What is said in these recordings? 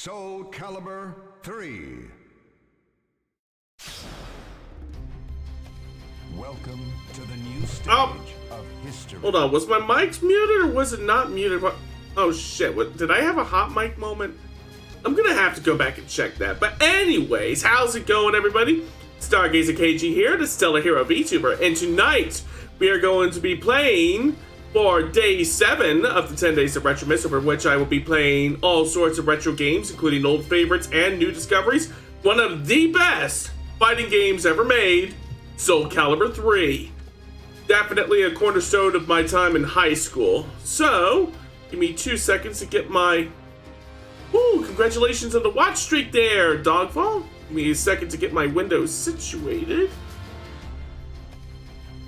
Soulcalibur III. Welcome to the new stage of history. Hold on, was my mic muted or was it not muted? Oh shit, did I have a hot mic moment? I'm gonna have to go back and check that. But anyways, how's it going, everybody? Stargazer KG here, the Stellar Hero Vtuber, and tonight we are going to be playing for day 7 of the 10 days of Retromas, over which I will be playing all sorts of retro games, including old favorites and new discoveries. One of the best fighting games ever made, Soulcalibur III. Definitely a cornerstone of my time in high school. So, give me 2 seconds to get my... Ooh, congratulations on the watch streak there, Dogfall. Give me a second to get my windows situated.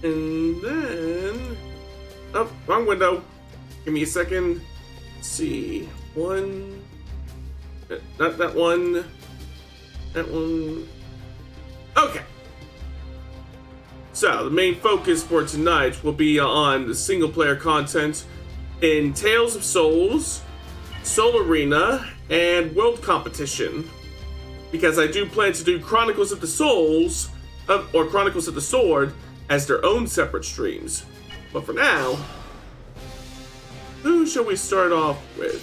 And then... Oh, wrong window. Give me a second. Let's see. One. Not that one. That one. Okay. So, the main focus for tonight will be on the single player content in Tales of Souls, Soul Arena, and World Competition. Because I do plan to do Chronicles of the Souls, or Chronicles of the Sword, as their own separate streams. But for now, who shall we start off with?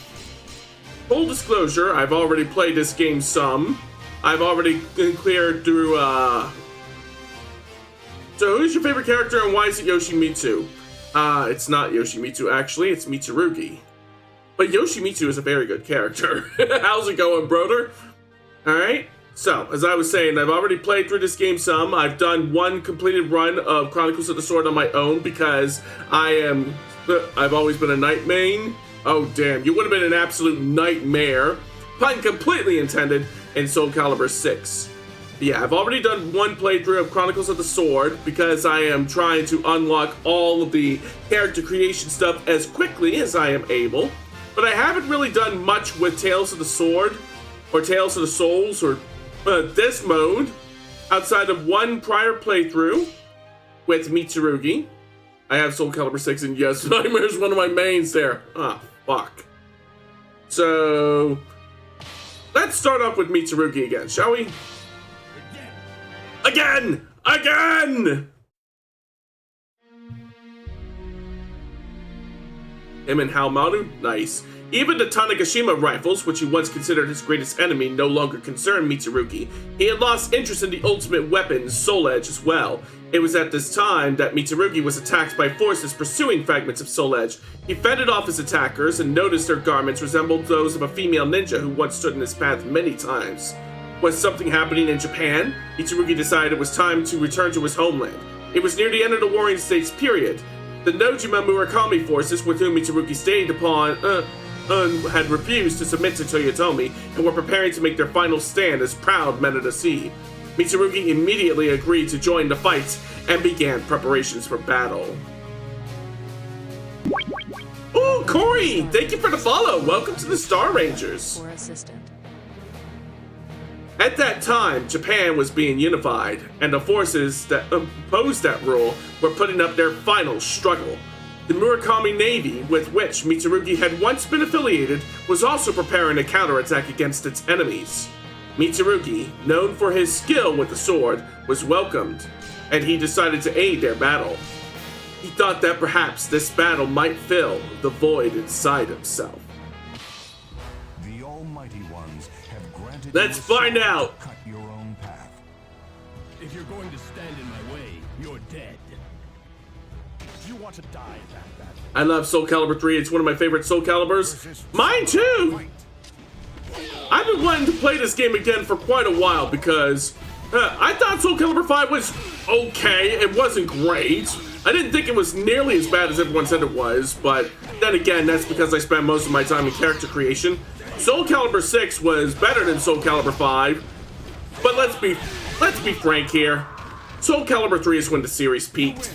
Full disclosure, I've already played this game some. I've already cleared through, So who's your favorite character and why is it Yoshimitsu? It's not Yoshimitsu actually, it's Mitsurugi. But Yoshimitsu is a very good character. How's it going, brother? Alright. So, as I was saying, I've already played through this game some. I've done one completed run of Chronicles of the Sword on my own because I've always been a knight main. Oh damn, you would have been an absolute nightmare. Pun completely intended in Soulcalibur 6. But yeah, I've already done one playthrough of Chronicles of the Sword because I am trying to unlock all of the character creation stuff as quickly as I am able. But I haven't really done much with Tales of the Sword or Tales of the Souls or this mode, outside of one prior playthrough with Mitsurugi. I have Soulcalibur 6, and yes, Nightmare is one of my mains there. Ah, fuck. So, let's start off with Mitsurugi again, shall we? Again! Again! Him and Haomaru? Nice. Even the Tanegashima rifles, which he once considered his greatest enemy, no longer concerned Mitsurugi. He had lost interest in the ultimate weapon, Soul Edge, as well. It was at this time that Mitsurugi was attacked by forces pursuing fragments of Soul Edge. He fended off his attackers and noticed their garments resembled those of a female ninja who once stood in his path many times. Was something happening in Japan? Mitsurugi decided it was time to return to his homeland. It was near the end of the Warring States period. The Nojima Murakami forces, with whom Mitsurugi stayed upon, had refused to submit to Toyotomi and were preparing to make their final stand as proud men of the sea. Mitsurugi immediately agreed to join the fight and began preparations for battle. Oh, Corey! Thank you for the follow! Welcome to the Star Rangers! At that time, Japan was being unified, and the forces that opposed that rule were putting up their final struggle. The Murakami Navy, with which Mitsurugi had once been affiliated, was also preparing a counterattack against its enemies. Mitsurugi, known for his skill with the sword, was welcomed, and he decided to aid their battle. He thought that perhaps this battle might fill the void inside himself. The Almighty Ones have granted. Let's find out! Cut your own path. If you're going to stand in my way, you're dead. You want to die that bad? I love Soulcalibur 3. It's one of my favorite Soulcaliburs. Mine too! I've been wanting to play this game again for quite a while because I thought Soulcalibur 5 was okay. It wasn't great. I didn't think it was nearly as bad as everyone said it was, but then again, that's because I spent most of my time in character creation. Soulcalibur 6 was better than Soulcalibur 5, but let's be frank here. Soulcalibur 3 is when the series peaked.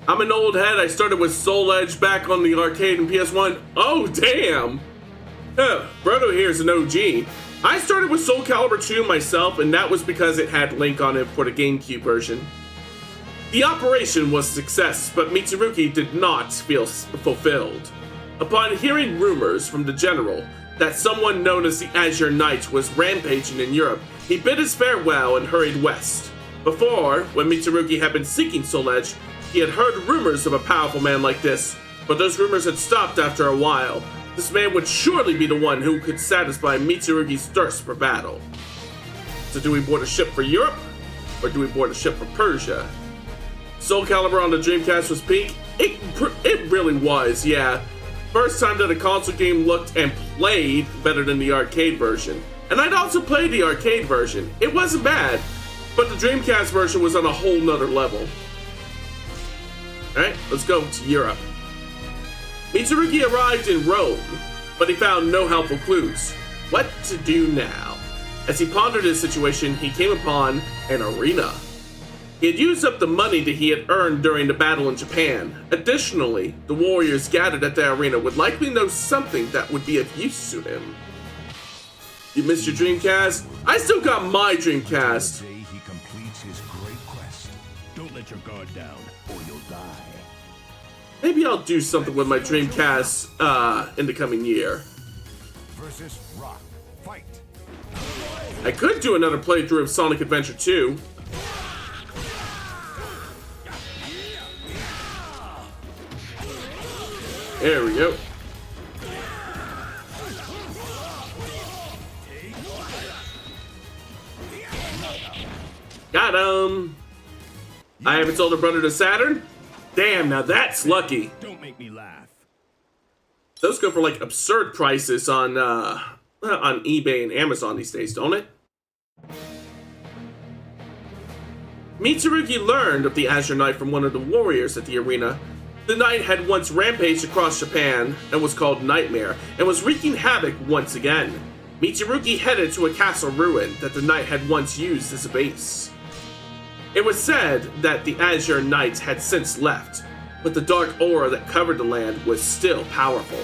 I'm an old head. I started with Soul Edge back on the arcade and PS1. Oh, damn. Brodo here is an OG. I started with Soulcalibur 2 myself, and that was because it had Link on it for the GameCube version. The operation was a success, but Mitsurugi did not feel fulfilled. Upon hearing rumors from the general that someone known as the Azure Knight was rampaging in Europe, he bid his farewell and hurried west. Before, when Mitsurugi had been seeking Soul Edge, he had heard rumors of a powerful man like this, but those rumors had stopped after a while. This man would surely be the one who could satisfy Mitsurugi's thirst for battle. So do we board a ship for Europe, or do we board a ship for Persia? Soulcalibur on the Dreamcast was peak? It really was, yeah. First time that a console game looked and played better than the arcade version. And I'd also played the arcade version. It wasn't bad, but the Dreamcast version was on a whole nother level. Alright, let's go to Europe. Mitsurugi arrived in Rome, but he found no helpful clues. What to do now? As he pondered his situation, he came upon an arena. He had used up the money that he had earned during the battle in Japan. Additionally, the warriors gathered at the arena would likely know something that would be of use to him. You missed your Dreamcast? I still got my Dreamcast. Today he completes his great quest. Don't let your guard down, or you'll die. Maybe I'll do something with my Dreamcast in the coming year. Versus Rock. Fight. I could do another playthrough of Sonic Adventure 2. There we go. Got him. I have its older brother to Saturn. Damn, now that's lucky. Don't make me laugh. Those go for like absurd prices on eBay and Amazon these days, don't it? Mitsurugi learned of the Azure Knight from one of the warriors at the arena. The knight had once rampaged across Japan and was called Nightmare, and was wreaking havoc once again. Mitsurugi headed to a castle ruin that the knight had once used as a base. It was said that the Azure Knight had since left, but the dark aura that covered the land was still powerful.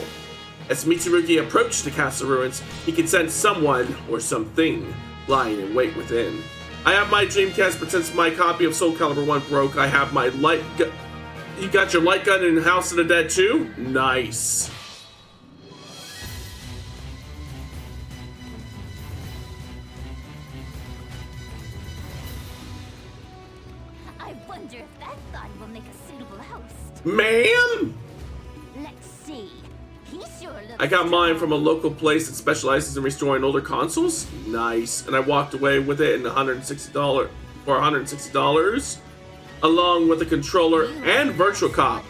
As Mitsurugi approached the castle ruins, he could sense someone or something lying in wait within. I have my Dreamcast, but since my copy of Soulcalibur 1 broke, I have my light gun. You got your light gun in House of the Dead too? Nice. I wonder if that body will make a suitable host. Ma'am? Let's see. He sure looks I got mine from a local place that specializes in restoring older consoles. Nice. And I walked away with it in $160 for $160, along with a controller and Virtual Cop.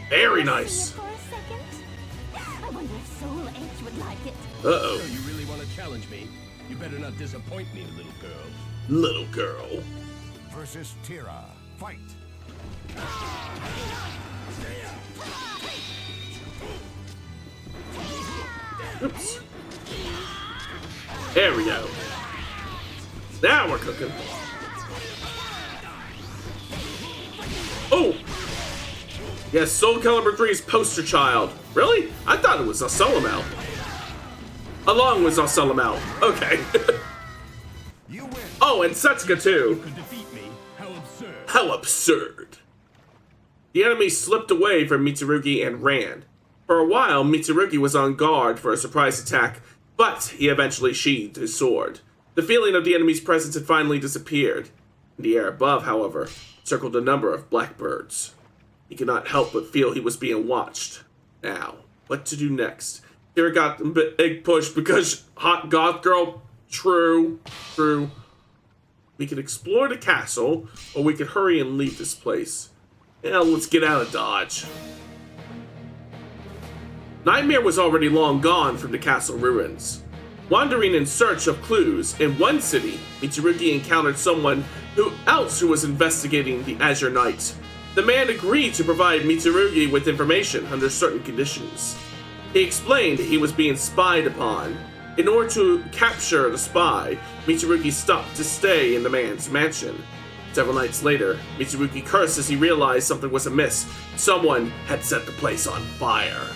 Very nice. For a second. I wonder if Soul Edge would like it. Uh-oh. So you really want to challenge me? You better not disappoint me, little girl. Little girl. Versus Tira. Fight. Oops. There we go. Now we're cooking. Oh! Yes, Soulcalibur 3's poster child. Really? I thought it was Soulcalibur. Along with Soulcalibur. Okay. You win. Oh, and Setsuka too. Could defeat me? How absurd. How absurd. The enemy slipped away from Mitsurugi and ran. For a while, Mitsurugi was on guard for a surprise attack, but he eventually sheathed his sword. The feeling of the enemy's presence had finally disappeared. In the air above, however, circled a number of blackbirds. He could not help but feel he was being watched. Now, what to do next? Here got a big push because hot goth girl. True. We could explore the castle, or we could hurry and leave this place. Yeah, let's get out of Dodge. Nightmare was already long gone from the castle ruins. Wandering in search of clues in one city, Mitsurugi encountered someone else who was investigating the Azure Knight. The man agreed to provide Mitsurugi with information under certain conditions. He explained that he was being spied upon. In order to capture the spy, Mitsurugi stopped to stay in the man's mansion. Several nights later, Mitsurugi cursed as he realized something was amiss. Someone had set the place on fire.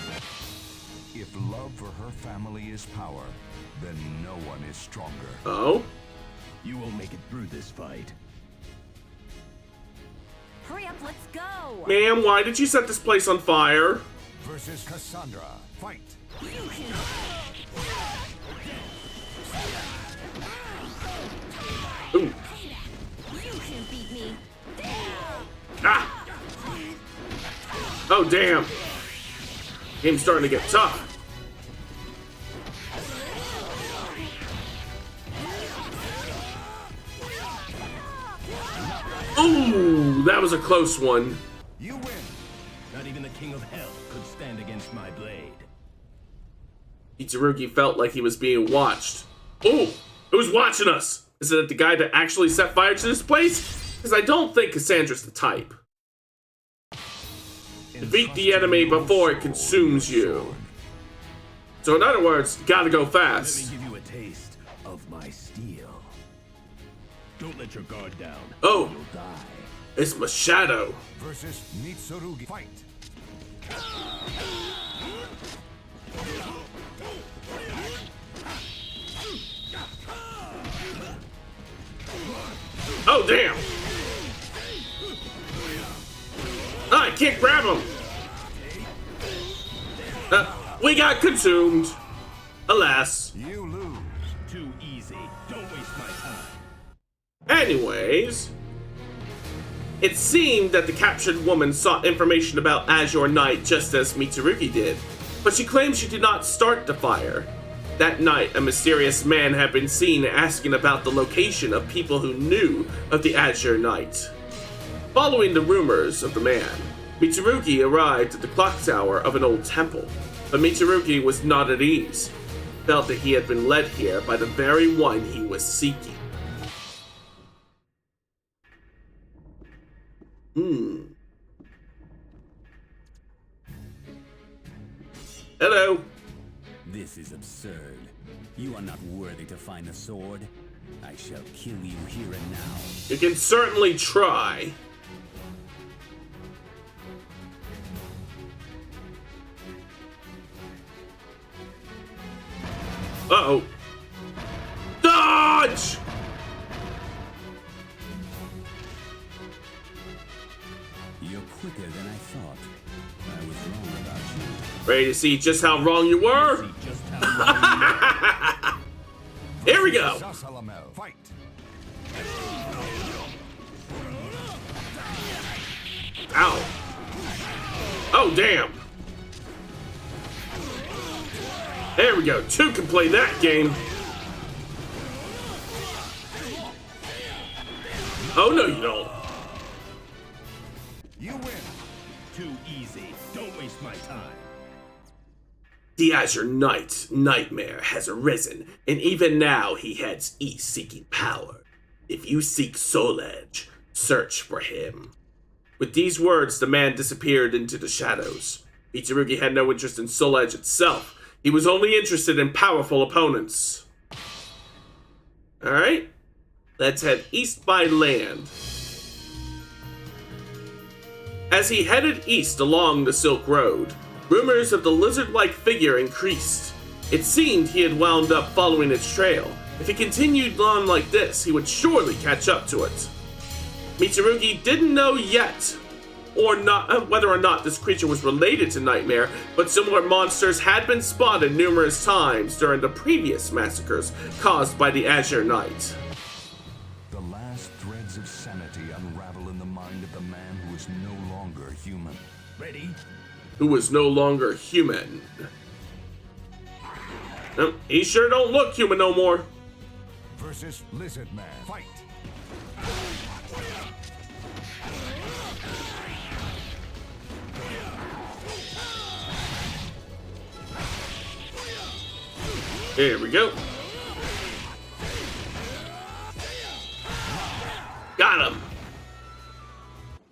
If love for her family is power, then no one is stronger. Oh? You won't make it through this fight. Hurry up, let's go! Ma'am, why did you set this place on fire? Versus Cassandra. Fight. Ooh. You can beat me. Ah! Oh, damn. Game's starting to get tough. Ooh, that was a close one. You win. Not even the king of hell could stand against my blade. Mitsurugi felt like he was being watched. Ooh, who's watching us? Is it the guy that actually set fire to this place? Because I don't think Cassandra's the type. Defeat the enemy before it consumes you. So in other words, gotta go Let me fast. give you a taste of my steel. Don't let your guard down. Oh, You'll die. it's my shadow. Versus Mitsurugi. Fight. Oh, damn. I can't grab him. We got consumed. Alas. You lose. Too easy. Don't waste my time. Anyways, it seemed that the captured woman sought information about Azure Knight just as Mitsurugi did, but she claimed she did not start the fire. That night, a mysterious man had been seen asking about the location of people who knew of the Azure Knight. Following the rumors of the man, Mitsurugi arrived at the clock tower of an old temple, but Mitsurugi was not at ease. He felt that he had been led here by the very one he was seeking. Hello. This is absurd. You are not worthy to find the sword. I shall kill you here and now. You can certainly try. Uh-oh. Dodge! You're quicker than I thought. I was wrong about you. Ready to see just how wrong you were? See just how long Here we go. Soulcalibur. Fight. Ow. Oh, damn. There we go. Two can play that game. Oh, no, you don't. You win. Too easy. Don't waste my time. The Azure Knight, Nightmare, has arisen, and even now he heads east seeking power. If you seek Soul Edge, search for him. With these words, the man disappeared into the shadows. Mitsurugi had no interest in Soul Edge itself. He was only interested in powerful opponents. Alright, let's head east by land. As he headed east along the Silk Road, rumors of the lizard-like figure increased. It seemed he had wound up following its trail. If he continued on like this, he would surely catch up to it. Mitsurugi didn't know yet whether or not this creature was related to Nightmare, but similar monsters had been spotted numerous times during the previous massacres caused by the Azure Knight. The last threads of sanity unravel in the mind of the man who is no longer human. Ready? Who was no longer human. He sure don't look human no more. Versus Lizard Man. Fight. Here we go. Got him.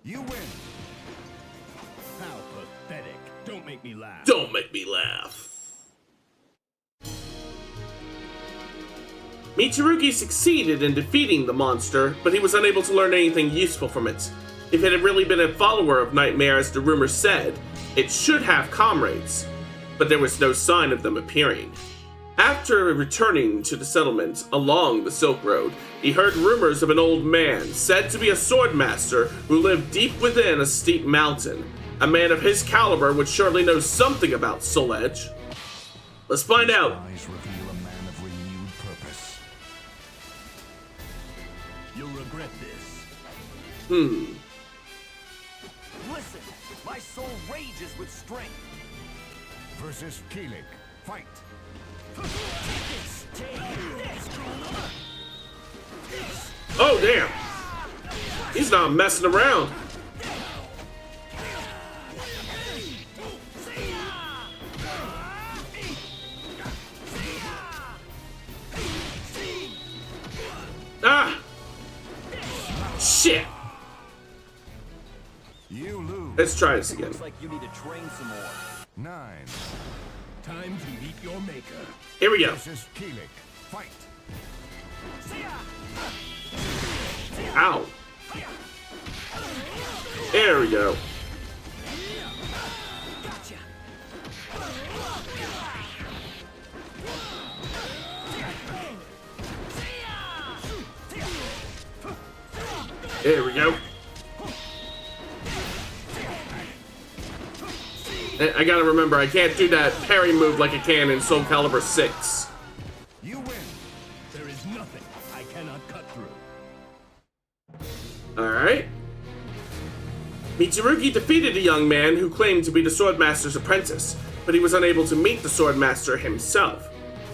You win. How pathetic. Don't make me laugh. Don't make me laugh. Mitsurugi succeeded in defeating the monster, but he was unable to learn anything useful from it. If it had really been a follower of Nightmare as the rumor said, it should have comrades, but there was no sign of them appearing. After returning to the settlement along the Silk Road, he heard rumors of an old man, said to be a sword master, who lived deep within a steep mountain. A man of his caliber would surely know something about Soul Edge. Let's find out. Eyes reveal a man of renewed purpose. You'll regret this. Listen, my soul rages with strength. Versus Keelik. Fight. Oh, damn. He's not messing around. Ah! Shit! You lose. Let's try this again. Looks like you need to train some more. 9. Time to meet your maker. Here we go. Versus Keelik. Fight. Ow. There we go. There we go. And I gotta remember, I can't do that parry move like I can in Soulcalibur 6. You win. There is nothing I cannot cut through. Alright. Mitsurugi defeated a young man who claimed to be the Swordmaster's apprentice, but he was unable to meet the Swordmaster himself.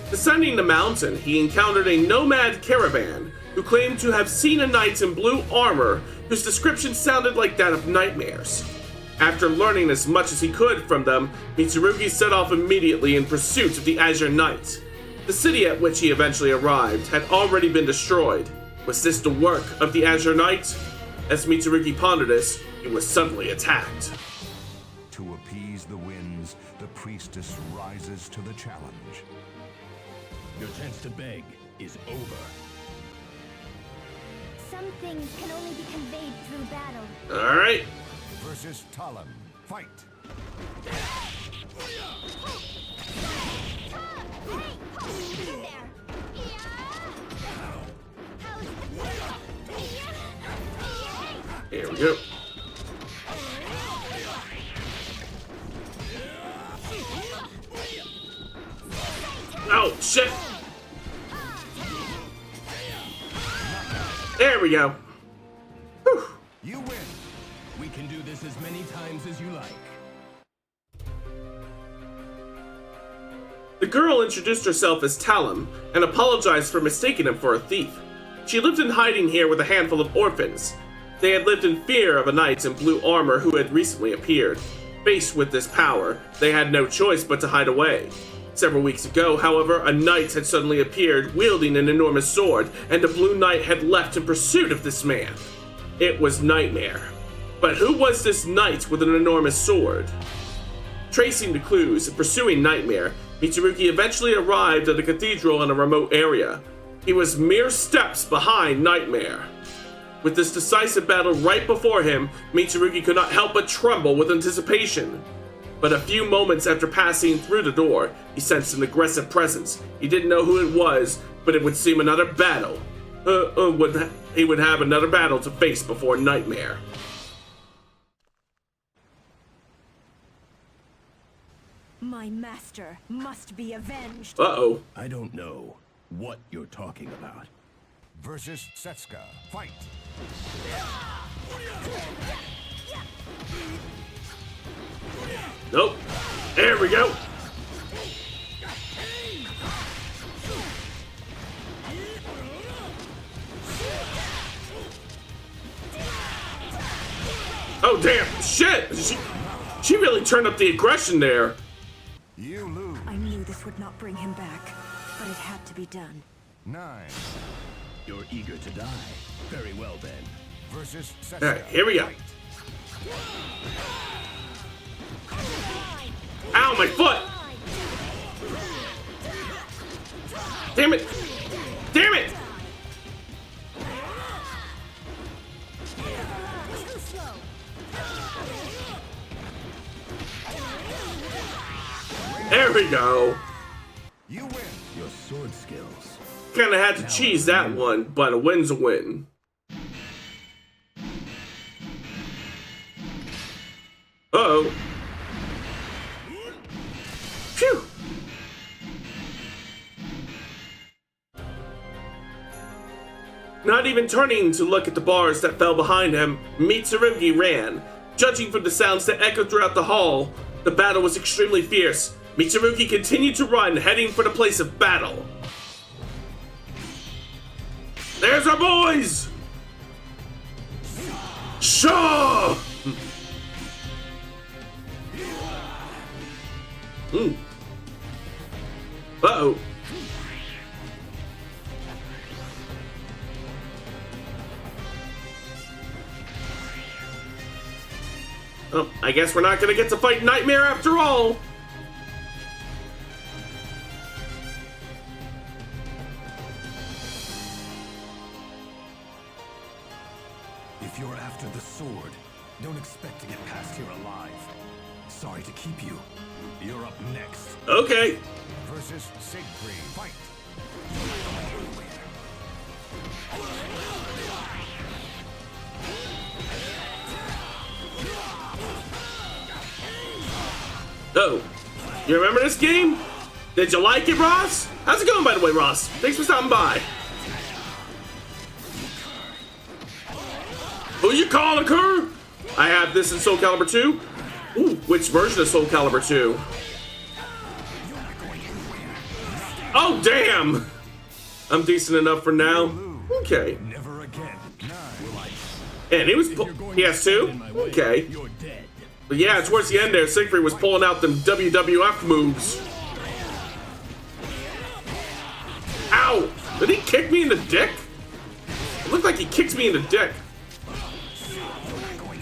Descending the mountain, he encountered a nomad caravan who claimed to have seen a knight in blue armor whose description sounded like that of nightmares. After learning as much as he could from them, Mitsurugi set off immediately in pursuit of the Azure Knight. The city at which he eventually arrived had already been destroyed. Was this the work of the Azure Knight? As Mitsurugi pondered this, he was suddenly attacked. To appease the winds, the priestess rises to the challenge. Your chance to beg is over. Some things can only be conveyed through battle. Alright. Versus Talon. Fight. Here we go. Oh, shit! There we go. Whew. You win. We can do this as many times as you like. The girl introduced herself as Talon and apologized for mistaking him for a thief. She lived in hiding here with a handful of orphans. They had lived in fear of a knight in blue armor who had recently appeared. Faced with this power, they had no choice but to hide away. Several weeks ago, however, a knight had suddenly appeared wielding an enormous sword, and the Blue Knight had left in pursuit of this man. It was Nightmare. But who was this knight with an enormous sword? Tracing the clues and pursuing Nightmare, Mitsurugi eventually arrived at a cathedral in a remote area. He was mere steps behind Nightmare. With this decisive battle right before him, Mitsurugi could not help but tremble with anticipation. But a few moments after passing through the door, he sensed an aggressive presence. He didn't know who it was, but it would seem another battle. He would have another battle to face before Nightmare. My master must be avenged. Uh-oh. I don't know what you're talking about. Versus Setsuka. Fight. Nope. There we go. Oh, damn. Shit. She really turned up the aggression there. You lose. I knew this would not bring him back, but it had to be done. 9. You're eager to die. Very well then. Versus Setsuka. All right, here we go. Fight. Ow, my foot! Damn it! Damn it! Too slow. There we go. You win. sword skills. Kinda had to cheese that one, but a win's a win. Uh-oh. Phew! Not even turning to look at the bars that fell behind him, Mitsurugi ran. Judging from the sounds that echoed throughout the hall, the battle was extremely fierce. Mitsurugi continued to run, heading for the place of battle. There's our boys! Shaw! Uh-oh. Oh, I guess we're not gonna get to fight Nightmare after all. If you're after the sword, don't expect to get past here alive. Sorry to keep you. You're up next. Okay. Versus Siegfried. Fight. Oh, you remember this game? Did you like it, Ross? How's it going, by the way, Ross? Thanks for stopping by. Who you calling a cur? I have this in Soulcalibur 2. Ooh, which version of Soulcalibur 2? Oh, damn! I'm decent enough for now. Okay. Never again. And he has two? Okay. You're dead. But yeah, towards the end there, Siegfried was pulling out them WWF moves. Ow! Did he kick me in the dick? It looked like he kicked me in the dick.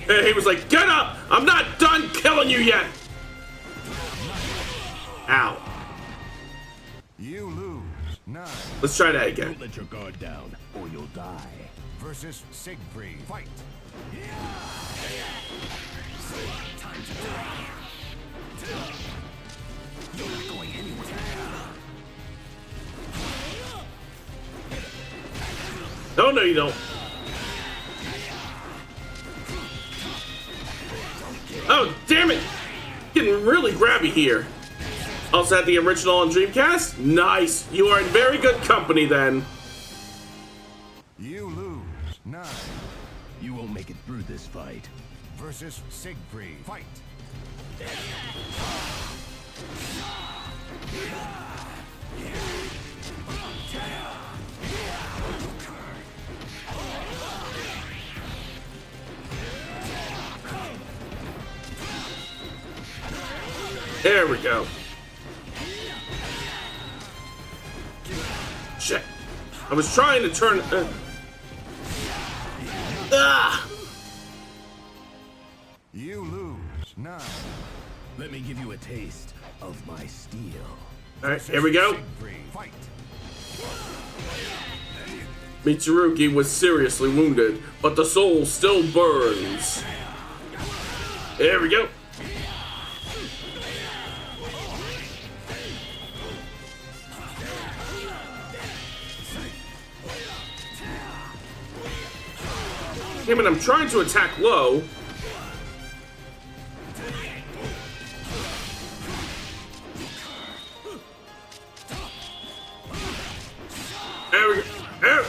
And he was like, get up! I'm not done killing you yet! Ow. You lose. 9. Let's try that again. Don't let your guard down, or you'll die. Versus Siegfried. Fight. Time to die. You're not going anywhere. Oh, no, you don't. Oh, damn it! Getting really grabby here. Also had the original on Dreamcast? Nice! You are in very good company then. You lose. 9. You won't make it through this fight. Versus Siegfried. Fight. There we go. Shit. I was trying to turn... Ah! You lose. 9. Let me give you a taste of my steel. Alright, here we go. Siegfried. Fight. Mitsurugi was seriously wounded, but the soul still burns. There we go. Damn it, I'm trying to attack low. There we go. There.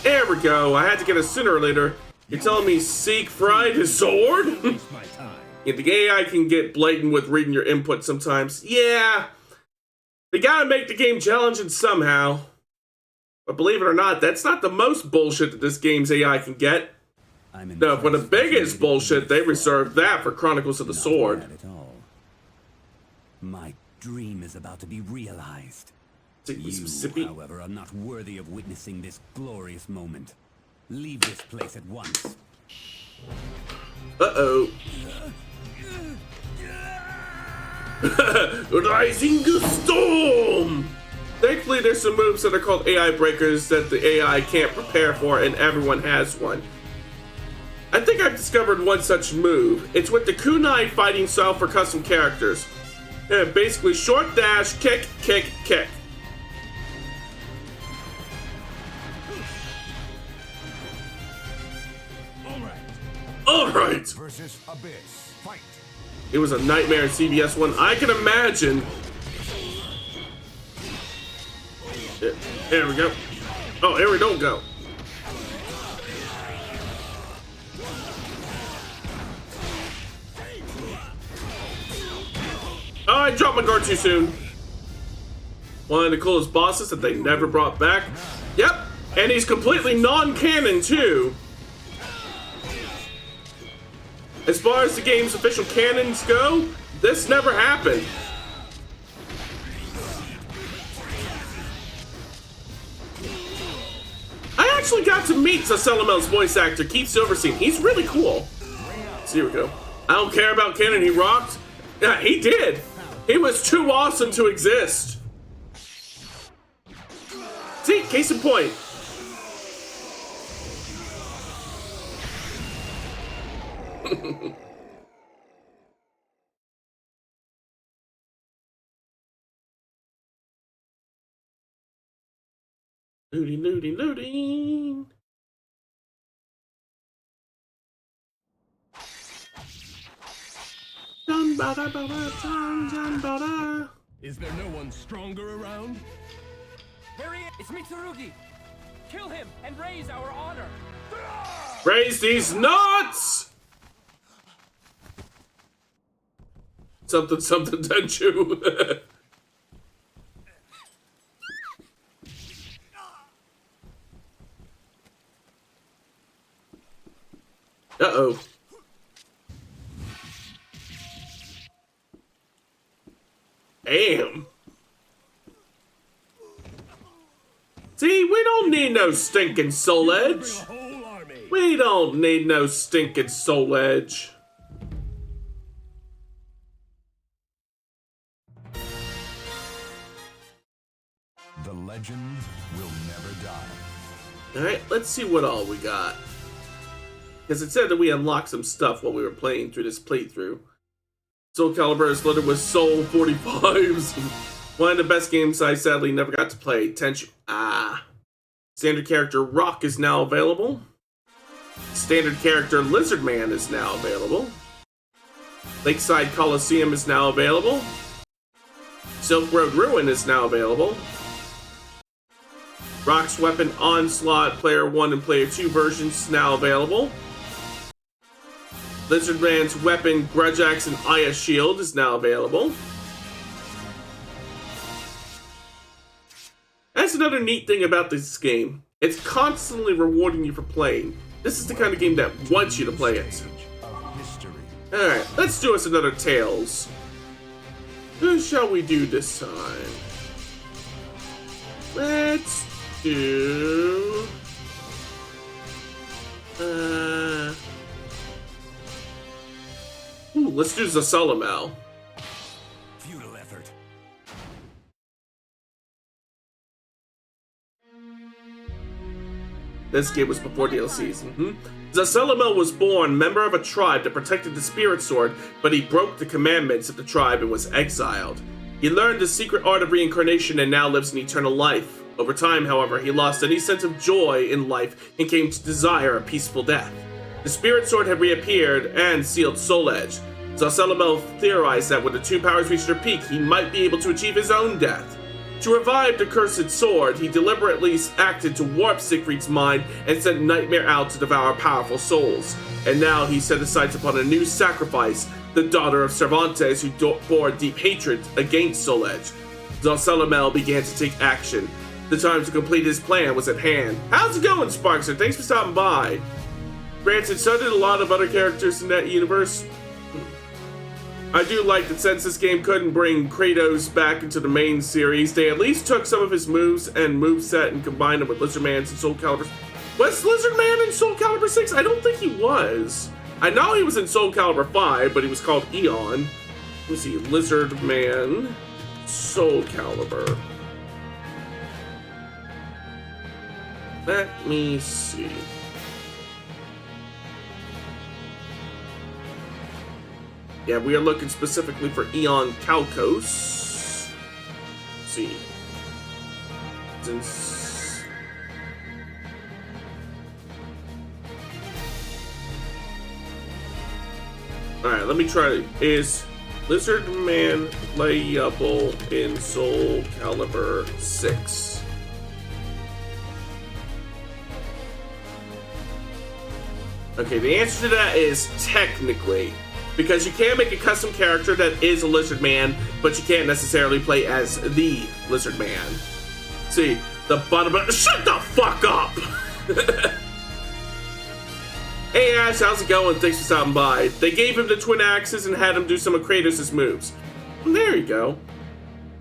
There we go. I had to get it sooner or later. You're telling me Siegfried his sword? My time. Yeah, the AI can get blatant with reading your input sometimes. Yeah. They gotta make the game challenging somehow. But believe it or not, that's not the most bullshit that this game's AI can get. No, for the biggest bullshit, they reserved that for Chronicles of the Sword. Not bad at all. My dream is about to be realized. Mississippi. You, however, are not worthy of witnessing this glorious moment. Leave this place at once. Uh-oh. Rising Storm! Thankfully, there's some moves that are called AI breakers that the AI can't prepare for, and everyone has one. I think I've discovered one such move. It's with the kunai fighting style for custom characters. Yeah, basically short dash, kick, kick, kick. Alright! Versus Abyss. Fight. It was a nightmare in CBS one. I can imagine. There we go. Oh, here we don't go. Oh, I dropped my guard too soon. One of the coolest bosses that they never brought back. Yep, and he's completely non-canon too. As far as the game's official canons go, this never happened. I actually got to meet Soulcalibur's voice actor, Keith Silverstein. He's really cool. So here we go. I don't care about canon, he rocked. Yeah, he did. He was too awesome to exist. See, case in point. Looting, looting, looting. Dun ba da ba da dun dun ba da. Is there no one stronger around? There he is! It's Mitsurugi! Kill him and raise our honor! Raise these nuts! Something, something, Tenchu. Uh-oh. Damn. See, we don't need no stinking soul edge. Whole army. We don't need no stinking soul edge. The legend will never die. Alright, let's see what all we got. Because it said that we unlocked some stuff while we were playing through this playthrough. Soulcalibur is loaded with Soul 45s. One of the best games I sadly never got to play. Tenchu. Standard character Rock is now available. Standard character Lizard Man is now available. Lakeside Coliseum is now available. Silk Road Ruin is now available. Rock's Weapon Onslaught Player 1 and Player 2 versions now available. Lizard Man's Weapon Grudge Axe and Aya Shield is now available. That's another neat thing about this game. It's constantly rewarding you for playing. This is the kind of game that wants you to play it. Alright, let's do us another Tales. Who shall we do this time? Let's do... let's do Soulcalibur. Futile effort. This game was before DLCs. Soulcalibur was born member of a tribe that protected the Spirit Sword, but he broke the commandments of the tribe and was exiled. He learned the secret art of reincarnation and now lives an eternal life. Over time, however, he lost any sense of joy in life and came to desire a peaceful death. The Spirit Sword had reappeared and sealed Soul Edge. Soulcalibur theorized that when the two powers reached their peak, he might be able to achieve his own death. To revive the cursed sword, he deliberately acted to warp Siegfried's mind and sent Nightmare out to devour powerful souls. And now he set his sights upon a new sacrifice, the daughter of Cervantes, who bore deep hatred against Soul Edge. Soulcalibur began to take action. The time to complete his plan was at hand. How's it going, Sparkster? Thanks for stopping by. Granted, so did a lot of other characters in that universe. I do like that since this game couldn't bring Kratos back into the main series, they at least took some of his moves and moveset and combined them with Lizard Man's and Soulcalibur. Was Lizard Man in Soulcalibur 6? I don't think he was. I know he was in Soulcalibur 5, but he was called Eon. Let me see, Lizard Man, Soulcalibur. Let me see. Yeah, we are looking specifically for Eon Kalkos. Let's see. Since... Alright, let me try. Is Lizard Man playable in Soulcalibur 6? Okay, the answer to that is technically. Because you can make a custom character that is a Lizard Man, but you can't necessarily play as the Lizard Man. See, the bottom of... Shut the fuck up! Hey Ash, how's it going? Thanks for stopping by. They gave him the twin axes and had him do some of Kratos' moves. And there you go.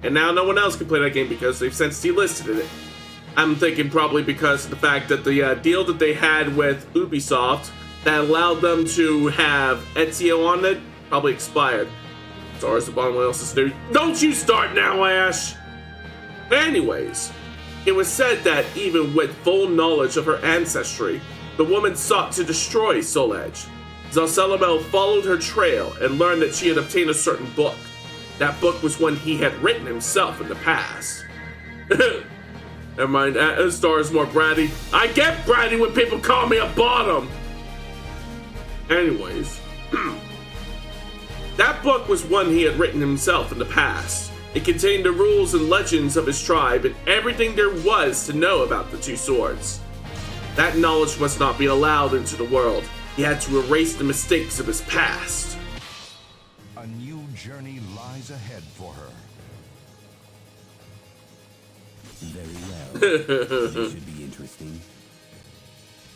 And now no one else can play that game because they've since delisted it. I'm thinking probably because of the fact that the deal that they had with Ubisoft that allowed them to have Ezio on it probably expired. As far as the bottom else is new. Don't you start now, Ash! Anyways, it was said that even with full knowledge of her ancestry, the woman sought to destroy Soul Edge. Soulcalibur followed her trail and learned that she had obtained a certain book. That book was one he had written himself in the past. Never mind, Star is more bratty. I get bratty when people call me a bottom! Anyways, that book was one he had written himself in the past. It contained the rules and legends of his tribe and everything there was to know about the two swords. That knowledge must not be allowed into the world. He had to erase the mistakes of his past. A new journey lies ahead for her. Very well. This should be interesting.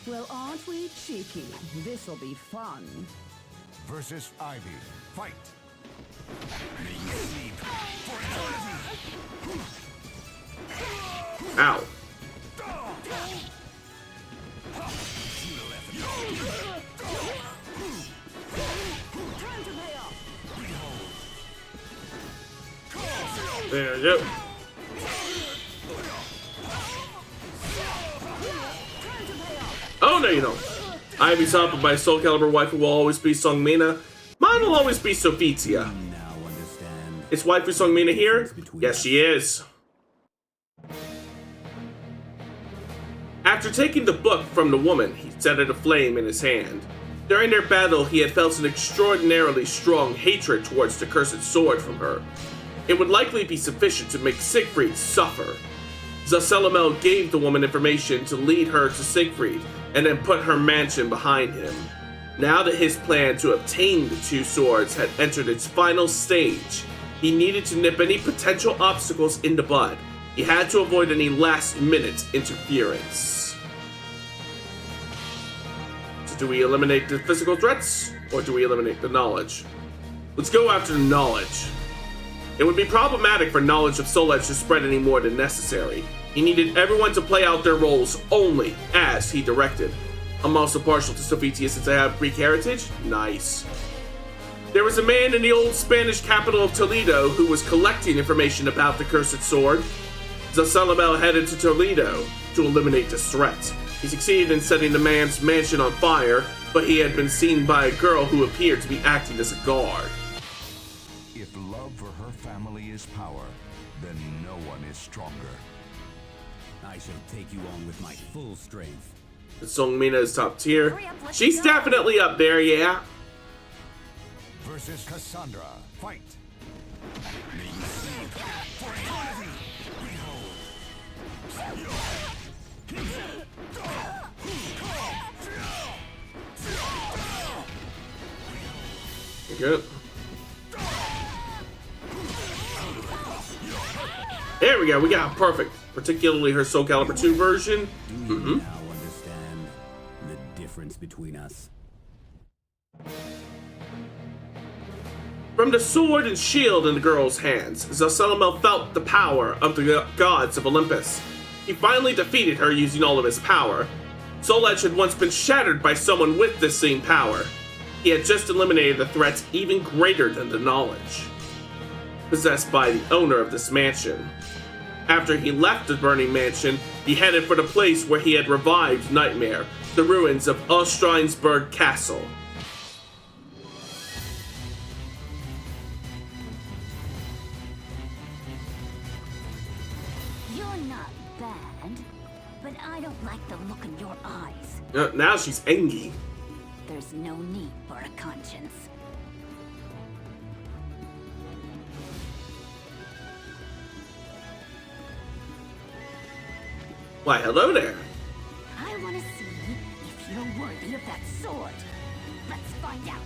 Well, aren't we cheeky? This'll be fun. Versus Ivy. Fight. May you sleep for eternity. Ow. There you go. Oh, no you don't. Ivy's up, but my Soulcalibur waifu will always be Song Mina. Mine will always be Sophitia. Now understand. Is waifu Song Mina here? Yes, she is. After taking the book from the woman, he set it aflame in his hand. During their battle, he had felt an extraordinarily strong hatred towards the cursed sword from her. It would likely be sufficient to make Siegfried suffer. Soulcalibur gave the woman information to lead her to Siegfried, and then put her mansion behind him. Now that his plan to obtain the two swords had entered its final stage, he needed to nip any potential obstacles in the bud. He had to avoid any last-minute interference. So do we eliminate the physical threats, or do we eliminate the knowledge? Let's go after the knowledge. It would be problematic for knowledge of Soul Edge to spread any more than necessary. He needed everyone to play out their roles only as he directed. I'm also partial to Sophitia since I have Greek heritage. Nice. There was a man in the old Spanish capital of Toledo who was collecting information about the cursed sword. Soulcalibur headed to Toledo to eliminate this threat. He succeeded in setting the man's mansion on fire, but he had been seen by a girl who appeared to be acting as a guard. If love for her family is power, then no one is stronger. I shall take you on with my full strength. Song Mina is top tier. She's definitely up there, yeah. Versus Cassandra. Fight. May you sleep for eternity. Good. There we go, we got perfect. Particularly her Soulcalibur 2 version. Do you now understand the difference between us? From the sword and shield in the girl's hands, Soulcalibur felt the power of the gods of Olympus. He finally defeated her using all of his power. Soul Edge had once been shattered by someone with this same power. He had just eliminated a threat even greater than the knowledge, possessed by the owner of this mansion. After he left the burning mansion, he headed for the place where he had revived Nightmare, the ruins of Ostrinsburg Castle. Now she's angry. There's no need for a conscience. Why, hello there. I want to see if you're worthy of that sword. Let's find out.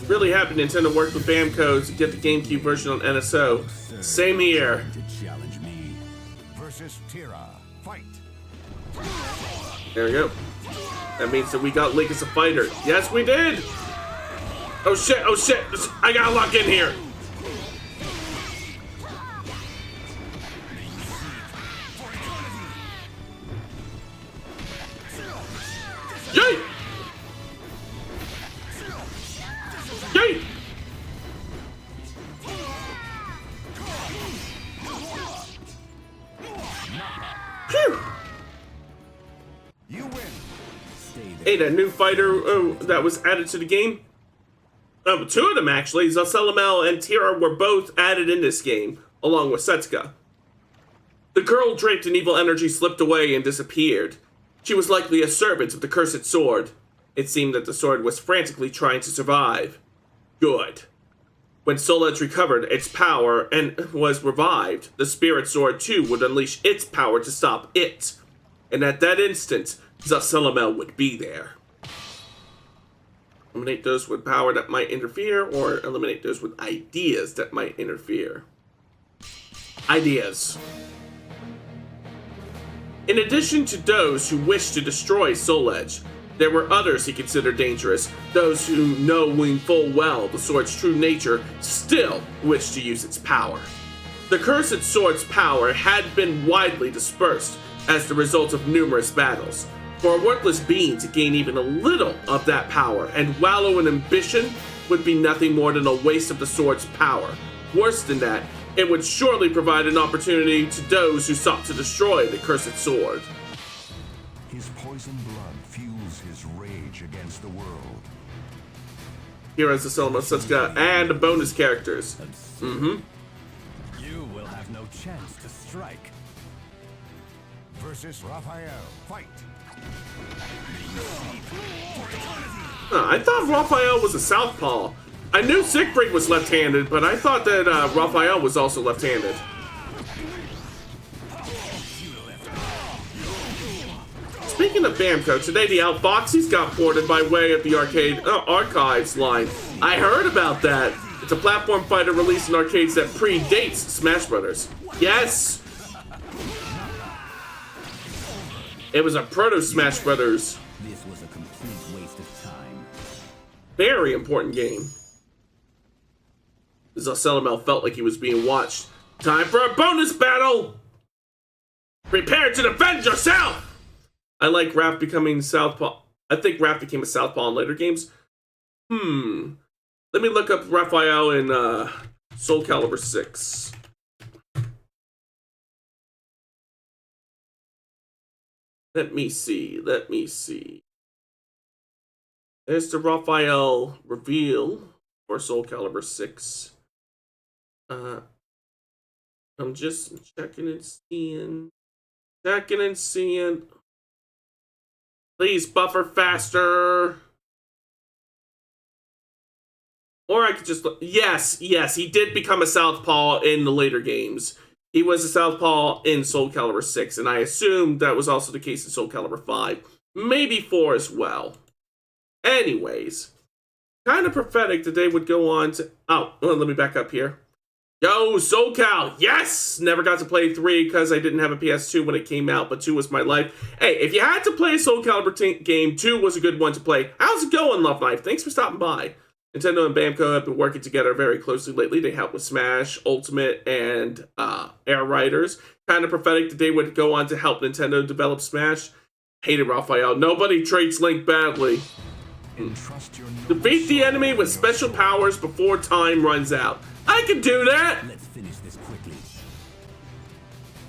Really happy Nintendo worked with Bamco to get the GameCube version on NSO. Same here. To challenge me. Versus Tira. Fight. There we go. That means that we got Link as a fighter. Yes, we did! Oh shit, oh shit! I gotta lock in here! Yay! Yay! Phew! You win. Stay there. Hey, that new fighter that was added to the game. Two of them actually, Soulcalibur and Tira were both added in this game, along with Setsuka. The girl draped in evil energy slipped away and disappeared. She was likely a servant of the cursed sword. It seemed that the sword was frantically trying to survive. Good. When Soul Edge recovered its power and was revived, the spirit sword too would unleash its power to stop it. And at that instant, Soulcalibur would be there. Eliminate those with power that might interfere, or eliminate those with ideas that might interfere. Ideas. In addition to those who wished to destroy Soul Edge, there were others he considered dangerous, those who, knowing full well the sword's true nature, still wished to use its power. The cursed sword's power had been widely dispersed as the result of numerous battles. For a worthless being to gain even a little of that power and wallow in ambition would be nothing more than a waste of the sword's power. Worse than that, it would surely provide an opportunity to those who sought to destroy the cursed sword. His poisoned blood fuels his rage against the world. Here is the Soulcalibur, Setsuka, and the bonus characters. You will have no chance to strike. Versus Raphael. Fight. I thought Raphael was a southpaw. I knew Siegfried was left-handed, but I thought that Raphael was also left-handed. Speaking of Bamco, today the Outfoxies got ported by way of the arcade archives line. I heard about that. It's a platform fighter released in arcades that predates Smash Brothers. Yes! It was a proto-Smash Brothers. This was a complete waste of time. Very important game. Soulcalibur felt like he was being watched. Time for a bonus battle! Prepare to defend yourself! I like Raph becoming Southpaw. I think Raph became a Southpaw in later games. Let me look up Raphael in Soulcalibur 6. Let me see. There's the Raphael reveal for Soulcalibur 6. I'm just checking and seeing. Please buffer faster. Or I could just look. Yes, he did become a Southpaw in the later games. He was a Southpaw in Soulcalibur 6, and I assume that was also the case in Soulcalibur 5. Maybe 4 as well. Anyways, kind of prophetic that they would go on to... Oh, well, let me back up here. Yo, SoulCal, yes! Never got to play 3 because I didn't have a PS2 when it came out, but 2 was my life. Hey, if you had to play a Soulcalibur game, 2 was a good one to play. How's it going, Love Life? Thanks for stopping by. Nintendo and Bamco have been working together very closely lately. They helped with Smash, Ultimate, and Air Riders. Kind of prophetic that they would go on to help Nintendo develop Smash. Hated Raphael. Nobody treats Link badly. Defeat the enemy with special powers before time runs out. I can do that! Let's finish this quickly.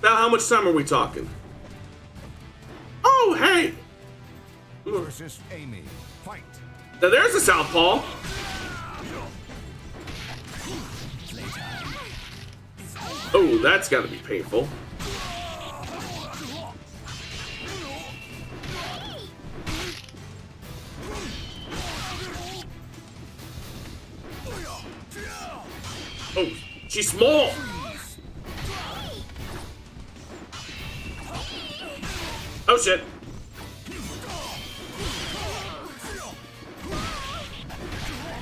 Now, how much time are we talking? Oh, hey! Versus Amy. Fight. Now there's a Southpaw. Oh, that's gotta be painful. Oh, she's small. Oh shit.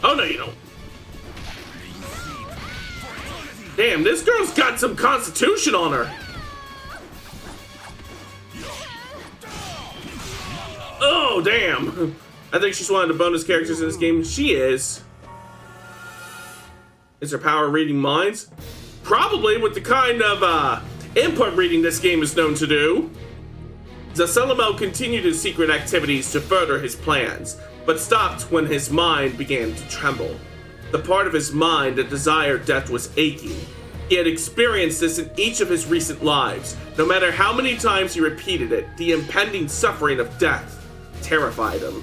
Oh no, you don't. Damn, this girl's got some constitution on her. Oh, damn. I think she's one of the bonus characters in this game. She is. Is her power reading minds? Probably, with the kind of input reading this game is known to do. Soulcalibur continued his secret activities to further his plans, but stopped when his mind began to tremble. The part of his mind that desired death was aching. He had experienced this in each of his recent lives. No matter how many times he repeated it, the impending suffering of death terrified him.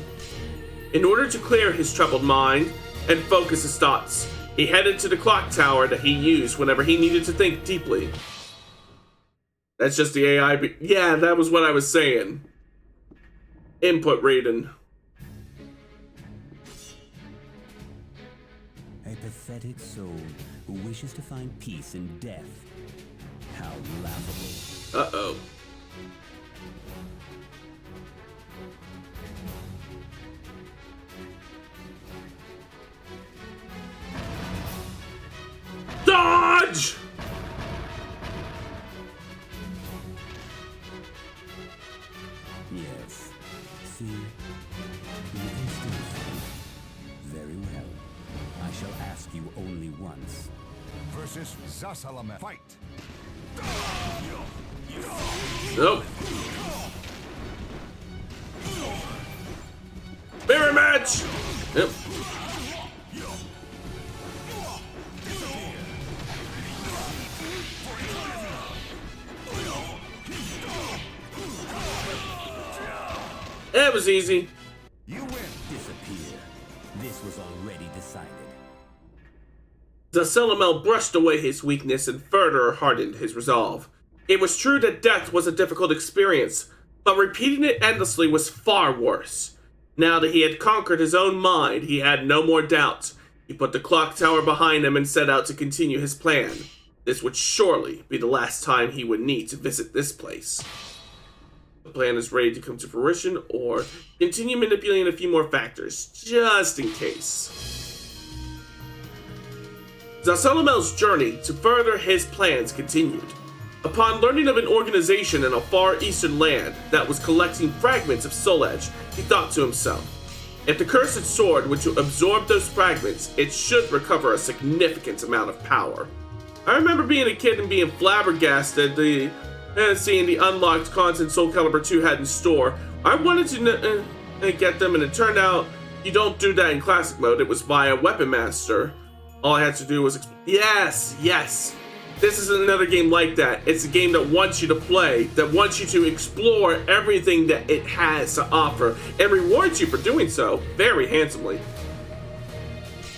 In order to clear his troubled mind and focus his thoughts, he headed to the clock tower that he used whenever he needed to think deeply. That's just the AI. Yeah, that was what I was saying. Input reading. A pathetic soul who wishes to find peace in death. How laughable. Uh-oh. Dodge! Yes. See? You can still fight. Very well. I shall ask you only once. Versus Soulcalibur. Fight! Nope. Mirror match! Yep. That was easy. You win. Disappear. This was already decided. Soulcalibur brushed away his weakness and further hardened his resolve. It was true that death was a difficult experience, but repeating it endlessly was far worse. Now that he had conquered his own mind, he had no more doubts. He put the clock tower behind him and set out to continue his plan. This would surely be the last time he would need to visit this place. The plan is ready to come to fruition, or continue manipulating a few more factors, just in case. Soulcalibur's journey to further his plans continued. Upon learning of an organization in a far eastern land that was collecting fragments of Soul Edge, he thought to himself, if the cursed sword were to absorb those fragments, it should recover a significant amount of power. I remember being a kid and being flabbergasted seeing the unlocked content Soulcalibur II had in store. I wanted to get them, and it turned out you don't do that in classic mode. It was via Weapon Master. All I had to do was yes. This is another game like that. It's a game that wants you to play, that wants you to explore everything that it has to offer, and rewards you for doing so very handsomely.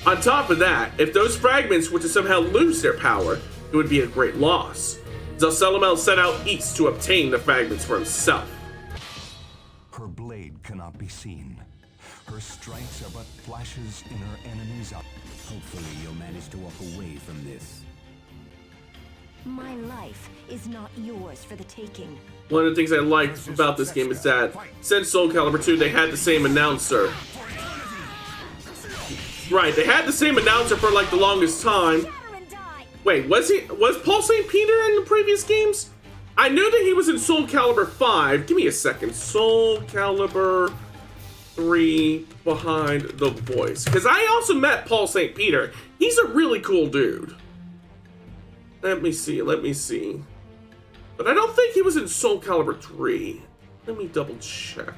On top of that, if those fragments were to somehow lose their power, it would be a great loss. Soulcalibur set out east to obtain the fragments for himself. Her blade cannot be seen. Her strikes are but flashes in her enemy's eye. Hopefully you'll manage to walk away from this. My life is not yours for the taking. One of the things I liked about this game is that since Soulcalibur II, they had the same announcer. Right, they had the same announcer for like the longest time. Wait, was Paul St. Peter in the previous games? I knew that he was in Soulcalibur 5. Give me a second. Soulcalibur 3 behind the voice. Because I also met Paul St. Peter. He's a really cool dude. Let me see. But I don't think he was in Soulcalibur 3. Let me double check.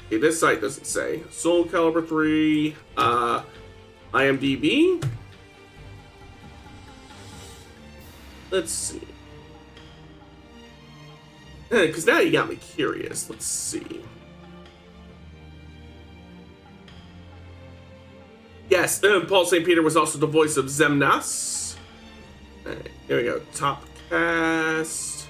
Okay, this site doesn't say. Soulcalibur 3, IMDb. Let's see. Because now you got me curious. Let's see. Yes, Paul St. Peter was also the voice of Xemnas. Alright, here we go. Top cast.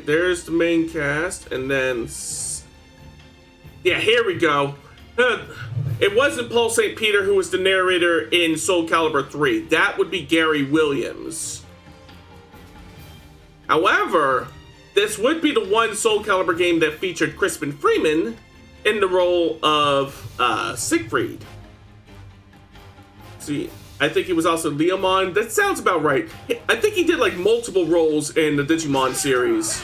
there's the main cast, and then yeah, here we go. It wasn't Paul St. Peter who was the narrator in Soulcalibur III. That would be Gary Williams. However, this would be the one Soulcalibur game that featured Crispin Freeman in the role of Siegfried. See, I think he was also Leomon. That sounds about right. I think he did like multiple roles in the Digimon series.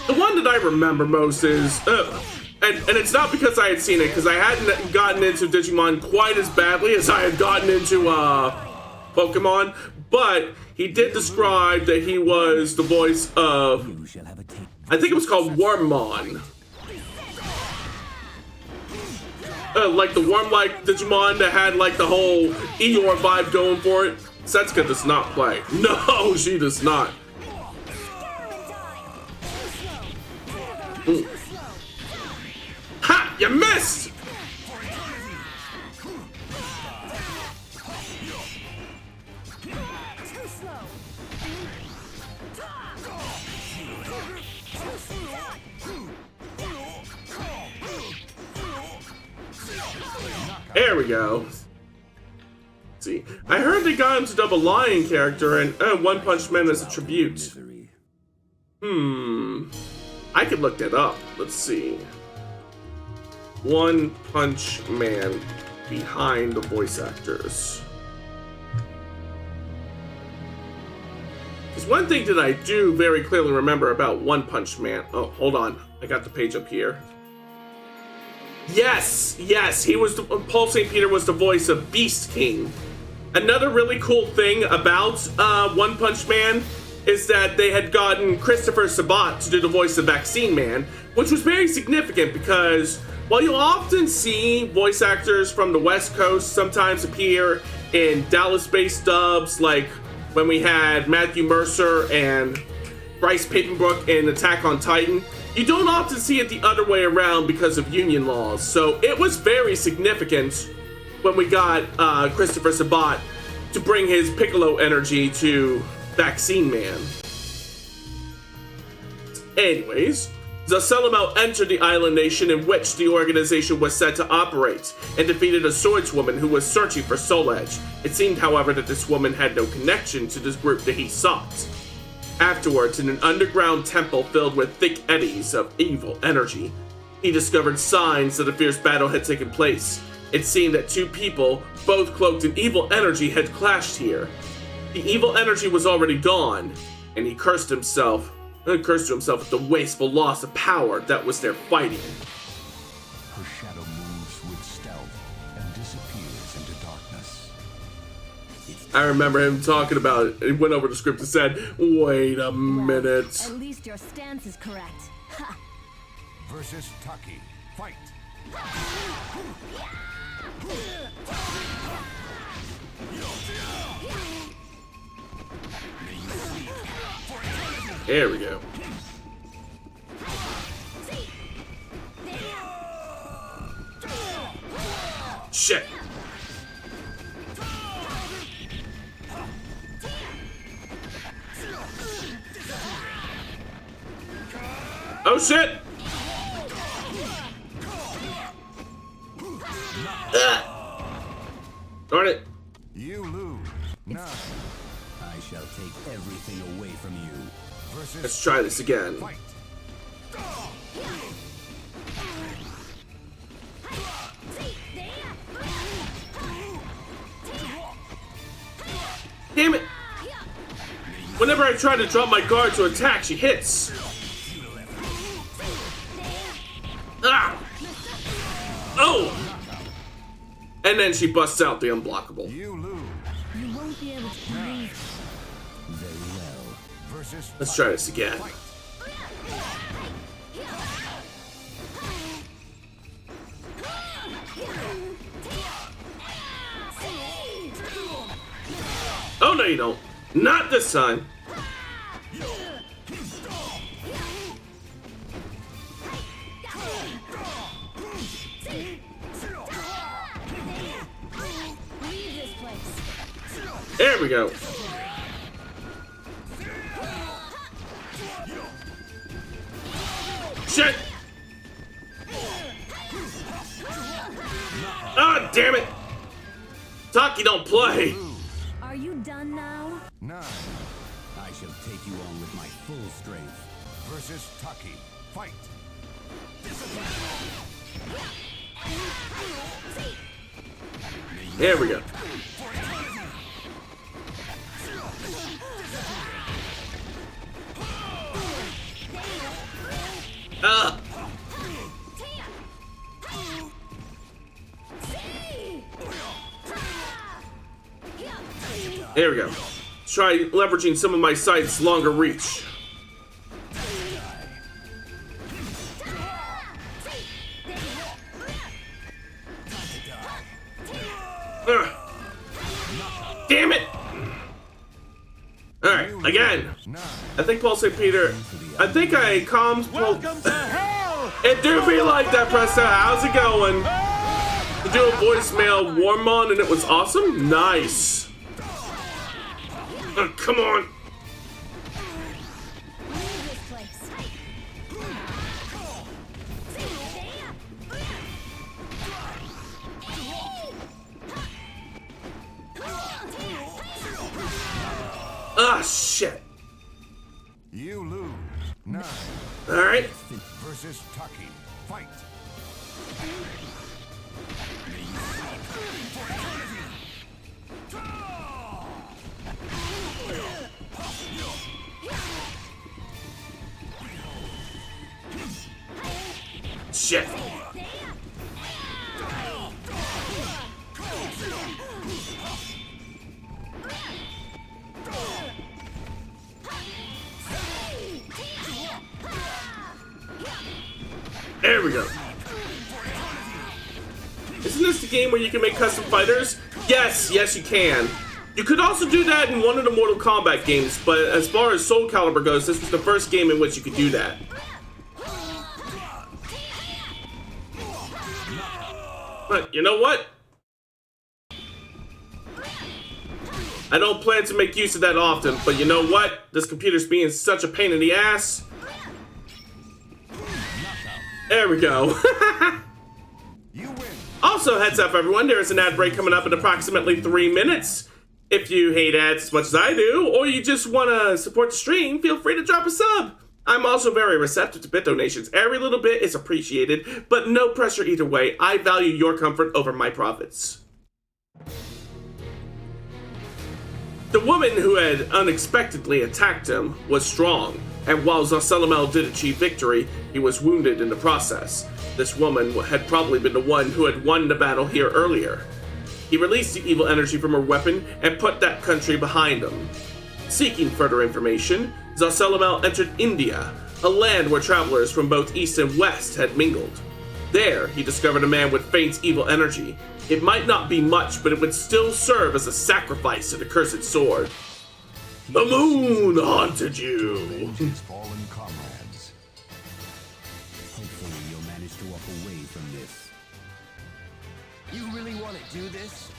The one that I remember most is, and it's not because I had seen it, because I hadn't gotten into Digimon quite as badly as I had gotten into Pokemon, but he did describe that he was the voice of, I think it was called Wormmon. Like the worm-like Digimon that had like the whole Eeyore vibe going for it. Setsuka does not play. No, she does not. Ha! You missed! There we go. Let's see, I heard they got him to dub a lion character and One Punch Man as a tribute. I could look that up. Let's see. One Punch Man behind the voice actors. There's one thing that I do very clearly remember about One Punch Man. Oh, hold on. I got the page up here. Yes, he was Paul St. Peter was the voice of Beast King. Another really cool thing about One Punch Man is that they had gotten Christopher Sabat to do the voice of Vaccine Man, which was very significant because while you'll often see voice actors from the West Coast sometimes appear in Dallas-based dubs, like when we had Matthew Mercer and Bryce Papenbrook in Attack on Titan, you don't often see it the other way around because of union laws. So it was very significant when we got Christopher Sabat to bring his Piccolo energy to Vaccine Man. Anyways, Zacelamel entered the island nation in which the organization was set to operate and defeated a swordswoman who was searching for Soul Edge. It seemed, however, that this woman had no connection to this group that he sought. Afterwards, in an underground temple filled with thick eddies of evil energy, he discovered signs that a fierce battle had taken place. It seemed that two people, both cloaked in evil energy, had clashed here. The evil energy was already gone, and he cursed to himself at the wasteful loss of power that was there fighting. Her shadow moves with stealth and disappears into darkness. I remember him talking about it. He went over the script and said, wait a minute. At least your stance is correct. Ha! Versus Taki. Fight! There we go. Shit. Oh shit! Darn it. You lose. No. I shall take everything away from you. Versus Let's try this again. Fight. Damn it! Whenever I try to drop my guard to attack, she hits. Ah! Oh! And then she busts out the unblockable. You lose. You won't be able to breathe. Very well. Versus Let's try this again. Fight. Oh, no, you don't. Not this time. Leave this place. There we go. shit! Ah, damn it! Taki don't play. Are you done now? 9 I shall take you on with my full strength. versus Taki. Fight. There we go. Ah. There we go. Let's try leveraging some of my sight's longer reach. Ugh. Damn it! Alright, again. I think Paul St. Peter. I think I calmed Paul. It do be like that, Presto. How's it going? To do a voicemail warm on and it was awesome? Nice. Oh, come on. Ah, shit. You lose. 9 Alright. versus Taki. Fight. Shit. There we go. Isn't this the game where you can make custom fighters? Yes, yes you can. You could also do that in one of the Mortal Kombat games, but as far as Soulcalibur goes, this was the first game in which you could do that. But you know what? I don't plan to make use of that often, but you know what? This computer's being such a pain in the ass. There we go. You win. Also, heads up everyone, there is an ad break coming up in approximately 3 minutes. If you hate ads as much as I do, or you just want to support the stream, feel free to drop a sub. I'm also very receptive to bit donations. Every little bit is appreciated, but no pressure either way. I value your comfort over my profits. The woman who had unexpectedly attacked him was strong, and while Soulcalibur did achieve victory, he was wounded in the process. This woman had probably been the one who had won the battle here earlier. He released the evil energy from her weapon and put that country behind him. Seeking further information, Soulcalibur entered India, a land where travelers from both east and west had mingled. There, he discovered a man with faint evil energy. It might not be much, but it would still serve as a sacrifice to the cursed sword. The moon haunted you. His fallen comrades. Hopefully you'll manage to walk away from this. You really want to do this?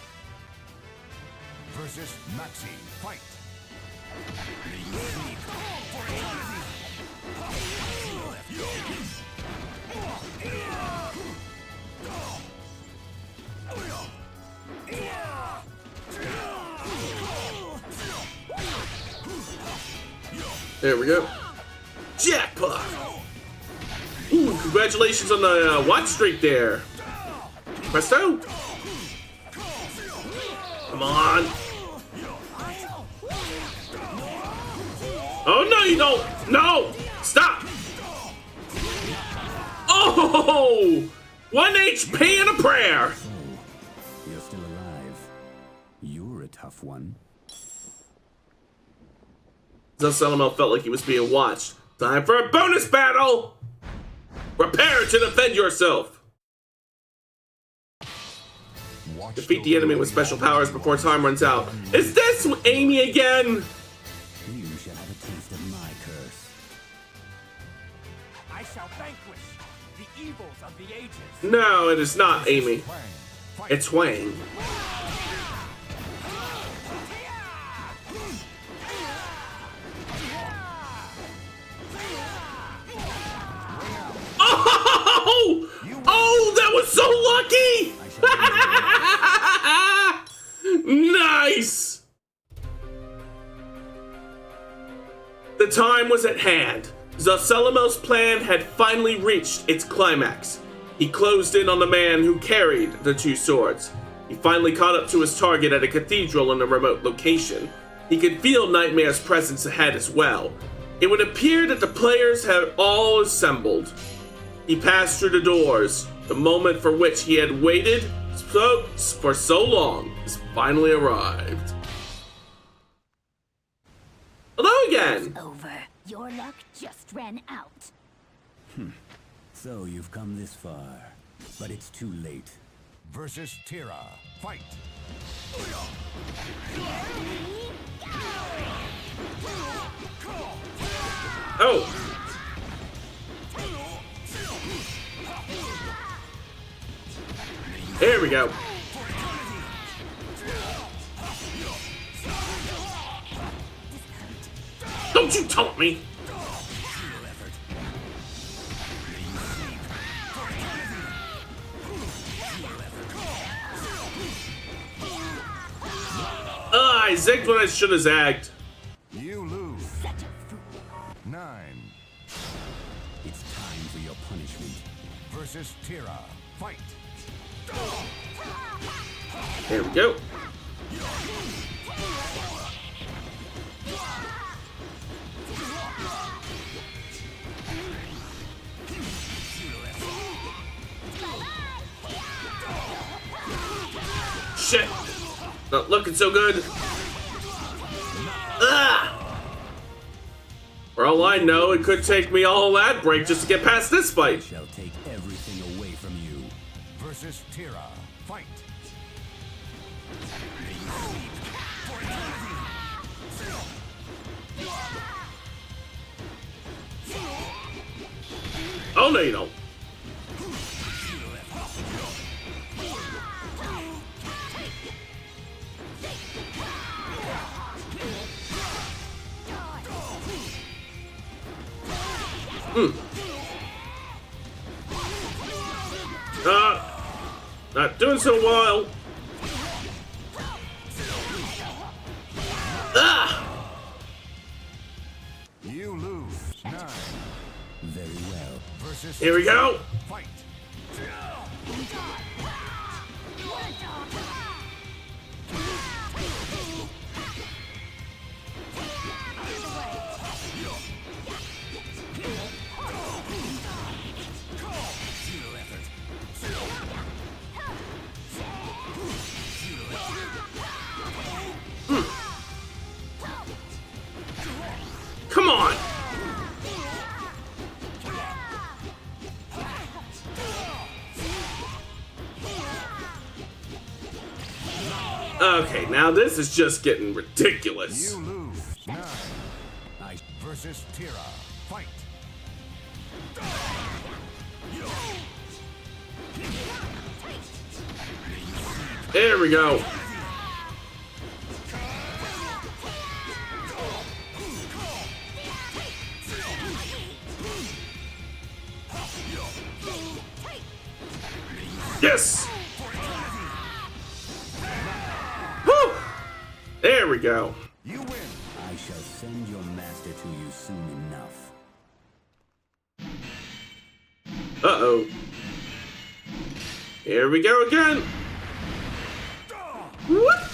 Versus Maxi. Fight. There we go. Jackpot! Ooh, congratulations on the watch streak there. Presto! Come on! Oh no, you don't! No! Stop! Oh! 1 HP and a prayer! You're still alive. You're a tough one. Soulcalibur felt like he was being watched. Time for a bonus battle! Prepare to defend yourself! Defeat the enemy with special powers before time runs out. Is this Amy again? You shall have a taste of my curse. I shall vanquish the evils of the ages. No, it is not Amy. It's Wang. lucky! I shall Nice! The time was at hand. Zoselamel's plan had finally reached its climax. He closed in on the man who carried the two swords. He finally caught up to his target at a cathedral in a remote location. He could feel Nightmare's presence ahead as well. It would appear that the players had all assembled. He passed through the doors. The moment for which he had waited for so long has finally arrived. Hello again! Over. Your luck just ran out. So you've come this far, but it's too late. Versus Tira. Fight. Oh! There we go. Don't you taunt me! I zigged when I should have zagged. You lose. 9. It's time for your punishment. Versus Tira. Fight. There we go. Shit! Not looking so good. Ah! For all I know, it could take me all that break just to get past this I fight. shall take everything away from you. Versus Tira. Fight. Oh no, you don't. Not doing so well. Ah! You lose. 9. Very well. Versus Here we go. Fight. Come on. Okay, now this is just getting ridiculous. You lose. 9. Versus Tira. Fight. There we go. Yes! Woo! There we go. You win. I shall send your master to you soon enough. Uh-oh. Here we go again. What?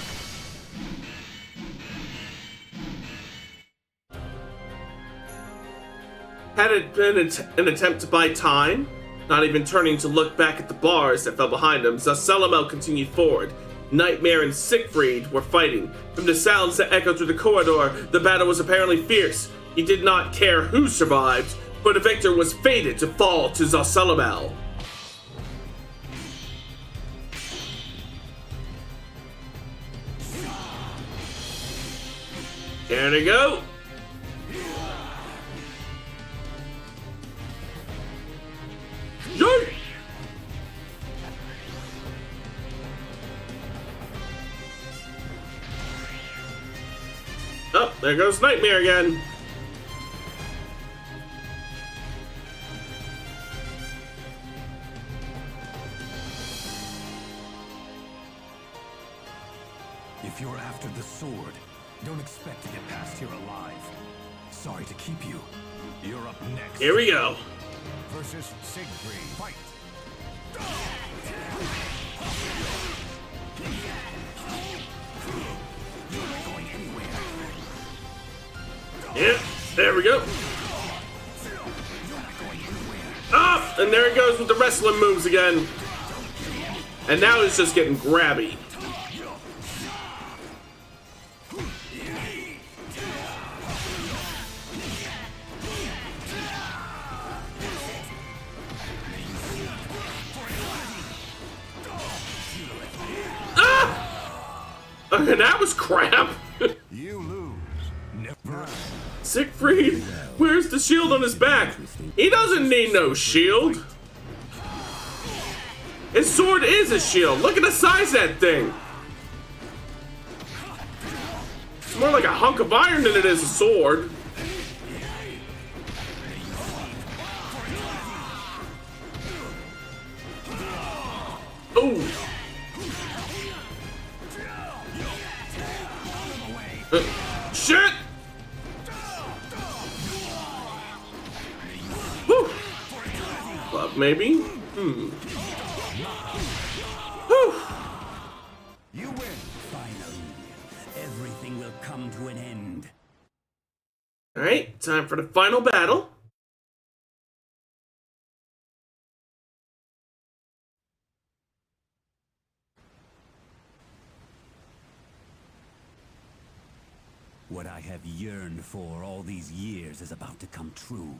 Had it been an attempt to buy time? Not even turning to look back at the bars that fell behind him, Zoselamel continued forward. Nightmare and Siegfried were fighting. From the sounds that echoed through the corridor, the battle was apparently fierce. He did not care who survived, for the victor was fated to fall to Zoselamel. There they go. Yay! Oh, there goes Nightmare again. If you're after the sword, don't expect to get past here alive. Sorry to keep you. You're up next. Here we go. Versus Siegfried. Fight. You're not going anywhere. Yeah, there we go. Up, and there he goes with the wrestling moves again. And now he's just getting grabby. That was crap. You lose. Never. Siegfried, where's the shield on his back? He doesn't need no shield. His sword is a shield. Look at the size of that thing. It's more like a hunk of iron than it is a sword. Ooh. Shit! Woo! Love, maybe? Whew. You win. Finally, everything will come to an end. Alright, time for the final battle. What I have yearned for all these years is about to come true.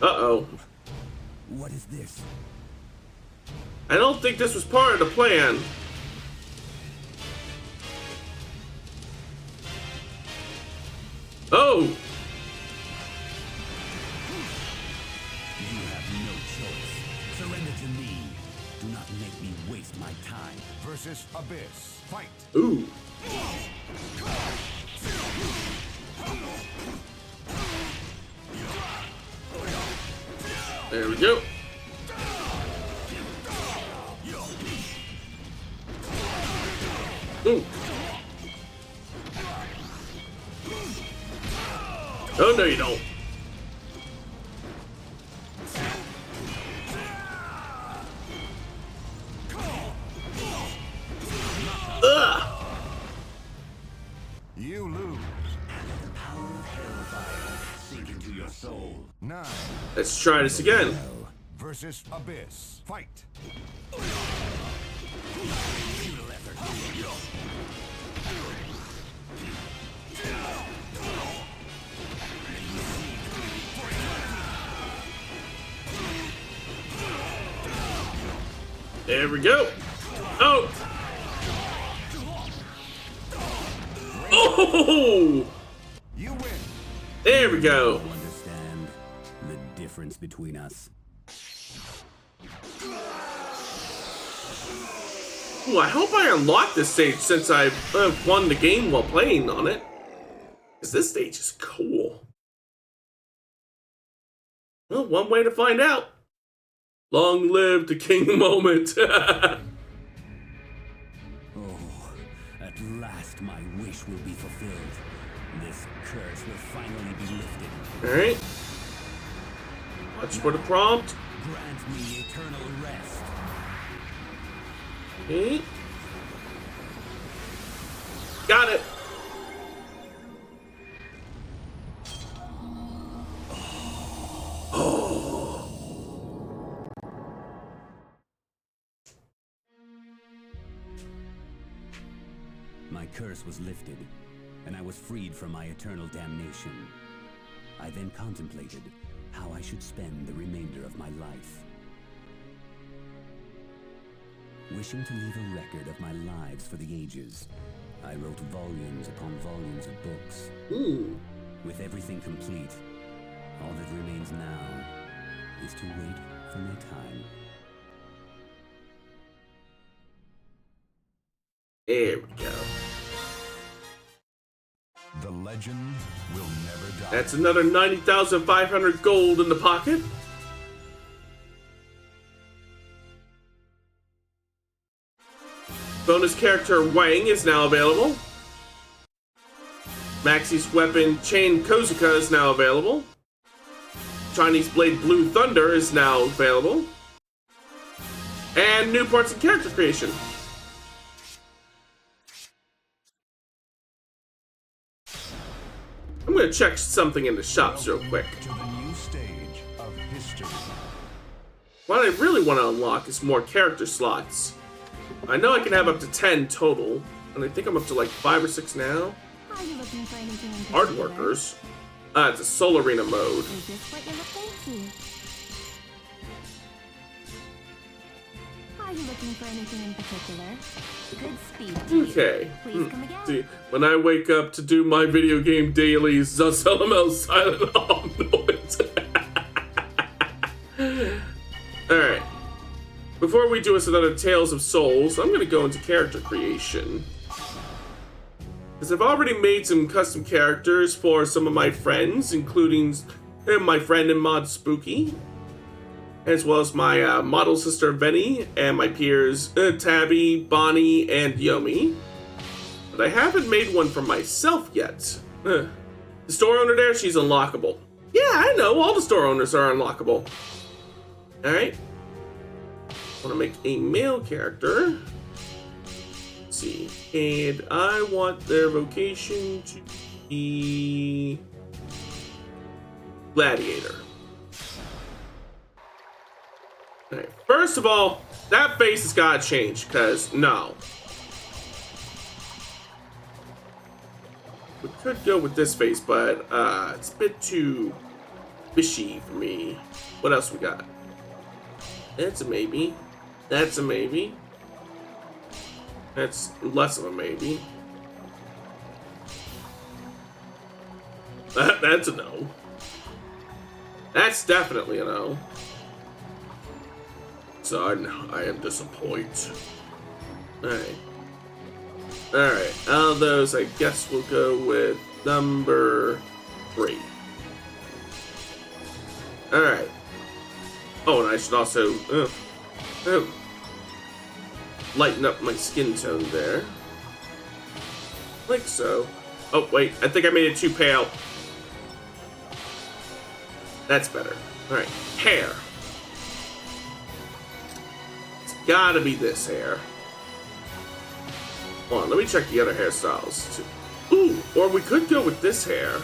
Uh-oh. What is this? I don't think this was part of the plan. Oh! You have no choice. Surrender to me. Do not make me waste my time. Versus Abyss. Fight. Ooh. There we go. Ooh. Oh, no, you don't. Ugh. You lose. The power of hellfire sink into your soul. 9 Let's try this again. versus Abyss. Fight. There we go. Oh! Oh! You win. There we go. You understand the difference between us? Ooh, I hope I unlocked this stage since I won the game while playing on it. Because this stage is cool. Well, one way to find out. Long live the king moment. Oh, at last my wish will be fulfilled. This curse will finally be lifted. Alright. Watch for the prompt. Grant me eternal rest. Okay. Got it. My curse was lifted, and I was freed from my eternal damnation. I then contemplated how I should spend the remainder of my life. Wishing to leave a record of my lives for the ages, I wrote volumes upon volumes of books. Ooh. With everything complete, all that remains now is to wait for my time. There we go. The legend will never die. That's another 90,500 gold in the pocket. Bonus character Wang is now available. Maxi's weapon Chain Kozuka is now available. Chinese Blade Blue Thunder is now available. And new parts and character creation. I'm gonna check something in the shops real quick. To the new stage of history. What I really want to unlock is more character slots. I know I can have up to 10 total, and I think I'm up to like 5 or 6 now. Are you looking for anything in Hard particular? workers. It's a Soul Arena mode. Is this what you're looking to? Are you looking for anything in particular? Good speed to you. Okay. Please come again. See, when I wake up to do my video game dailies, LML silent all noise. Alright. Before we do us another Tales of Souls, I'm going to go into character creation. Because I've already made some custom characters for some of my friends, including my friend and mod Spooky, as well as my model sister Benny, and my peers Tabby, Bonnie, and Yomi. But I haven't made one for myself yet. The store owner there, she's unlockable. Yeah, I know, all the store owners are unlockable. Alright. I want to make a male character. Let's see. And I want their vocation to be Gladiator. Alright, first of all, that face has got to change, because no. We could go with this face, but it's a bit too fishy for me. What else we got? That's a maybe. That's a maybe. That's less of a maybe. That's a no. That's definitely a no. Son, I am disappointed. Alright. Alright, out of those, I guess we'll go with number 3. Alright. Oh, and I should also lighten up my skin tone there. Like so. Oh, wait, I think I made it too pale. That's better. Alright, hair. It's gotta be this hair. Hold on, let me check the other hairstyles too. Ooh, or we could go with this hair.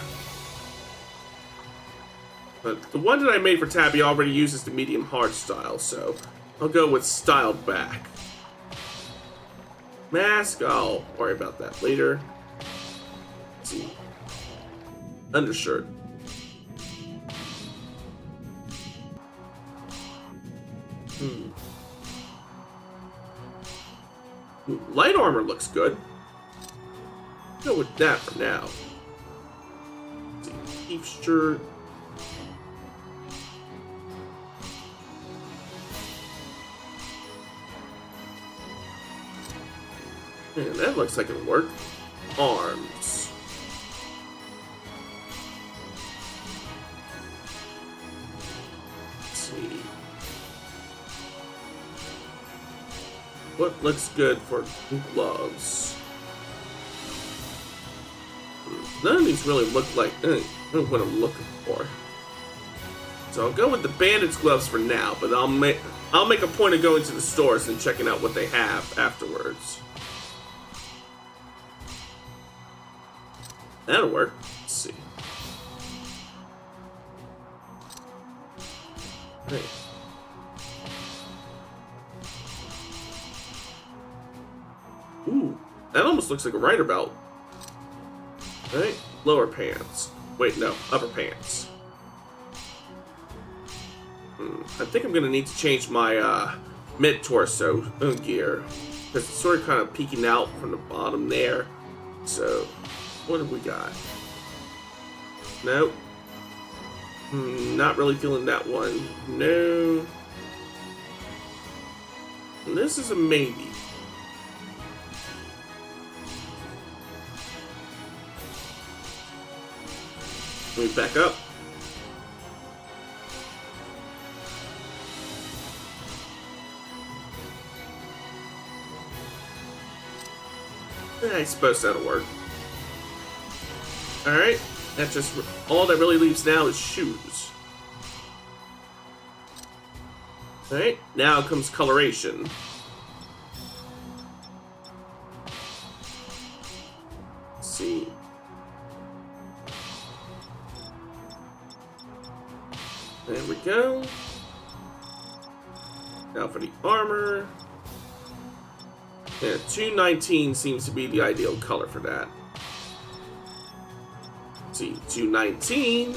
But the one that I made for Tabby already uses the medium hard style, so I'll go with styled back. Mask, I'll worry about that later. Let's see. Undershirt. Ooh, light armor looks good. Go with that for now. Let's see. Keep shirt. Man, that looks like it'll work. Arms. Let's see. What looks good for gloves? None of these really look like what I'm looking for. So I'll go with the bandit's gloves for now, but I'll make a point of going to the stores and checking out what they have afterwards. That'll work. Let's see. Hey. Ooh, that almost looks like a rider belt. Right? Lower pants. Wait, no, upper pants. I think I'm gonna need to change my mid-torso gear, because it's sort of kind of peeking out from the bottom there. So, what have we got? Nope. Not really feeling that one. No. And this is a maybe. Move back up. I suppose that'll work. Alright, that's just all that really leaves now is shoes. Alright, now comes coloration. Let's see. There we go. Now for the armor. Yeah, 219 seems to be the ideal color for that. Let's see, 219.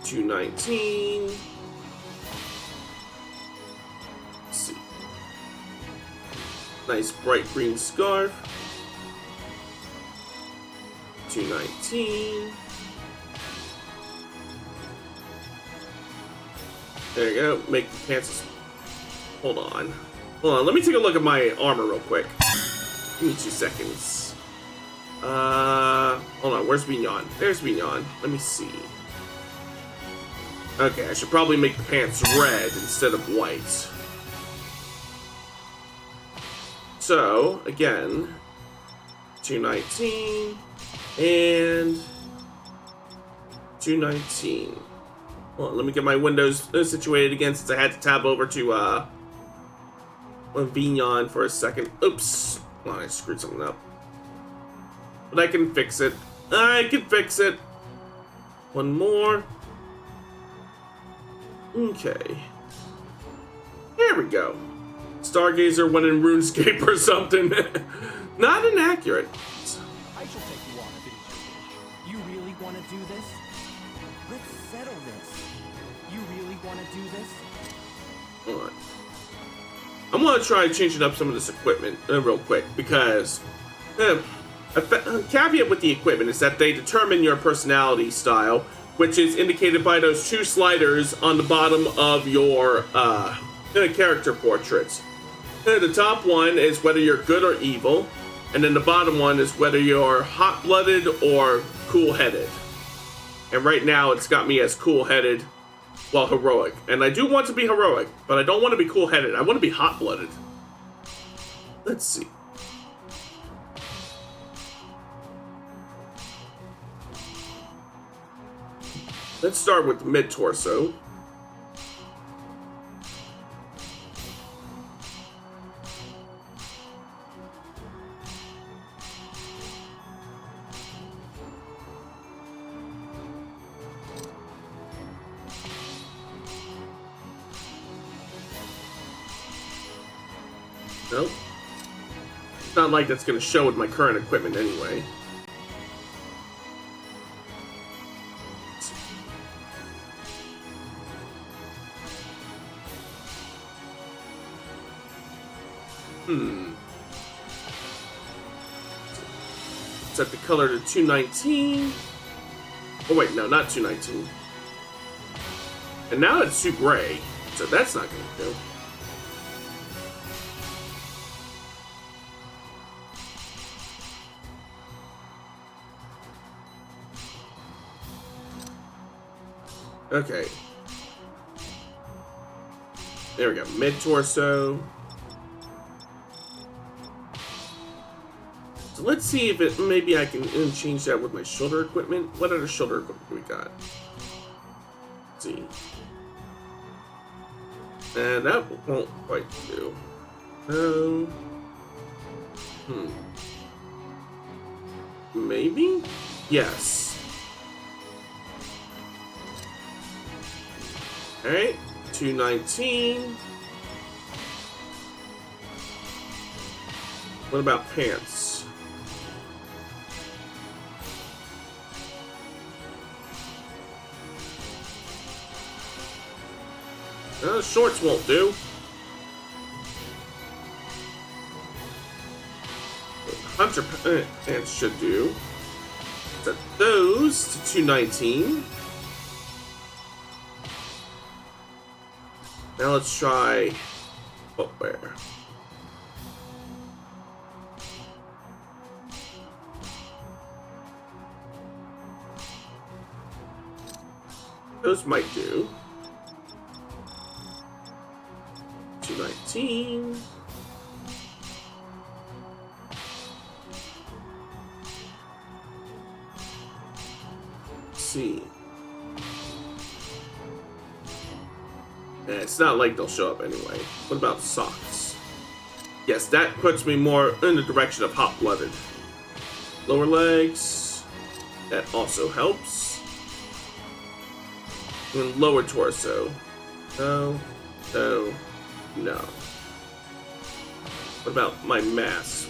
219. Let's see. Nice bright green scarf. 219. There you go. Make the pants. Hold on. Hold on. Let me take a look at my armor real quick. Give me 2 seconds. Hold on. Where's Vignon? There's Vignon. Let me see. Okay, I should probably make the pants red instead of white. So, again, 219 and 219. Well, let me get my windows situated again since I had to tab over to Vignon for a second. Oops. Well, I screwed something up. But I can fix it. I can fix it. One more. Okay. There we go. Stargazer went in RuneScape or something. Not inaccurate. I shall take you on if it is your wish. You really want to do this? Let's settle this. You really want to do this? Hold on. I'm gonna try changing up some of this equipment real quick because a caveat with the equipment is that they determine your personality style, which is indicated by those 2 sliders on the bottom of your character portraits. The top one is whether you're good or evil, and then the bottom one is whether you're hot-blooded or cool-headed. And right now, it's got me as cool-headed, well, heroic. And I do want to be heroic, but I don't want to be cool-headed. I want to be hot-blooded. Let's see. Let's start with mid-torso. Nope. It's not like that's going to show with my current equipment anyway. Set the color to 219. Oh wait, no, not 219. And now it's too gray, so that's not going to do. Okay. There we go. Mid-torso. So let's see if it maybe I can change that with my shoulder equipment. What other shoulder equipment do we got? Let's see. And that won't quite do. Maybe? Yes. Alright, 219. What about pants? Shorts won't do. Hunter pants should do. Set those to 219. Now let's try footwear. Those might do. 219. see. It's not like they'll show up anyway. What about socks? Yes, that puts me more in the direction of hot-blooded. Lower legs. That also helps. And lower torso. No. No. No. What about my mask?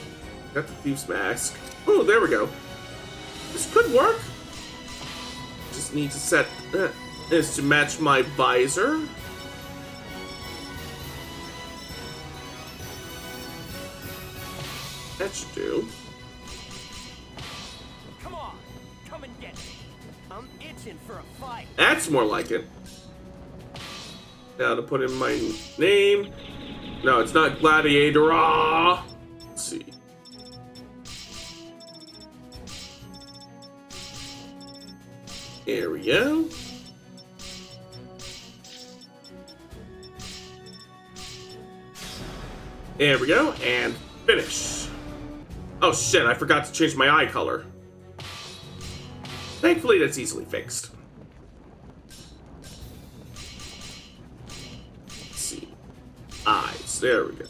Got the thief's mask. Oh, there we go. This could work. Just need to set this to match my visor. That should do. Come on, come and get me. I'm itching for a fight. That's more like it. Now to put in my name. No, it's not Gladiator. Ah! Let's see. There we go. There we go, and finish. Oh shit, I forgot to change my eye color. Thankfully, that's easily fixed. Let's see. Eyes, there we go.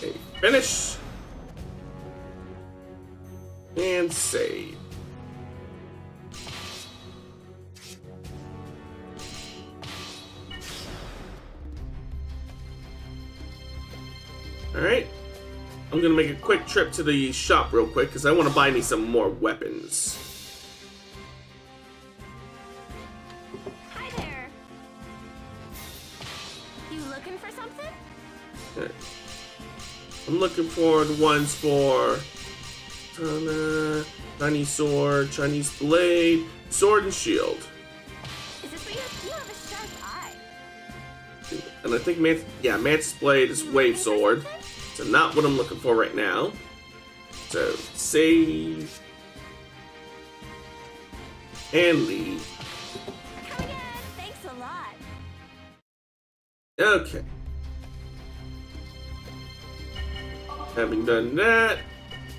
Okay, finish. And save. Alright. I'm gonna make a quick trip to the shop real quick because I want to buy me some more weapons. Hi there. You looking for something? Okay. I'm looking for the ones for Chinese sword, Chinese blade, sword and shield. Is this for you? You have a sharp eye. And I think Mantis blade is wave sword. So not what I'm looking for right now. So save and leave. Come again. Thanks a lot. Okay. Having done that,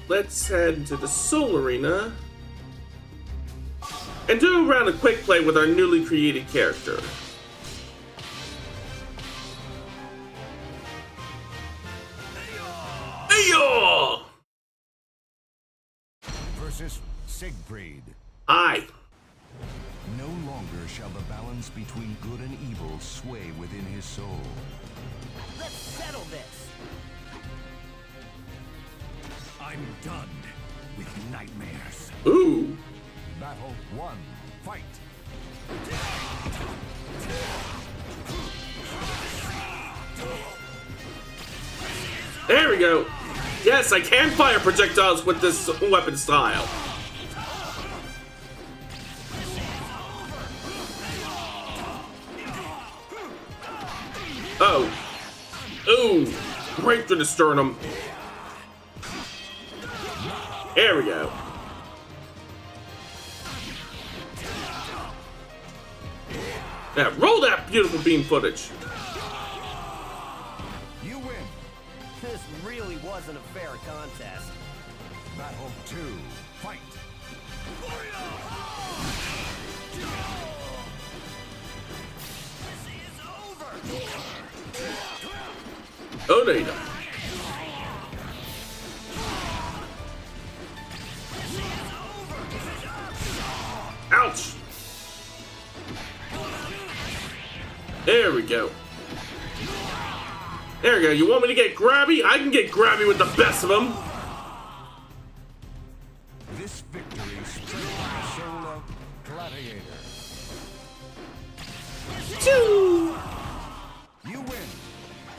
let's head to the Soul Arena and do around a quick play with our newly created character. Hey-yo! Versus Siegfried. Aye. No longer shall the balance between good and evil sway within his soul. Let's settle this. I'm done with nightmares. Ooh. Battle 1. Fight. There we go. Yes, I can fire projectiles with this weapon style. Oh. Ooh. Right through the sternum. There we go. Now, roll that beautiful beam footage. You win. This really wasn't a fair contest. Battle 2. Fight. Oh, there you go. Ouch! There we go. There we go. You want me to get grabby? I can get grabby with the best of them. This victory strengthens the soul of Gladiator. Choo! You win.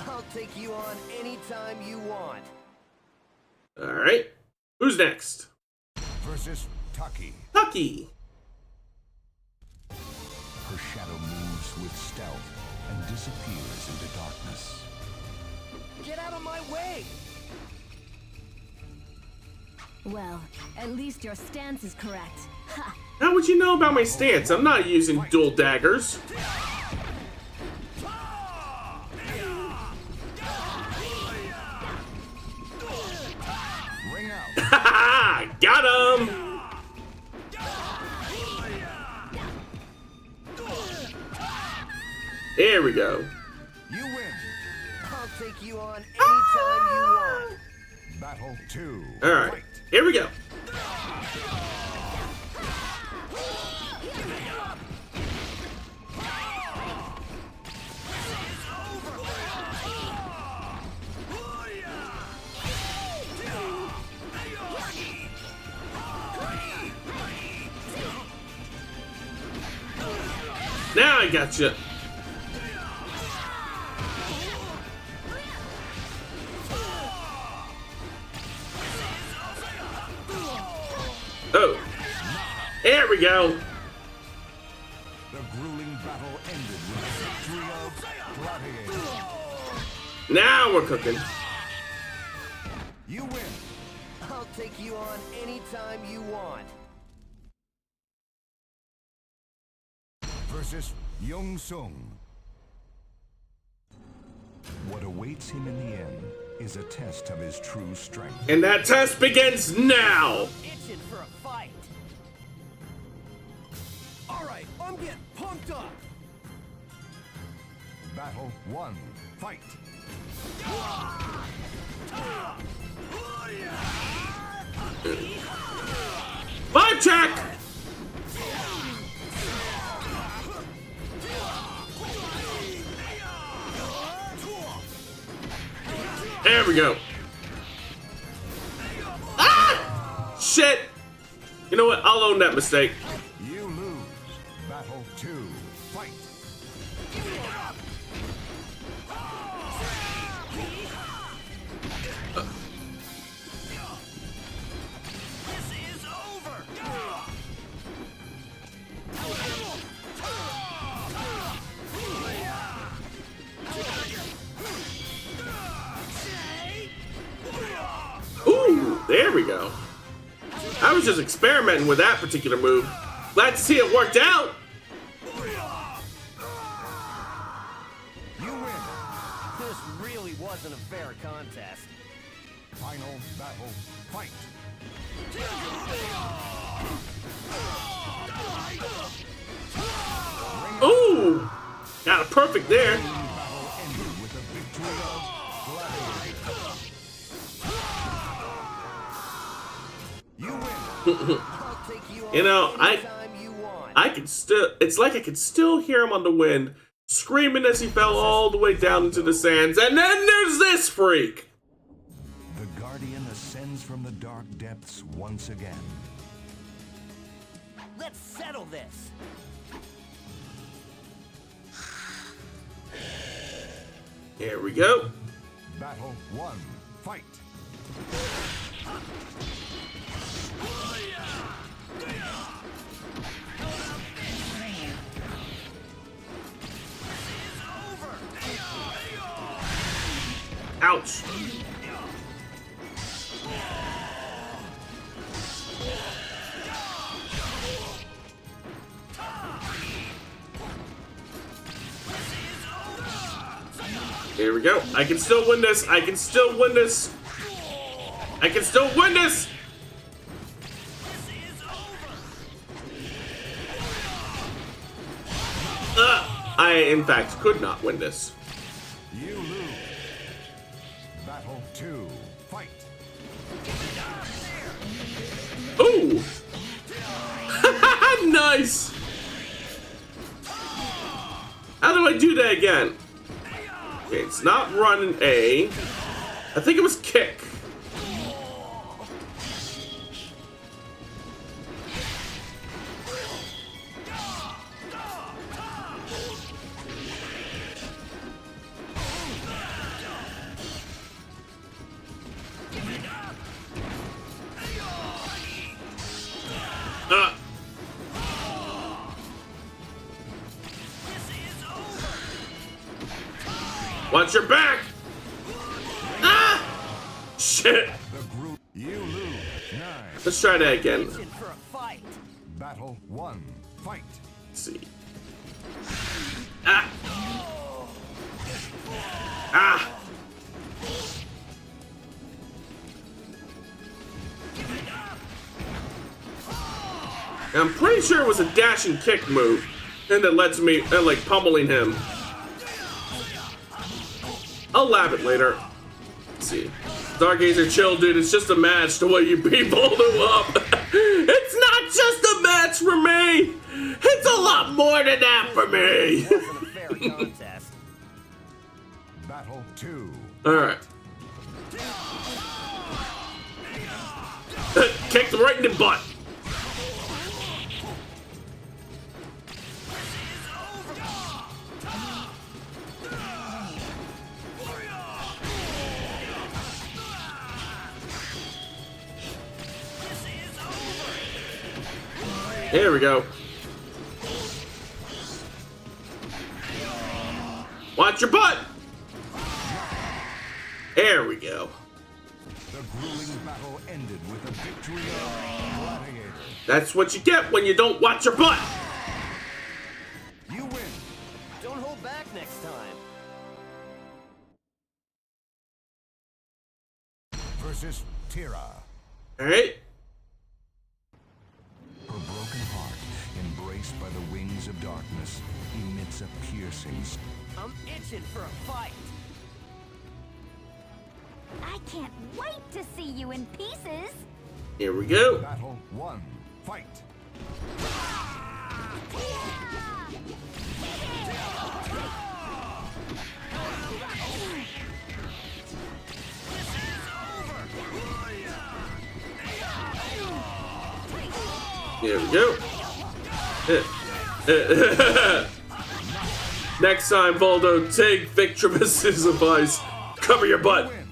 I'll take you on anytime you want. All right. Who's next? Versus Taki. Tucky. Her shadow moves with stealth and disappears into darkness. Get out of my way! Well, at least your stance is correct. Ha! How would you know about my stance? I'm not using dual daggers. Ring out. Got him! There we go. You win. I'll take you on anytime you want. Battle 2. All right, Fight. here we go. Now I got you. Oh, there we go. The grueling battle ended with the victory of Gladiator. Now we're cooking. You win. I'll take you on anytime you want. Versus Young Sung. What awaits him in the end is a test of his true strength. And that test begins now. Itching for a fight. All right, I'm getting pumped up. Battle 1. Fight. Vibe check. There we go. Ah! Shit. You know what? I'll own that mistake. You lose. Battle 2. Fight. This is over. Ooh, there we go. I was just experimenting with that particular move. Glad to see it worked out. You win. This really wasn't a fair contest. Final battle. Fight. Ooh, got a perfect there. Battle ended with the victory of Gladiator. You win. I'll take you on You know, anytime you want. I could still, it's like I could still hear him on the wind, screaming as he fell all the way down into the sands. And then there's this freak. The Guardian ascends from the dark depths once again. Let's settle this. Here we go. Battle 1. Fight. Ouch. Here we go. I can still win this. I can still win this. I can still win this. I, in fact, could not win this. You lose. Battle 2. Fight. Ooh. Nice. How do I do that again? Okay, it's not run A. I think it was kick. Watch your back! Ah! Shit! You lose. Nice. Let's try that again. Itching for a fight. Battle 1. Fight. Let's see. Ah! Ah! I'm pretty sure it was a dash and kick move, and that led to me like pummeling him. I'll lab it later. Let's see. Stargazer, chill, dude. It's just a match the way you people do up. It's not just a match for me. It's a lot more than that for me. Wasn't a fair contest. Battle 2. All right. Kicked him right in the butt. There we go. Watch your butt. There we go. The grueling battle ended with a victory of Gladiator. That's what you get when you don't watch your butt. You win. Don't hold back next time. Versus Tira. All right. Her broken heart, embraced by the wings of darkness, emits a piercing. I'm itching for a fight. I can't wait to see you in pieces. Here we go. Battle 1. Fight. Here we go. Next time, Voldo, take Vtuber's advice. Cover your butt. Win.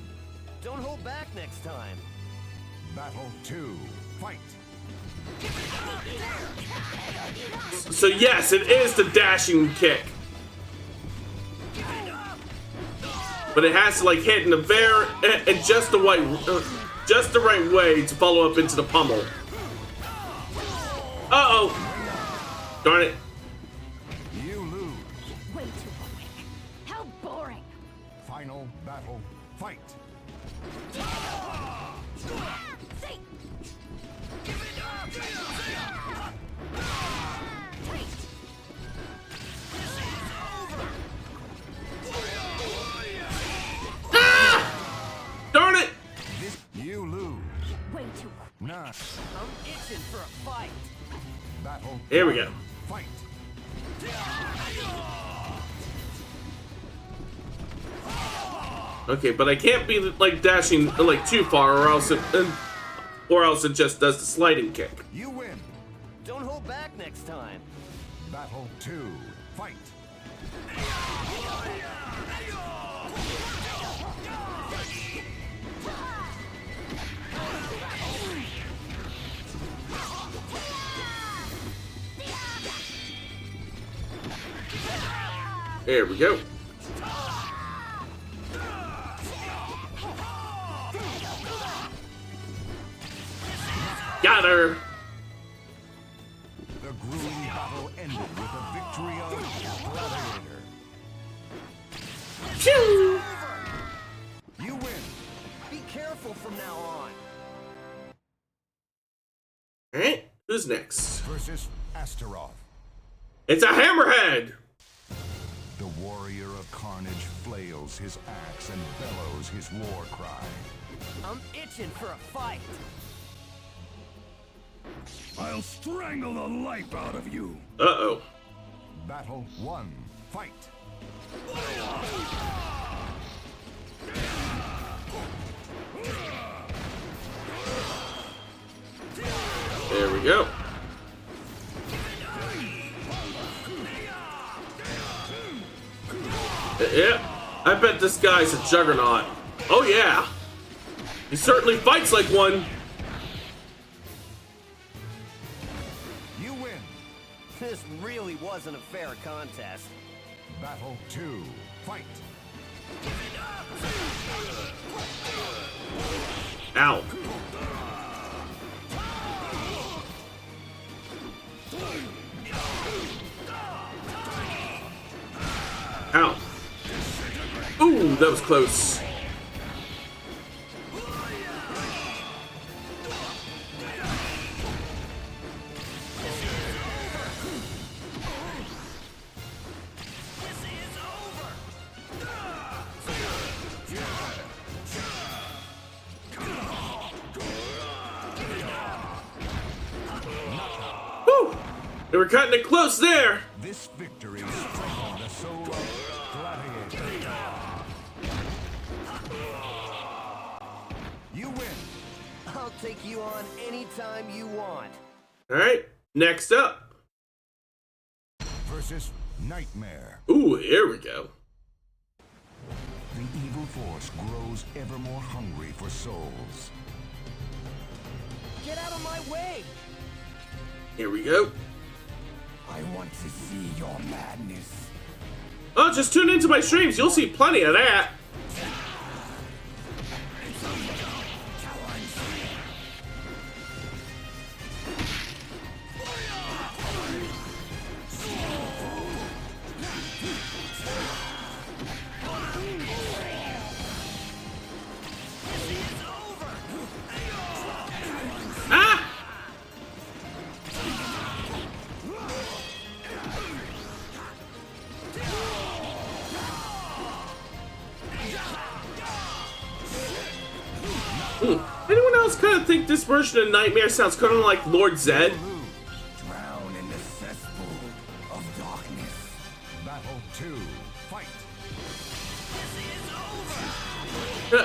Don't hold back next time. Battle 2. Fight. So yes, it is the dashing kick. But it has to like hit in the very and just the right way to follow up into the pummel. Uh-oh. Darn it. You lose. Way too quick. How boring. Final battle. Fight. Darn it. You lose. Way too quick. Nah. I'm itching for a fight. Battle. Here we go. Fight. Okay, but I can't be like dashing like too far, or else it just does the sliding kick. You win. Don't hold back next time. Battle 2. Fight. There we go. Got her. The grueling battle ended with a victory of Gladiator. Phew. You win. Be careful from now on. All right, who's next? Versus Astaroth. It's a hammerhead. The warrior of carnage flails his axe and bellows his war cry. I'm itching for a fight. I'll strangle the life out of you. Uh-oh. Battle 1. Fight. There we go. Yeah, I bet this guy's a juggernaut. Oh yeah. He certainly fights like one. You win. This really wasn't a fair contest. Battle 2. Fight. Ow. Ow. Ooh, that was close. They were cutting it close there. This victory strengthened the soul of Gladiator. You win. I'll take you on anytime you want. All right, next up. Versus Nightmare. Ooh, here we go. The evil force grows ever more hungry for souls. Get out of my way! Here we go. I want to see your madness. Oh, just tune into my streams. You'll see plenty of that. Ah! Anyone else kind of think this version of Nightmare sounds kind of like Lord Zed? Drown in the cesspool of darkness. Battle 2. Fight.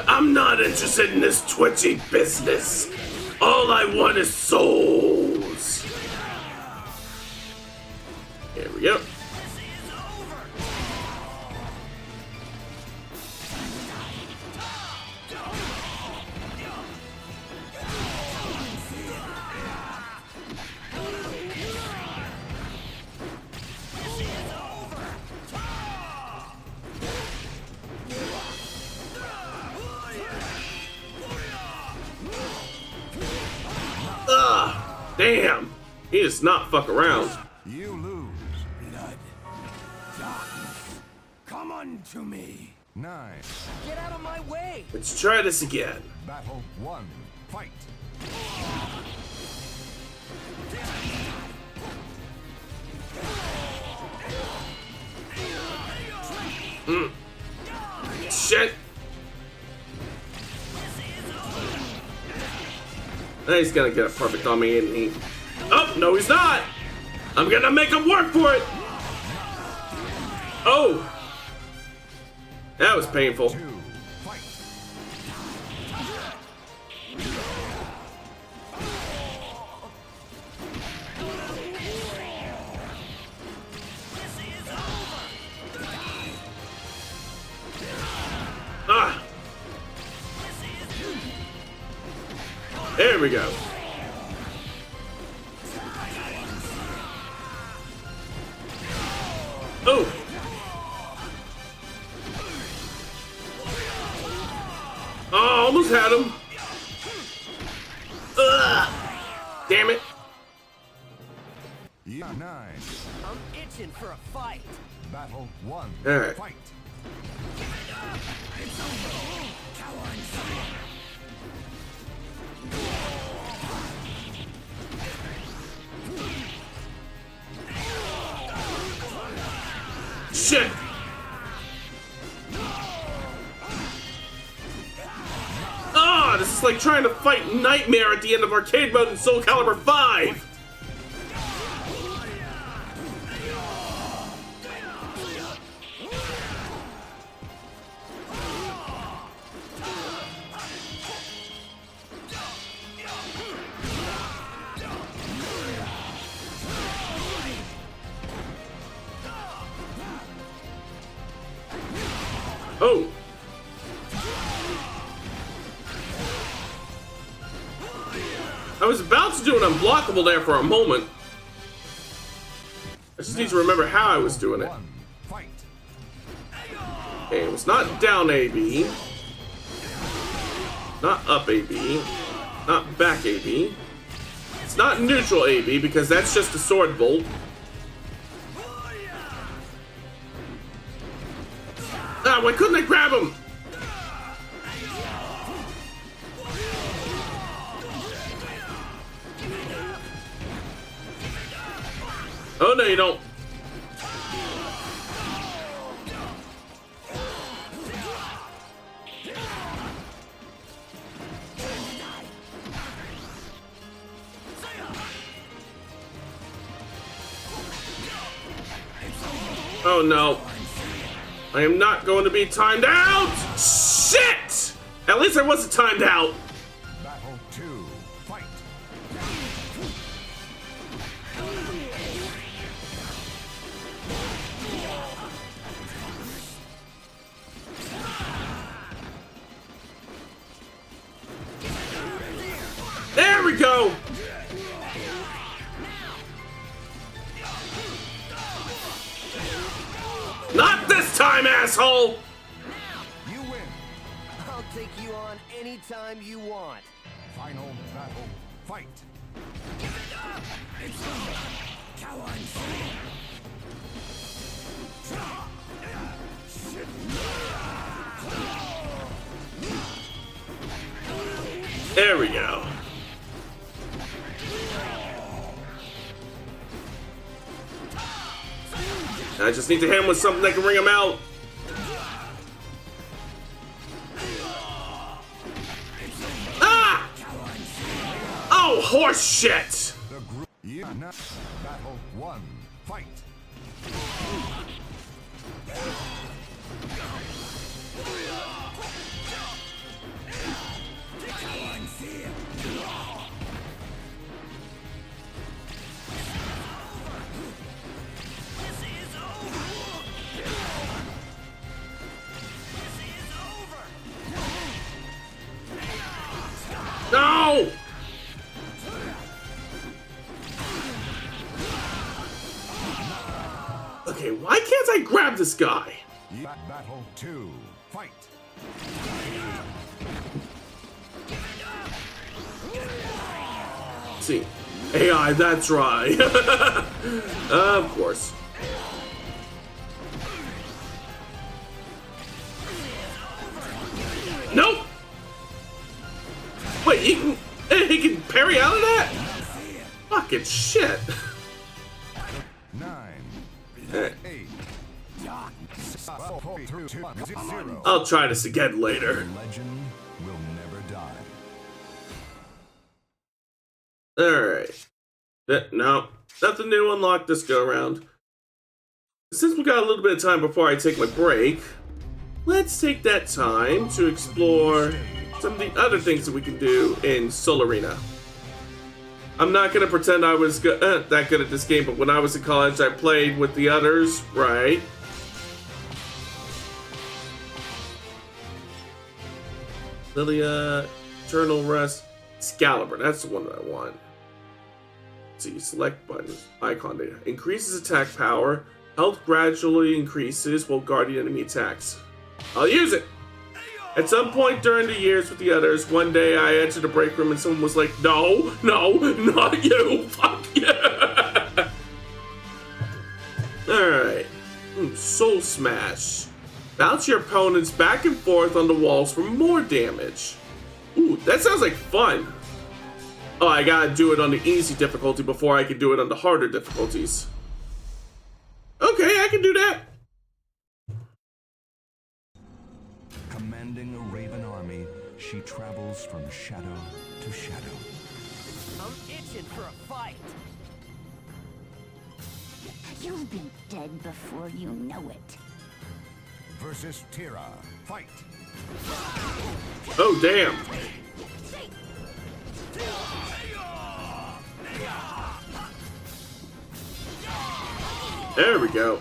I'm not interested in this twitchy business. All I want is souls. Here we go. Damn! He does not fuck around. You lose. Blood. Darkness. Come unto me. 9. Get out of my way! Let's try this again. Battle 1. Fight. Shit! He's gonna get it perfect on me, isn't he? Oh, no he's not! I'm gonna make him work for it! Oh! That was painful. 2. Fight. Ah! There we go. Oh! Oh, almost had him. Ugh. Damn it. Yeah, 9. I'm itching for a fight. Battle 1. Alright. Fight. Shit! Ah, this is like trying to fight Nightmare at the end of arcade mode in Soulcalibur 5! Oh! I was about to do an unblockable there for a moment. I just need to remember how I was doing it. 1. Fight. Okay, it was not down AB. Not up AB. Not back AB. It's not neutral AB because that's just a sword bolt. Ah, why couldn't I grab him? Oh, no, you don't. Oh no. I am not going to be timed out! Shit! At least I wasn't timed out. Battle 2, fight! There we go! Not this time, asshole! You win! I'll take you on anytime you want. Final battle, fight! There we go. I just need to hit him with something that can ring him out. Ah! Oh, horse shit! The group. Yeah, now. Battle 1, fight! No! Okay, why can't I grab this guy? Battle 2, fight! See, AI, that's right. Of course. Nope. Wait, he can parry out of that? Fucking shit. 9, 8, 4, 3, 2, 1, 0. I'll try this again later. Legend will never die. Alright. No, nothing new unlocked this go around. Since we got a little bit of time before I take my break, let's take that time to explore some of the other things that we can do in Soul Arena. I'm not gonna pretend I was that good at this game, but when I was in college, I played with the others, right? Lilia, Eternal Rest, Excalibur, that's the one that I want. Let's see, select buttons, icon data. Increases attack power, health gradually increases while guarding enemy attacks. I'll use it! At some point during the years with the others, one day I entered a break room and someone was like, no, not you, fuck you! Alright. Soul Smash. Bounce your opponents back and forth on the walls for more damage. Ooh, that sounds like fun. Oh, I gotta do it on the easy difficulty before I can do it on the harder difficulties. Okay, I can do that. Commanding a Raven army, she travels from shadow to shadow. I'm itching for a fight. You've been dead before you know it. Versus Tira, fight! Oh, damn. There we go.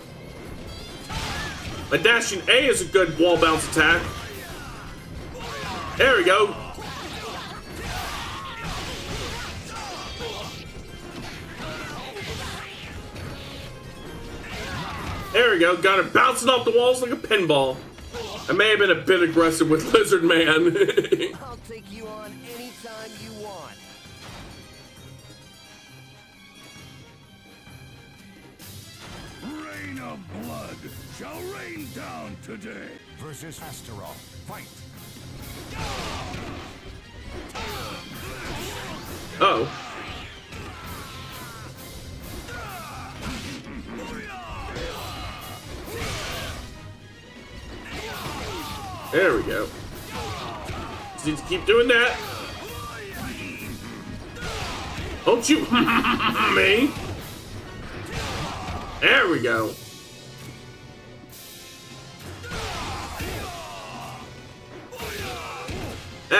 My dashing A is a good wall bounce attack. There we go. There we go. Got it bouncing off the walls like a pinball. I may have been a bit aggressive with Lizard Man. I'll take you on anytime you want. Rain of blood shall rain down today. Versus Astaroth, fight! Uh-oh. There we go. Just need to keep doing that. Don't you me. There we go.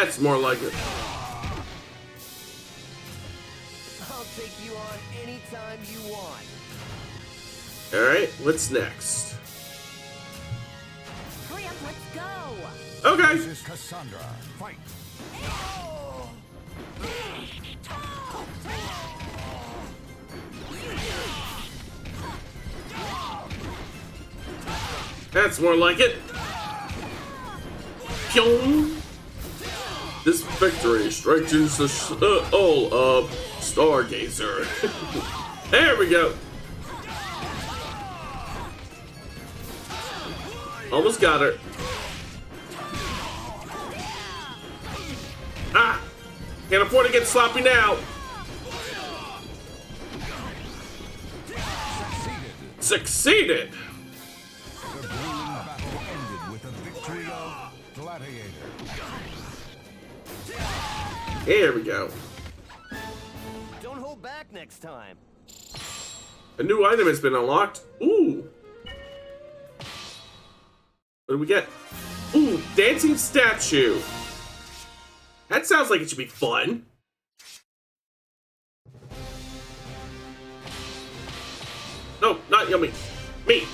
That's more like it. I'll take you on anytime you want. Alright, what's next? Hurry up, let's go! Okay. This is Cassandra. Fight. That's more like it. Pyong. This victory strengthens the soul of Stargazer. There we go. Almost got her. Ah! Can't afford to get sloppy now. Succeeded. The grueling battle ended with the victory of Gladiator. Here we go. Don't hold back next time. A new item has been unlocked. Ooh. What do we get? Ooh, dancing statue. That sounds like it should be fun. No, not yummy. Me.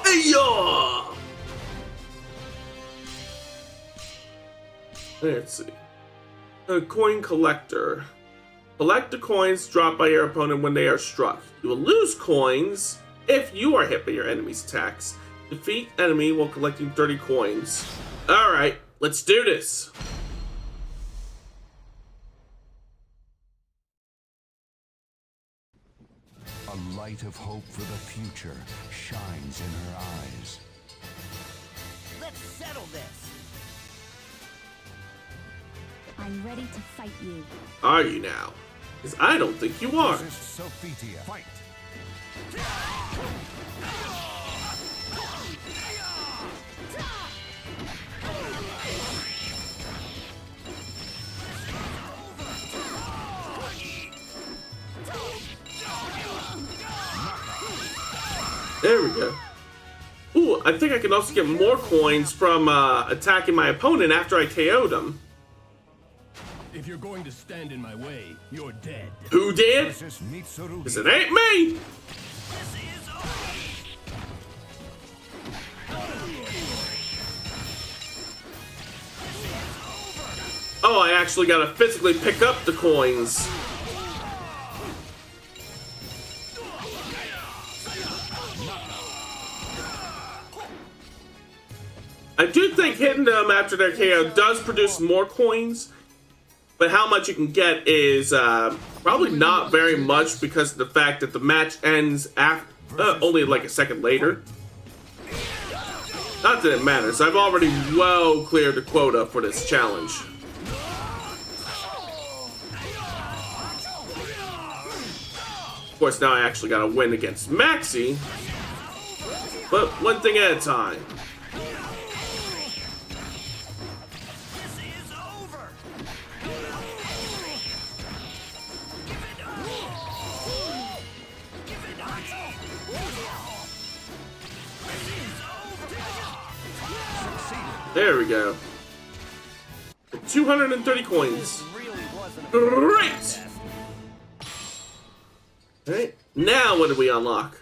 Hey-ya! Let's see. A coin collector. Collect the coins dropped by your opponent when they are struck. You will lose coins if you are hit by your enemy's attacks. Defeat enemy while collecting 30 coins. Alright, let's do this. A light of hope for the future shines in her eyes. Let's settle this. I'm ready to fight you. Are you now? Because I don't think you are. This is Sophia. Fight. There we go. Ooh, I think I can also get more coins from attacking my opponent after I KO'd him. If you're going to stand in my way, you're dead. Who did? This is Mitsurugi. Because it ain't me! Oh, I actually gotta physically pick up the coins. I do think hitting them after their KO does produce more coins, but how much you can get is probably not very much because of the fact that the match ends after, only like a second later. Not that it matters. I've already well cleared the quota for this challenge. Of course, now I actually gotta win against Maxi, but one thing at a time. There we go. 230 coins. Great! Alright, now what do we unlock?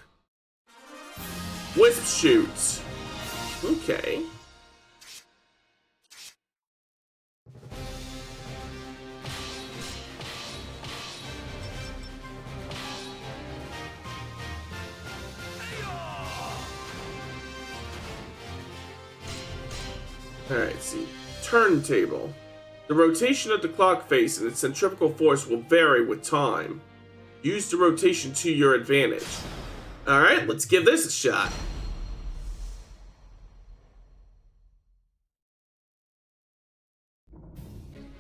Wisp shoots. Okay. Alright, see. Turntable. The rotation of the clock face and its centrifugal force will vary with time. Use the rotation to your advantage. Alright, let's give this a shot.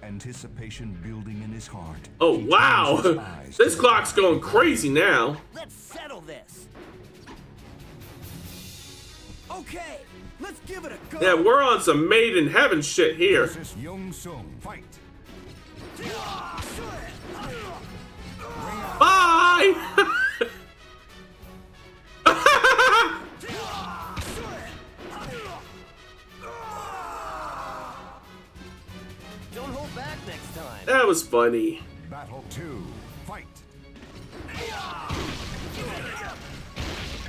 Anticipation building in his heart. Oh, He wow! turns his eyes This to clock's going crazy now. Let's settle this. Okay, let's give it a go. Yeah, we're on some made in heaven shit here. This is Young Sung. Fight. Bye! funny. Battle 2, fight.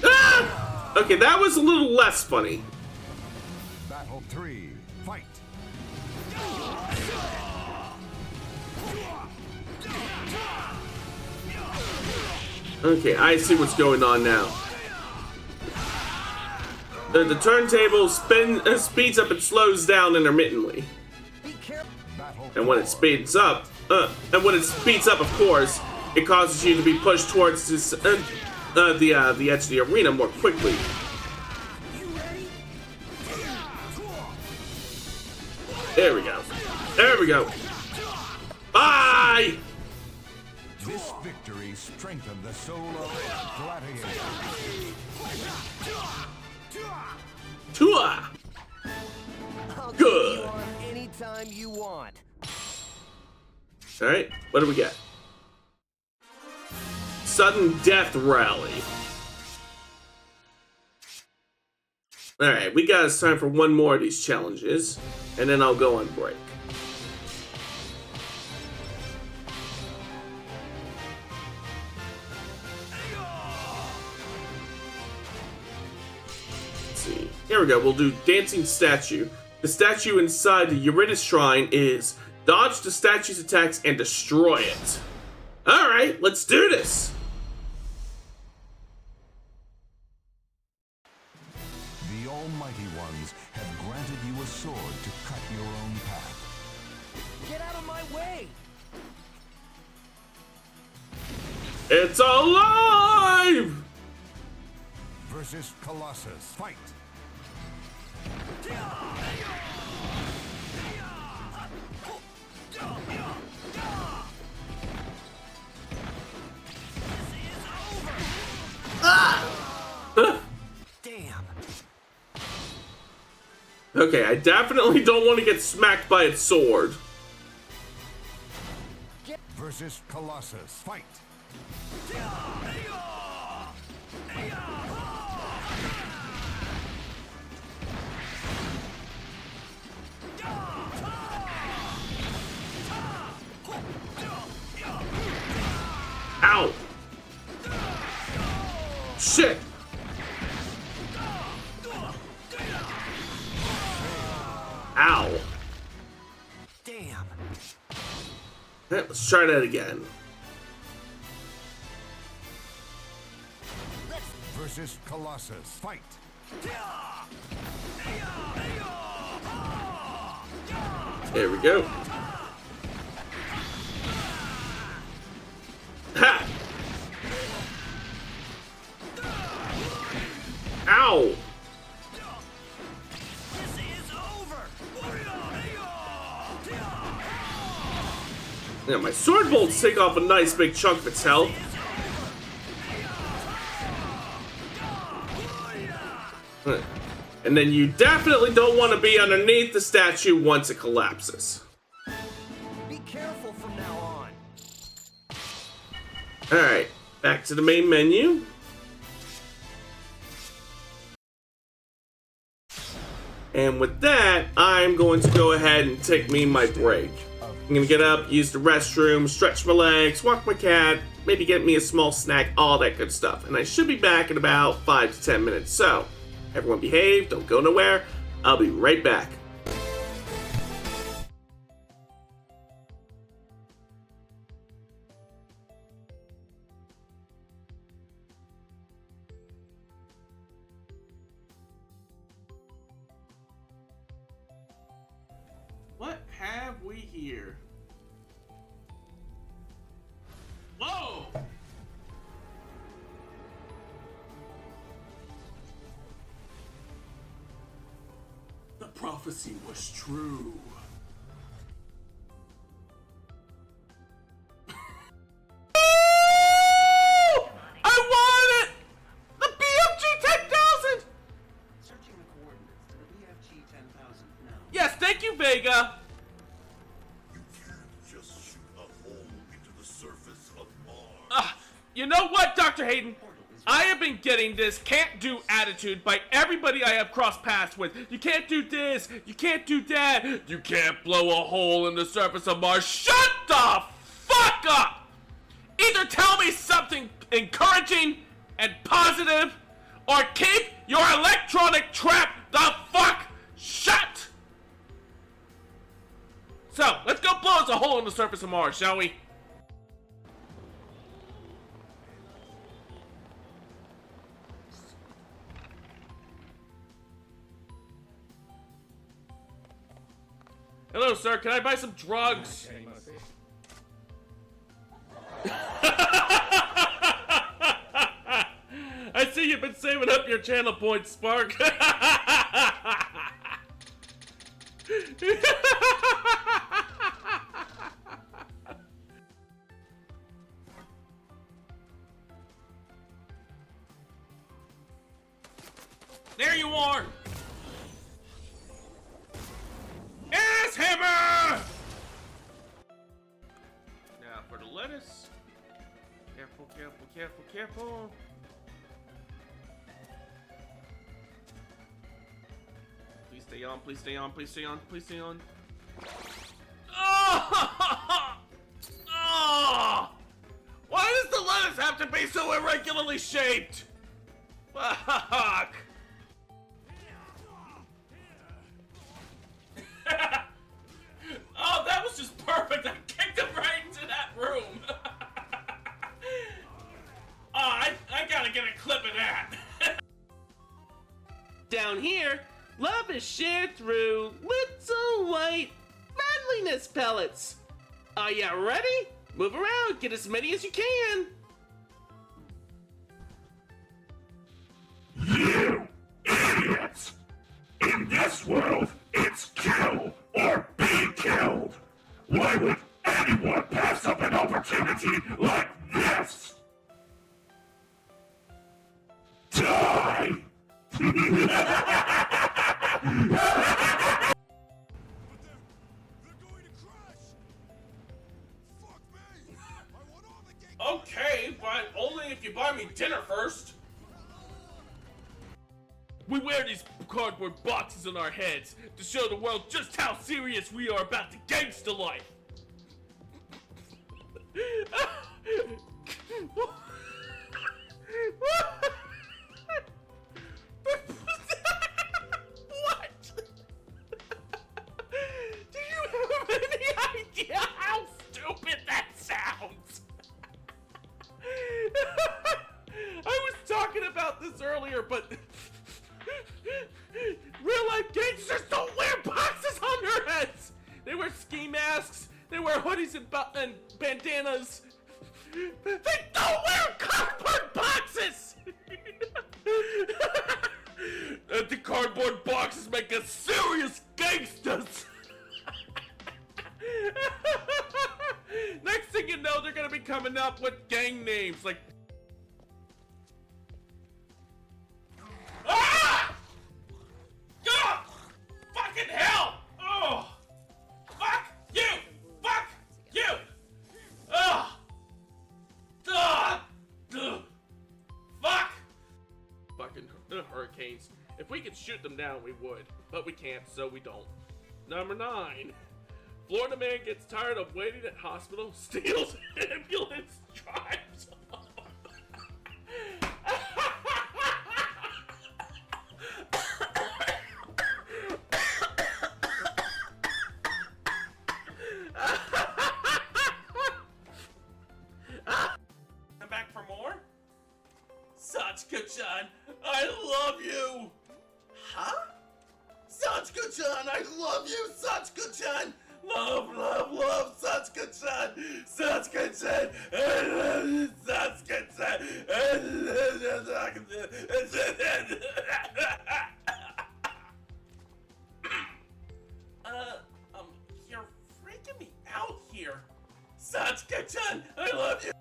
Ah! Okay, that was a little less funny. Battle 3, fight. Okay, I see what's going on now. The turntable speeds up and slows down intermittently. And when it speeds up, of course, it causes you to be pushed towards this, the edge of the arena more quickly. There we go. There we go. Bye! This victory strengthened the soul of Gladiator. Tua! I'll take Good. you on anytime you want. Alright, what do we get? Sudden Death Rally. Alright, we got us time for one more of these challenges, and then I'll go on break. Let's see. Here we go, we'll do Dancing Statue. The statue inside the Eurydice Shrine is dodge the statue's attacks and destroy it. Alright, let's do this! The Almighty Ones have granted you a sword to cut your own path. Get out of my way! It's alive! Versus Colossus, fight. Damn. Okay, I definitely don't want to get smacked by its sword. Versus Colossus, fight. Ow! Shit! Ow! Damn. Alright, let's try that again. Versus Colossus, fight. There we go. Ha! Ow! Yeah, my sword bolts take off a nice big chunk of its health. And then you definitely don't want to be underneath the statue once it collapses. Be careful from now on. Alright, back to the main menu. And with that, I'm going to go ahead and take me my break. I'm gonna get up, use the restroom, stretch my legs, walk my cat, maybe get me a small snack, all that good stuff. And I should be back in about 5 to 10 minutes. So, everyone behave, don't go nowhere. I'll be right back. What have we here? Whoa! The prophecy was true. I want it! The BFG 10,000! Searching the coordinates to the BFG 10,000 now. Yes, thank you, Vega. You can't just shoot a hole into the surface of Mars. You know what, Dr. Hayden? I have been getting this can't do attitude by everybody I have crossed paths with. You can't do this, you can't do that, you can't blow a hole in the surface of Mars. Shut the encouraging and positive, or keep your electronic trap the fuck shut! So, let's go blow us a hole in the surface of Mars, shall we? Hello, sir. Can I buy some drugs? I see you've been saving up your channel points, Spark. There you are! Ass hammer! Now for the lettuce. Careful, careful, careful, careful. Please stay on, please stay on, please stay on, please stay on. Oh! Oh! Why does the lettuce have to be so irregularly shaped? Fuck! Oh, that was just perfect. I kicked him right into that room. I gotta get a clip of that. Down here, love is shared through little white manliness pellets. Are ya ready? Move around, get as many as you can. You idiots! In this world, it's kill or be killed. Why would anyone pass up an opportunity like this? Die! Okay, but only if you buy me dinner first. We wear these cardboard boxes on our heads to show the world just how serious we are about the gangster life. What? Do you have any idea how stupid that sounds? I was talking about this earlier, but real life gangsters don't wear boxes on their heads. They wear ski masks. They wear hoodies and bandanas. They don't wear cardboard boxes. The cardboard boxes make us serious gangsters. Next thing you know, they're gonna be coming up with gang names like. Ah! God! Fucking hell! Oh! Fuck you! Fuck you! Oh! Fuck! Fucking hurricanes. If we could shoot them down, we would. But we can't, so we don't. Number 9. Florida man gets tired of waiting at hospital, steals ambulance, drives off. Come back for more? Satsuka-chan, I love you! Huh? Satsuka-chan, I love you, Satsuka-chan! Love, love, love, Satsuka-chan! Satsuka-chan! I love you, Satsuka-chan! I love you, Satsuka-chan! You're freaking me out here! Satsuka-chan, I love you!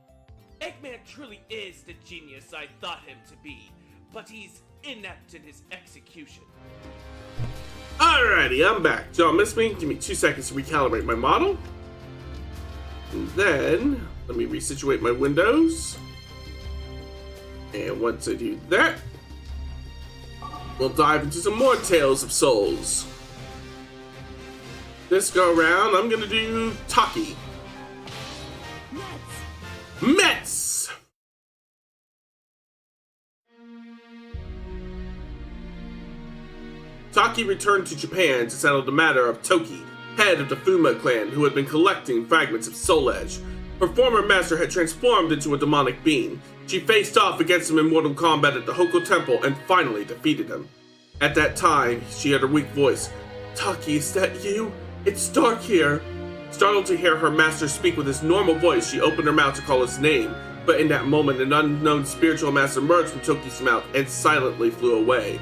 Eggman truly is the genius I thought him to be, but he's inept in his execution. Alrighty, I'm back. Y'all miss me? Give me 2 seconds to recalibrate my model. And then, let me resituate my windows. And once I do that, we'll dive into some more Tales of Souls. This go around, I'm gonna do Taki. Mets! Taki returned to Japan to settle the matter of Toki, head of the Fuma clan who had been collecting fragments of Soul Edge. Her former master had transformed into a demonic being. She faced off against him in mortal combat at the Hoko Temple and finally defeated him. At that time, she had a weak voice. "Taki, is that you? It's dark here." Startled to hear her master speak with his normal voice, she opened her mouth to call his name, but in that moment an unknown spiritual mass emerged from Toki's mouth and silently flew away.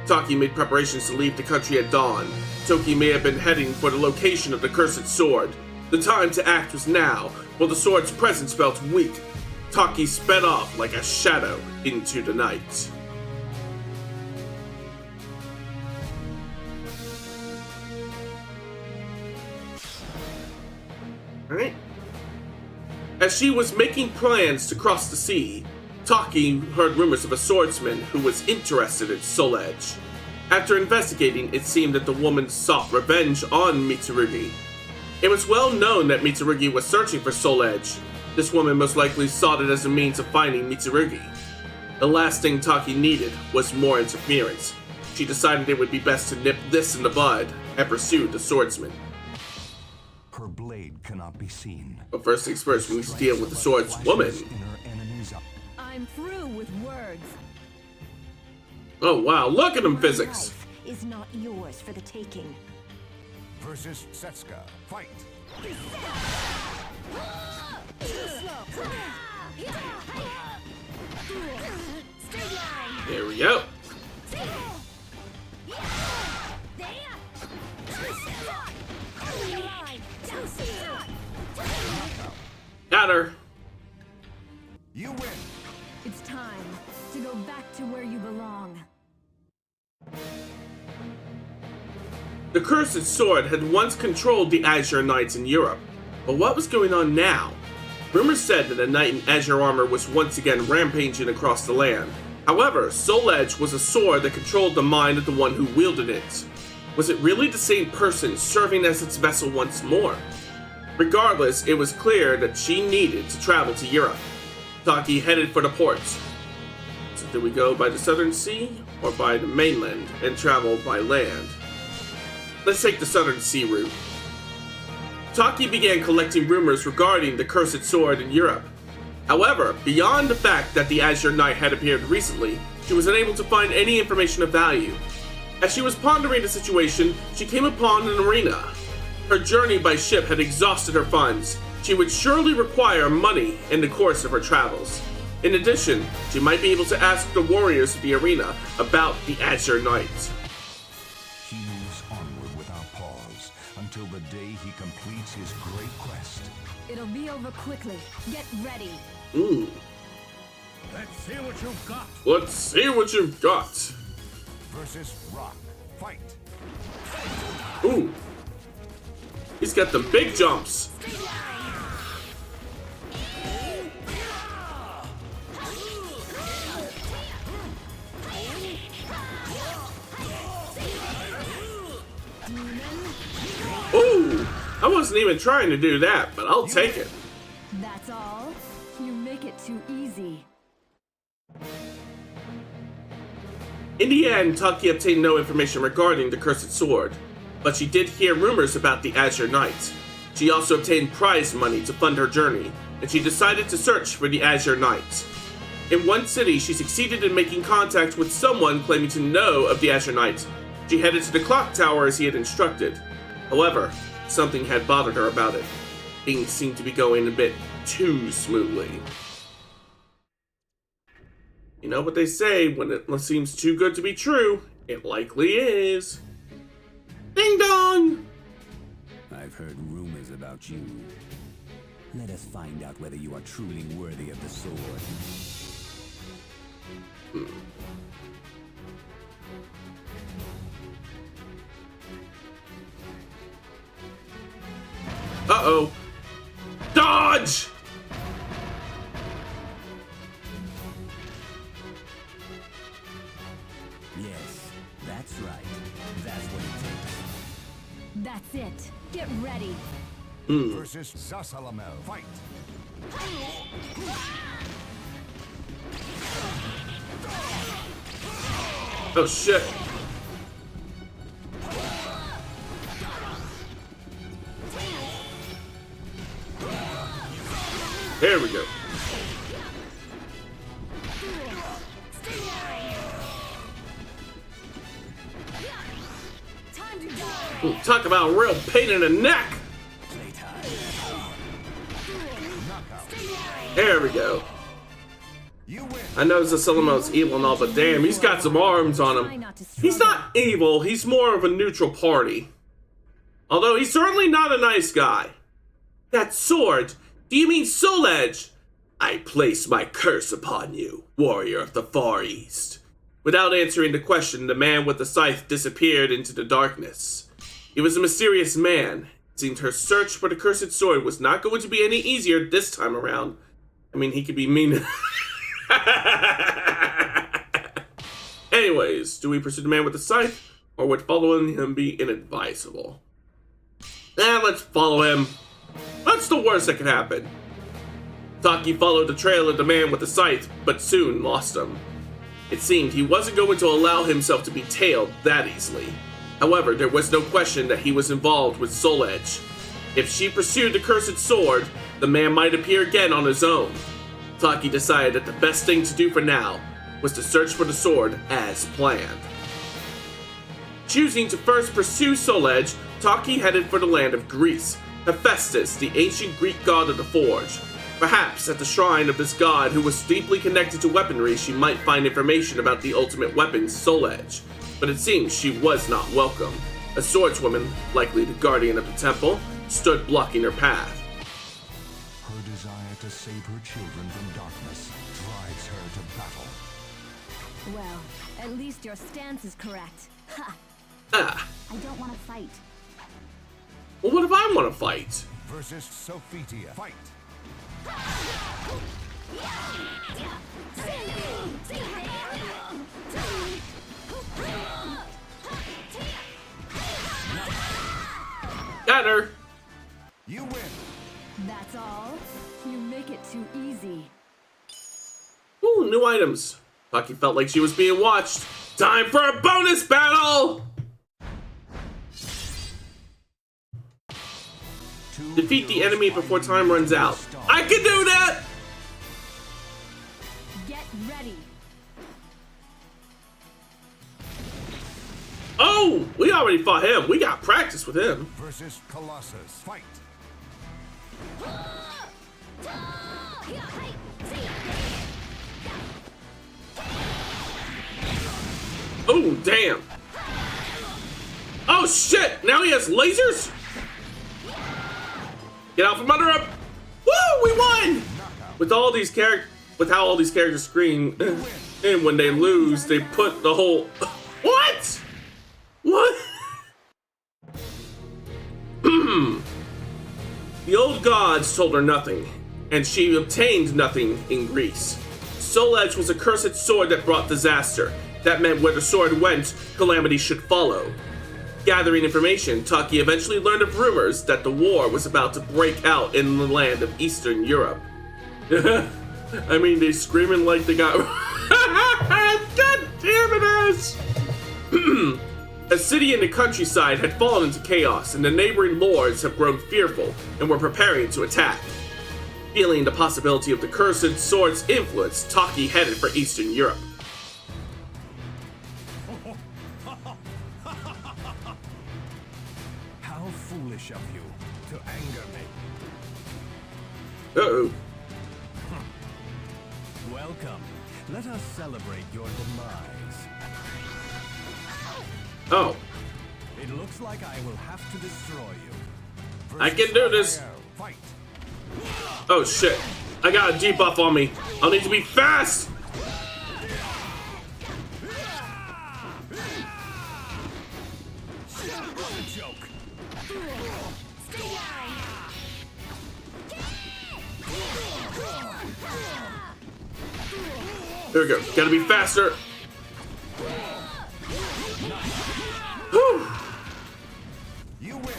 Taki made preparations to leave the country at dawn. Toki may have been heading for the location of the cursed sword. The time to act was now, while the sword's presence felt weak. Taki sped off like a shadow into the night. Alright. As she was making plans to cross the sea, Taki heard rumors of a swordsman who was interested in Soul Edge. After investigating, it seemed that the woman sought revenge on Mitsurugi. It was well known that Mitsurugi was searching for Soul Edge. This woman most likely sought it as a means of finding Mitsurugi. The last thing Taki needed was more interference. She decided it would be best to nip this in the bud and pursue the swordsman. Her blade cannot be seen. But first things first, we need to deal with the swords woman. I'm through with words. Oh wow, look at them physics. Life is not yours for the taking. Versus Setsuka. Fight. There we go. Got her. You win. It's time to go back to where you belong. The cursed sword had once controlled the Azure Knights in Europe, but what was going on now? Rumors said that a knight in azure armor was once again rampaging across the land. However, Soul Edge was a sword that controlled the mind of the one who wielded it. Was it really the same person serving as its vessel once more? Regardless, it was clear that she needed to travel to Europe. Taki headed for the port. So do we go by the Southern Sea or by the mainland and travel by land? Let's take the Southern Sea route. Taki began collecting rumors regarding the cursed sword in Europe. However, beyond the fact that the Azure Knight had appeared recently, she was unable to find any information of value. As she was pondering the situation, she came upon an arena. Her journey by ship had exhausted her funds. She would surely require money in the course of her travels. In addition, she might be able to ask the warriors of the arena about the Azure Knight. He moves onward without pause until the day he completes his great quest. It'll be over quickly. Get ready. Ooh. Let's see what you've got. Let's see what you've got. Versus Rock. Fight. Ooh. He's got the big jumps. Ooh. I wasn't even trying to do that, but I'll take it. That's all? You make it too easy. In the end, Taki obtained no information regarding the cursed sword, but she did hear rumors about the Azure Knight. She also obtained prize money to fund her journey, and she decided to search for the Azure Knight. In one city, she succeeded in making contact with someone claiming to know of the Azure Knight. She headed to the clock tower as he had instructed. However, something had bothered her about it. Things seemed to be going a bit too smoothly. You know what they say, when it seems too good to be true, it likely is. Ding dong! I've heard rumors about you. Let us find out whether you are truly worthy of the sword. Uh-oh. Dodge! Yes, that's right. That's what it takes. That's it. Get ready. Versus Zasalamel. Fight. Oh shit. There we go. Ooh, talk about a real pain in the neck. There we go. I know Zasilamo's evil and all, but damn, he's got some arms on him. He's not evil, he's more of a neutral party. Although he's certainly not a nice guy. That sword? Do you mean Soul Edge? I place my curse upon you, warrior of the Far East. Without answering the question, the man with the scythe disappeared into the darkness. He was a mysterious man. It seemed her search for the cursed sword was not going to be any easier this time around. I mean, he could be mean. Anyways, do we pursue the man with the scythe, or would following him be inadvisable? Let's follow him. What's the worst that could happen? Taki followed the trail of the man with the scythe, but soon lost him. It seemed he wasn't going to allow himself to be tailed that easily. However, there was no question that he was involved with Soul Edge. If she pursued the cursed sword, the man might appear again on his own. Taki decided that the best thing to do for now was to search for the sword as planned. Choosing to first pursue Soul Edge, Taki headed for the land of Greece, Hephaestus, the ancient Greek god of the forge. Perhaps at the shrine of this god who was deeply connected to weaponry, she might find information about the ultimate weapon, Soul Edge. But it seems she was not welcome. A swordswoman, likely the guardian of the temple, stood blocking her path. Her desire to save her children from darkness drives her to battle. Well, at least your stance is correct. Ha! I don't want to fight. Well, what if I want to fight? Versus Sophitia. Fight! Got her! You win! That's all? You make it too easy. Ooh, new items. Taki felt like she was being watched. Time for a bonus battle! Defeat the enemy before time runs out. I can do that! Get ready. Oh, we already fought him. We got practice with him. Versus Colossus. Fight! Oh, damn. Oh, shit. Now he has lasers? Get out from under him. Woo, we won! With how all these characters scream, and when they lose, they put the whole... What? What? The old gods told her nothing, and she obtained nothing in Greece. Soul Edge was a cursed sword that brought disaster. That meant where the sword went, calamity should follow. Gathering information, Taki eventually learned of rumors that the war was about to break out in the land of Eastern Europe. I mean, they screaming like they got... God damn it, ass! A city in the countryside had fallen into chaos, and the neighboring lords have grown fearful and were preparing to attack. Feeling the possibility of the cursed sword's influence, Taki headed for Eastern Europe. How foolish of you to anger me. Uh-oh. Welcome. Let us celebrate your demise. Oh. It looks like I will have to destroy you. I can do this. Fight. Oh shit. I got a debuff on me. I'll need to be fast. Joke. There we go. Gotta be faster. Whew. You win.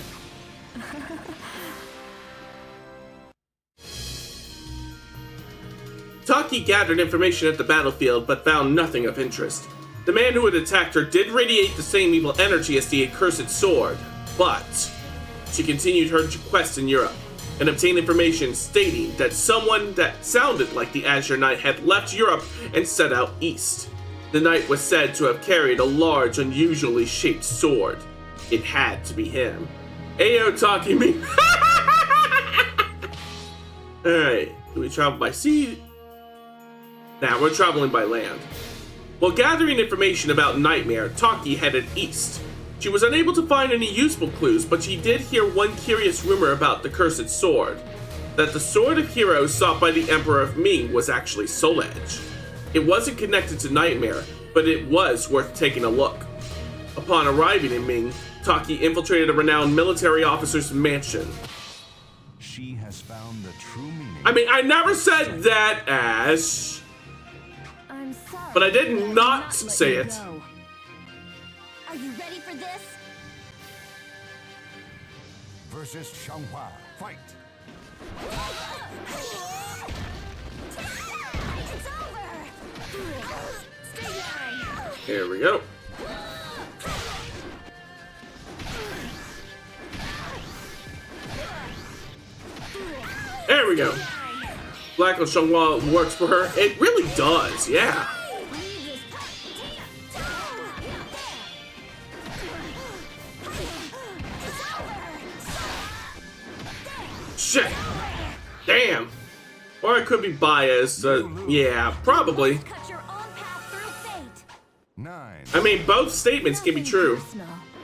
Taki gathered information at the battlefield, but found nothing of interest. The man who had attacked her did radiate the same evil energy as the accursed sword, but she continued her quest in Europe. and obtained information stating that someone that sounded like the Azure Knight had left Europe and set out east. The knight was said to have carried a large, unusually shaped sword. It had to be him. Ayo talking me. Alright, do we travel by sea? Nah, we're traveling by land. While gathering information about Nightmare, Taki headed east. She was unable to find any useful clues, but she did hear one curious rumor about the cursed sword. That the Sword of Heroes sought by the Emperor of Ming was actually Soul Edge. It wasn't connected to Nightmare, but it was worth taking a look. Upon arriving in Ming, Taki infiltrated a renowned military officer's mansion. She has found the true meaning. I mean, I never said that as... I'm sorry, but I did not say it. Go. Are you ready for this? Versus Xianghua. Fight! It's over! Stay down! Here we go. There we go. Black on Xianghua works for her. It really does, yeah. Shit. Damn. Or I could be biased. Yeah, probably. I mean, both statements can be true.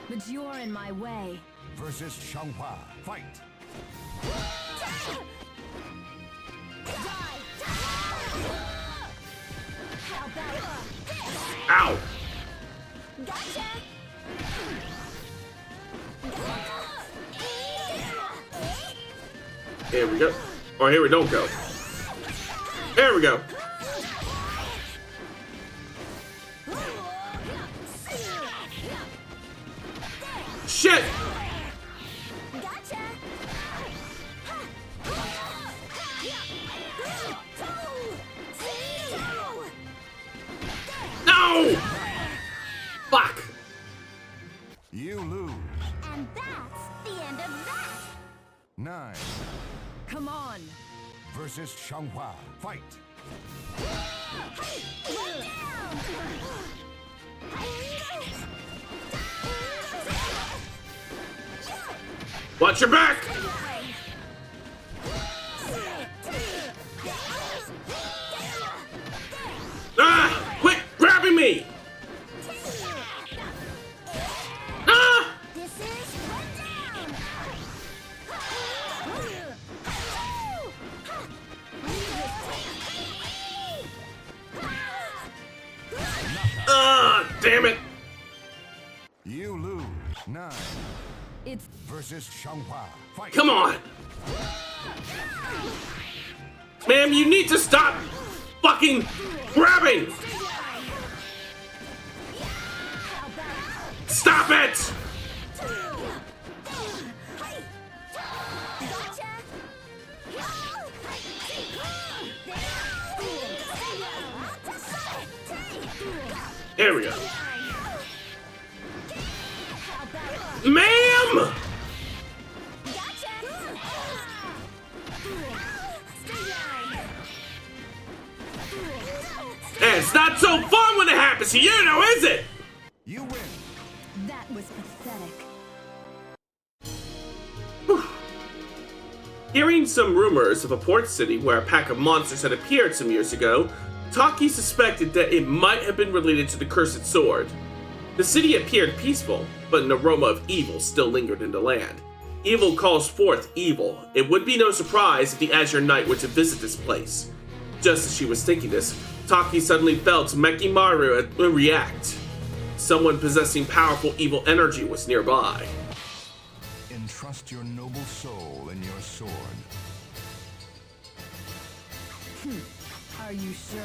But you're in my way. Versus Xianghua. Fight! Ow. Gotcha. Here we go. Or here we don't go. There we go. Shit! No! Fuck! You lose. And that's the end of that. 9 Come on. versus Xianghua. Fight! Watch your back! Ah! Quit grabbing me! Ah! This is down. Ah! Damn it! You lose. 9 It's versus Xianghua. Fight! Come on! Ma'am, you need to stop fucking grabbing! Stop it! There we go. Ma'am! And it's not so fun when it happens to you, now is it? You win. That was pathetic. Hearing some rumors of a port city where a pack of monsters had appeared some years ago, Taki suspected that it might have been related to the cursed sword. The city appeared peaceful, but an aroma of evil still lingered in the land. Evil calls forth evil. It would be no surprise if the Azure Knight were to visit this place. Just as she was thinking this, Taki suddenly felt Mekimaru react. Someone possessing powerful evil energy was nearby. Entrust your noble soul in your sword. Are you sure?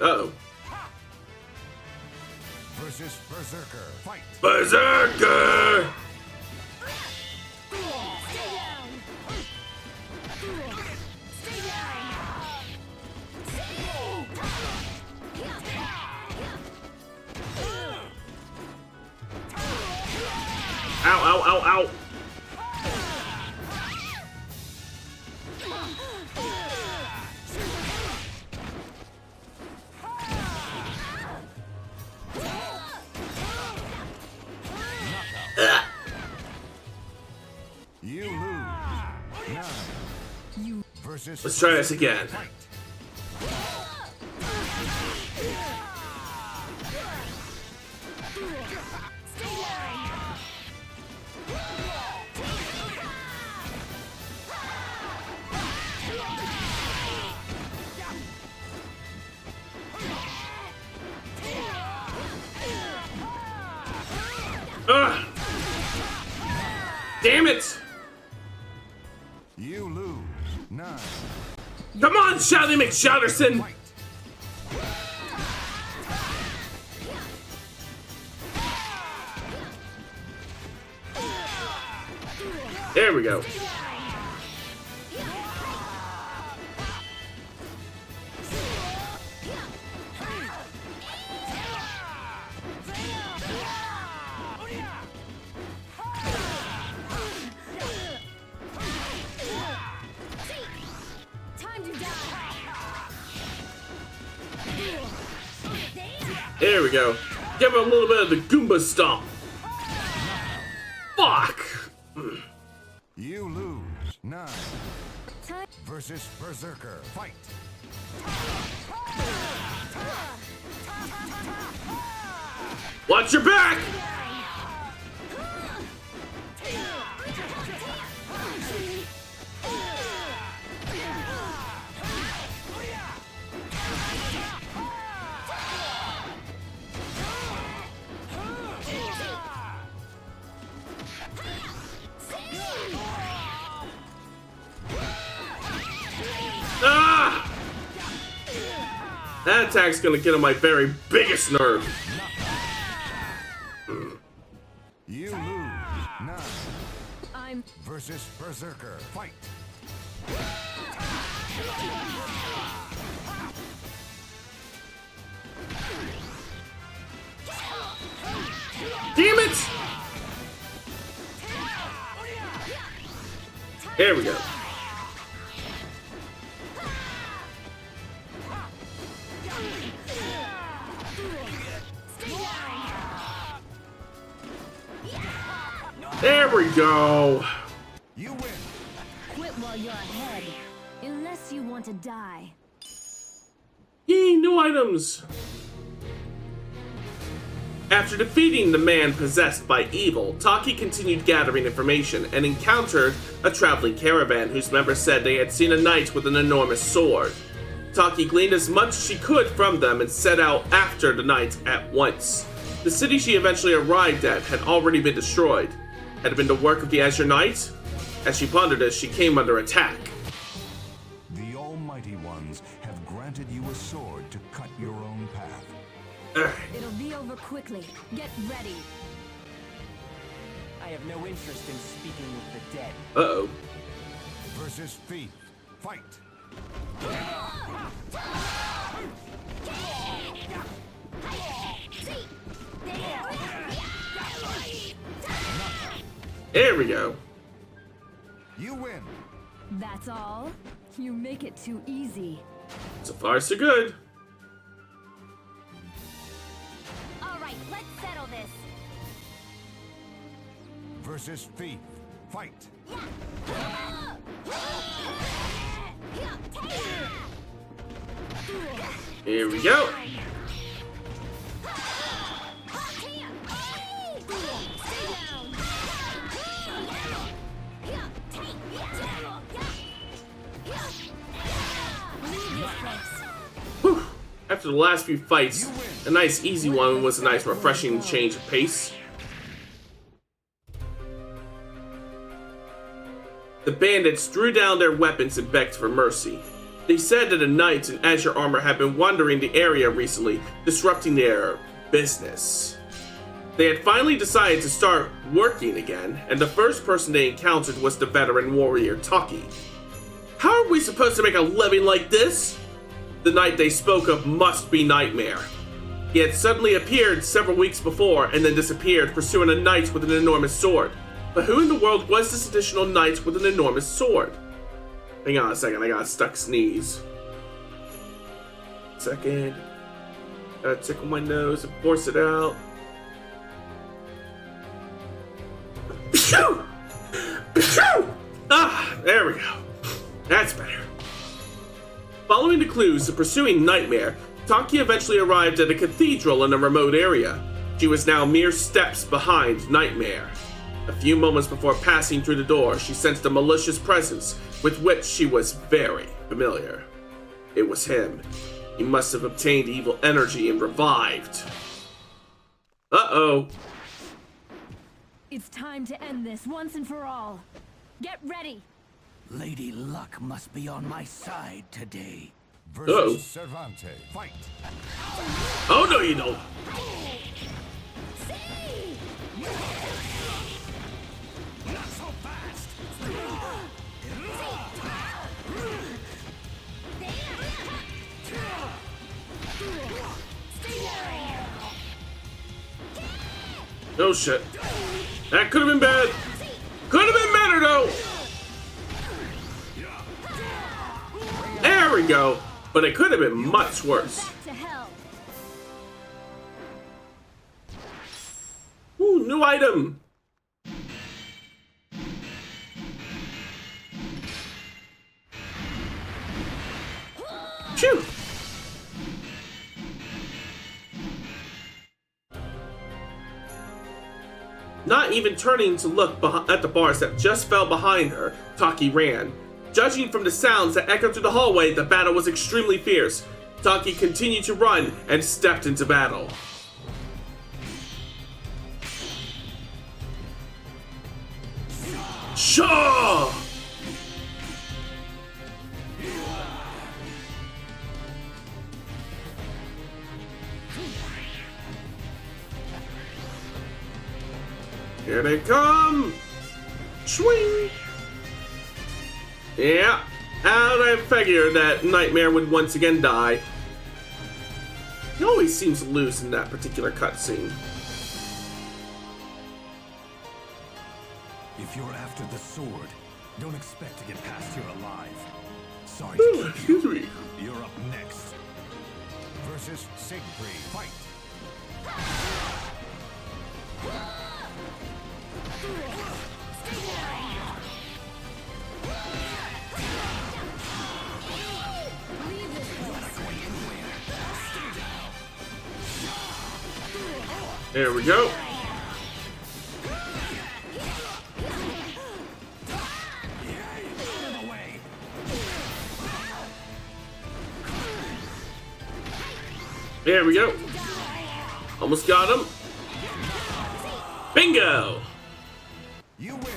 Uh-oh. Versus Berserker. Fight! Berserker! Ow, ow, ow, ow. Let's try this again. Ugh. Damn it! You lose. 9. Come on, Shouty McShouterson! There we go. There we go. Give him a little bit of the Goomba stomp. Fuck! You lose. 9. Versus Berserker. Fight. Watch your back! Ah! That attack's gonna get on my very biggest nerve. You lose. 9. I'm Versus Berserker. Fight. Damn it! There we go. There we go. You win. quit while you're ahead. Unless you want to die. Yay, new items! After defeating the man possessed by evil, Taki continued gathering information and encountered a traveling caravan whose members said they had seen a knight with an enormous sword. Taki gleaned as much as she could from them and set out after the knight at once. The city she eventually arrived at had already been destroyed. Had it been the work of the Azure Knight? As she pondered this, she came under attack. The Almighty Ones have granted you a sword to cut your own path. It'll be over quickly. Get ready. I have no interest in speaking with the dead. Uh-oh. Versus Thief. Fight. There we go. You win. That's all? You make it too easy. So far, so good. Alright, let's settle this. Versus Thief. Fight. Here we go. Whew. After the last few fights, a nice easy one was a nice refreshing change of pace. The bandits threw down their weapons and begged for mercy. They said that a knight in azure armor had been wandering the area recently, disrupting their business. They had finally decided to start working again, and the first person they encountered was the veteran warrior Taki. How are we supposed to make a living like this? The knight they spoke of must be Nightmare. He had suddenly appeared several weeks before and then disappeared, pursuing a knight with an enormous sword. But who in the world was this additional knight with an enormous sword? Hang on a second, I got a stuck sneeze. Second. Gotta tickle my nose and force it out. Pshoo! Pshoo! Ah, there we go. That's better. Following the clues and pursuing Nightmare, Taki eventually arrived at a cathedral in a remote area. She was now mere steps behind Nightmare. A few moments before passing through the door, she sensed a malicious presence with which she was very familiar. It was him. He must have obtained evil energy and revived. Uh-oh. It's time to end this once and for all. Get ready. Lady Luck must be on my side today. Versus Cervantes. Fight. Oh, no, you don't. Not so fast. Oh, shit. That could have been bad. Could have been better, though. There we go. But it could have been much worse. Back to hell. Ooh, new item. Phew. Not even turning to look at the bars that just fell behind her, Taki ran. Judging from the sounds that echoed through the hallway, the battle was extremely fierce. Taki continued to run and stepped into battle. Shaw! Here they come! Swing! Yeah, how'd I figure that Nightmare would once again die? He always seems to lose in that particular cutscene. If you're after the sword, don't expect to get past here alive. Sorry Ooh, to keep excuse you. me. You're up next. Versus Siegfried. Fight. There we go. There we go. Almost got him. Bingo! You win.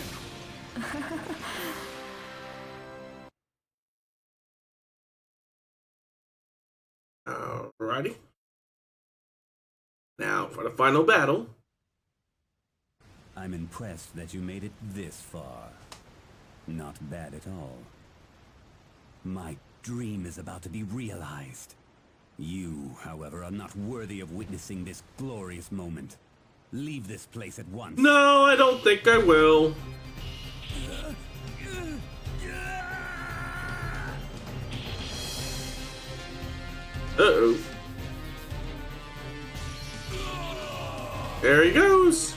Alrighty. Now for the final battle. I'm impressed that you made it this far. Not bad at all. My dream is about to be realized. You, however, are not worthy of witnessing this glorious moment. Leave this place at once. No, I don't think I will. Uh-oh. There he goes.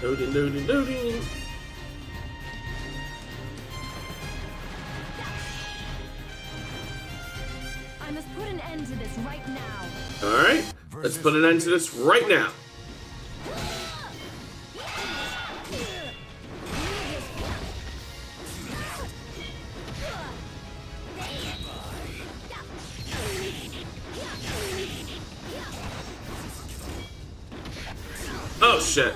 Loading, loading, loading. I must put an end to this right now. Alright, let's put an end to this right now. Oh shit.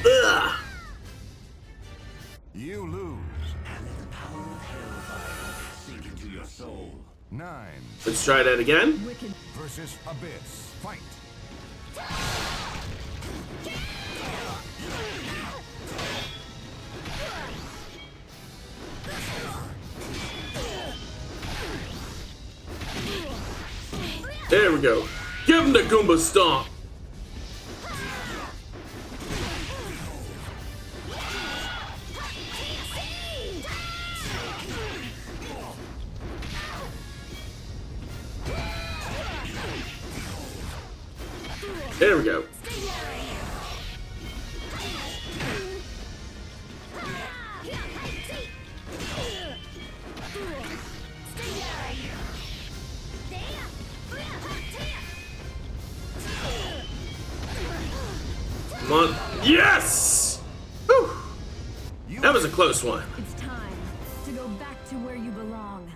Ugh. You lose. Sink into your soul. 9. Let's try that again. Versus Abyss. Fight. There we go. Give him the Goomba Stomp. There we go. Come on. Yes! Whew. That was a close one. It's time to go back to where you belong.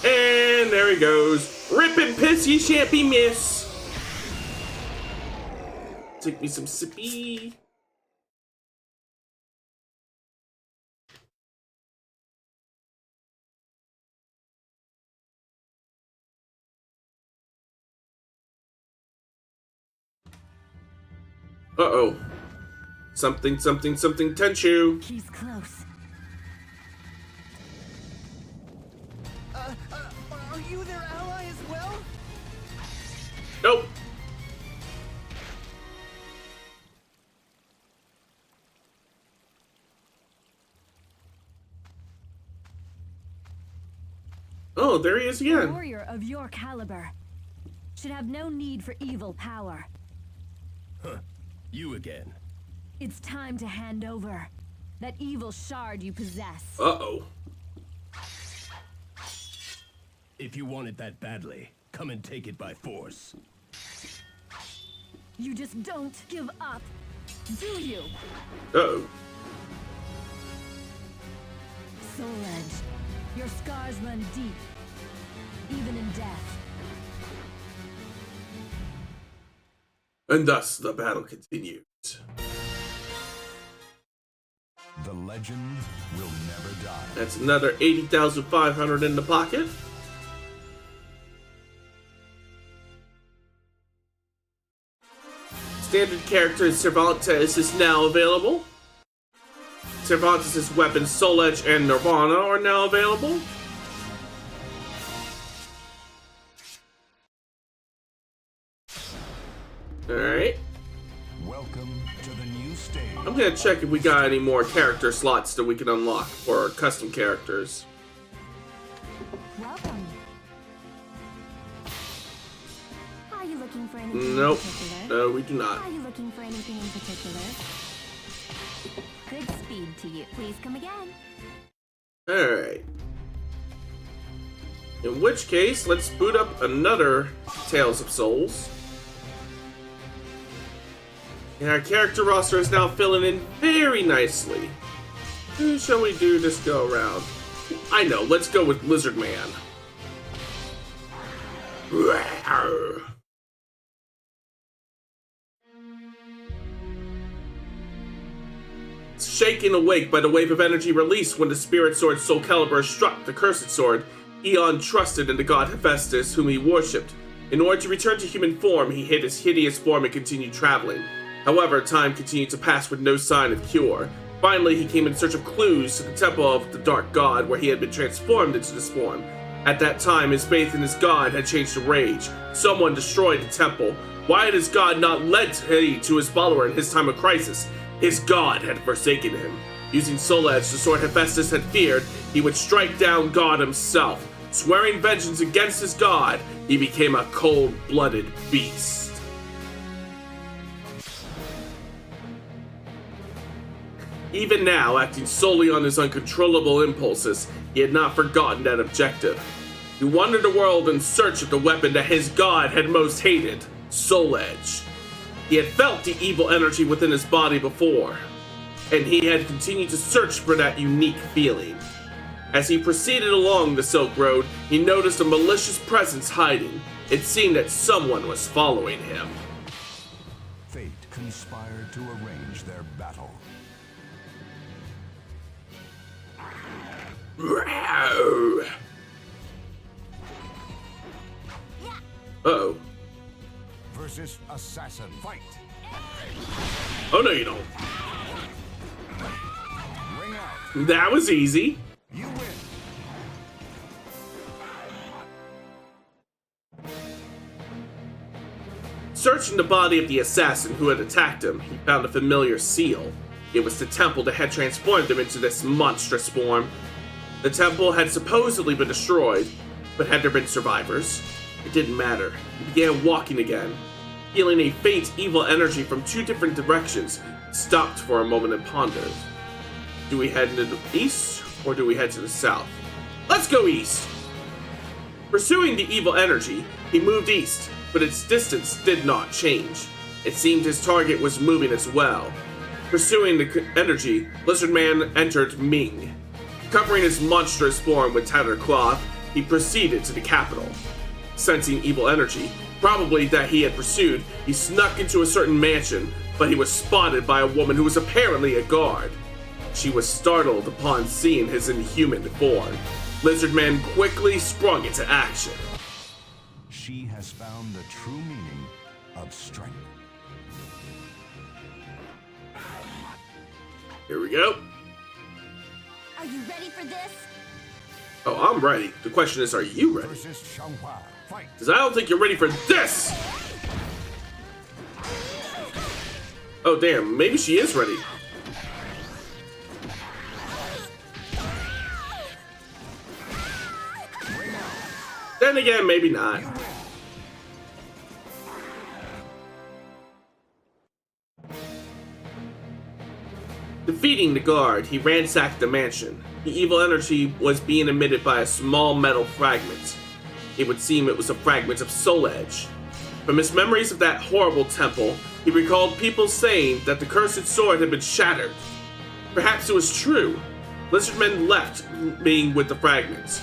And there he goes. Rip and piss, you shan't be miss. Take me some sippy. Uh-oh. Something tenchu. He's close. Are you their ally as well? Nope. Oh, there he is A again. warrior of your caliber should have no need for evil power. Huh. You again. It's time to hand over that evil shard you possess. Uh-oh. If you want it that badly, come and take it by force. You just don't give up, do you? Uh-oh. Soul Edge, your scars run deep, even in death. And thus the battle continues. The legend will never die. That's another 80,500 in the pocket. Standard character Cervantes is now available. Cervantes' weapons Soul Edge and Nirvana are now available. Alright. Welcome to the new stage. I'm gonna check if we got any more character slots that we can unlock for custom characters. Welcome. Are you looking for anything Nope. in particular? No, we do not. Are you looking for anything in particular? Good speed to you. Please come again. Alright. In which case, let's boot up another Tales of Souls. And our character roster is now filling in very nicely. Who shall we do this go around? I know, let's go with Lizard Man. Shaken awake by the wave of energy released when the spirit sword Soulcalibur struck the cursed sword, Eon trusted in the god Hephaestus, whom he worshipped. In order to return to human form, he hid his hideous form and continued traveling. However, time continued to pass with no sign of cure. Finally, he came in search of clues to the temple of the dark god, where he had been transformed into this form. At that time, his faith in his god had changed to rage. Someone destroyed the temple. Why had his god not led heed to his follower in his time of crisis? His god had forsaken him. Using Soul Edge, the sword Hephaestus had feared, he would strike down God himself. Swearing vengeance against his god, he became a cold-blooded beast. Even now, acting solely on his uncontrollable impulses, he had not forgotten that objective. He wandered the world in search of the weapon that his god had most hated, Soul Edge. He had felt the evil energy within his body before, and he had continued to search for that unique feeling. As he proceeded along the Silk Road, he noticed a malicious presence hiding. It seemed that someone was following him. Fate conspired to arrange their battle. Uh-oh. Versus assassin. Fight. Oh, no, you don't. Ring out. That was easy. You win. Searching the body of the assassin who had attacked him, he found a familiar seal. It was the temple that had transformed him into this monstrous form. The temple had supposedly been destroyed, but had there been survivors? It didn't matter. He began walking again. Feeling a faint evil energy from two different directions, he stopped for a moment and pondered. Do we head into the east, or do we head to the south? Let's go east! Pursuing the evil energy, he moved east, but its distance did not change. It seemed his target was moving as well. Pursuing the energy, Lizard Man entered Ming. Covering his monstrous form with tattered cloth, he proceeded to the capital. Sensing evil energy, probably that he had pursued, he snuck into a certain mansion, but he was spotted by a woman who was apparently a guard. She was startled upon seeing his inhuman form. Lizard Man quickly sprung into action. She has found the true meaning of strength. Here we go. Are you ready for this? Oh, I'm ready. The question is, are you ready? Because I don't think you're ready for this! Oh, damn. Maybe she is ready. Then again, maybe not. Defeating the guard, he ransacked the mansion. The evil energy was being emitted by a small metal fragment. It would seem it was a fragment of Soul Edge. From his memories of that horrible temple, he recalled people saying that the cursed sword had been shattered. Perhaps it was true. Lizardman left being with the fragments.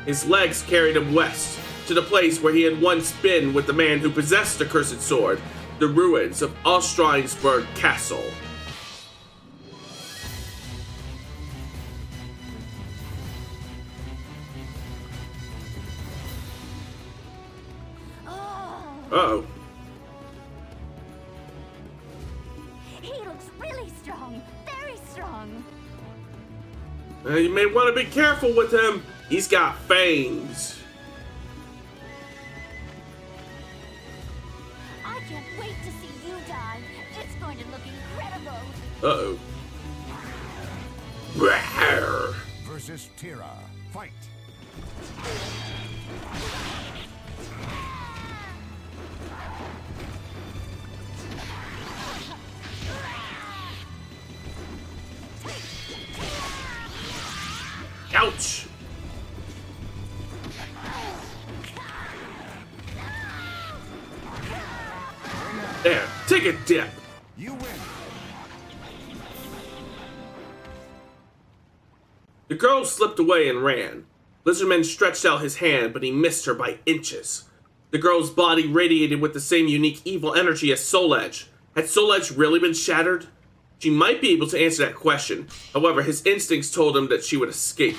His legs carried him west, to the place where he had once been with the man who possessed the cursed sword, the ruins of Ostrheinsburg Castle. Uh-oh. He looks really strong. Very strong. You may want to be careful with him. He's got fangs. I can't wait to see you die. It's going to look incredible. Uh-oh. Rawr. Versus Tira. Fight. Ouch! There, take a dip. You win. The girl slipped away and ran. Lizardman stretched out his hand, but he missed her by inches. The girl's body radiated with the same unique evil energy as Soul Edge. Had Soul Edge really been shattered? She might be able to answer that question. However, his instincts told him that she would escape.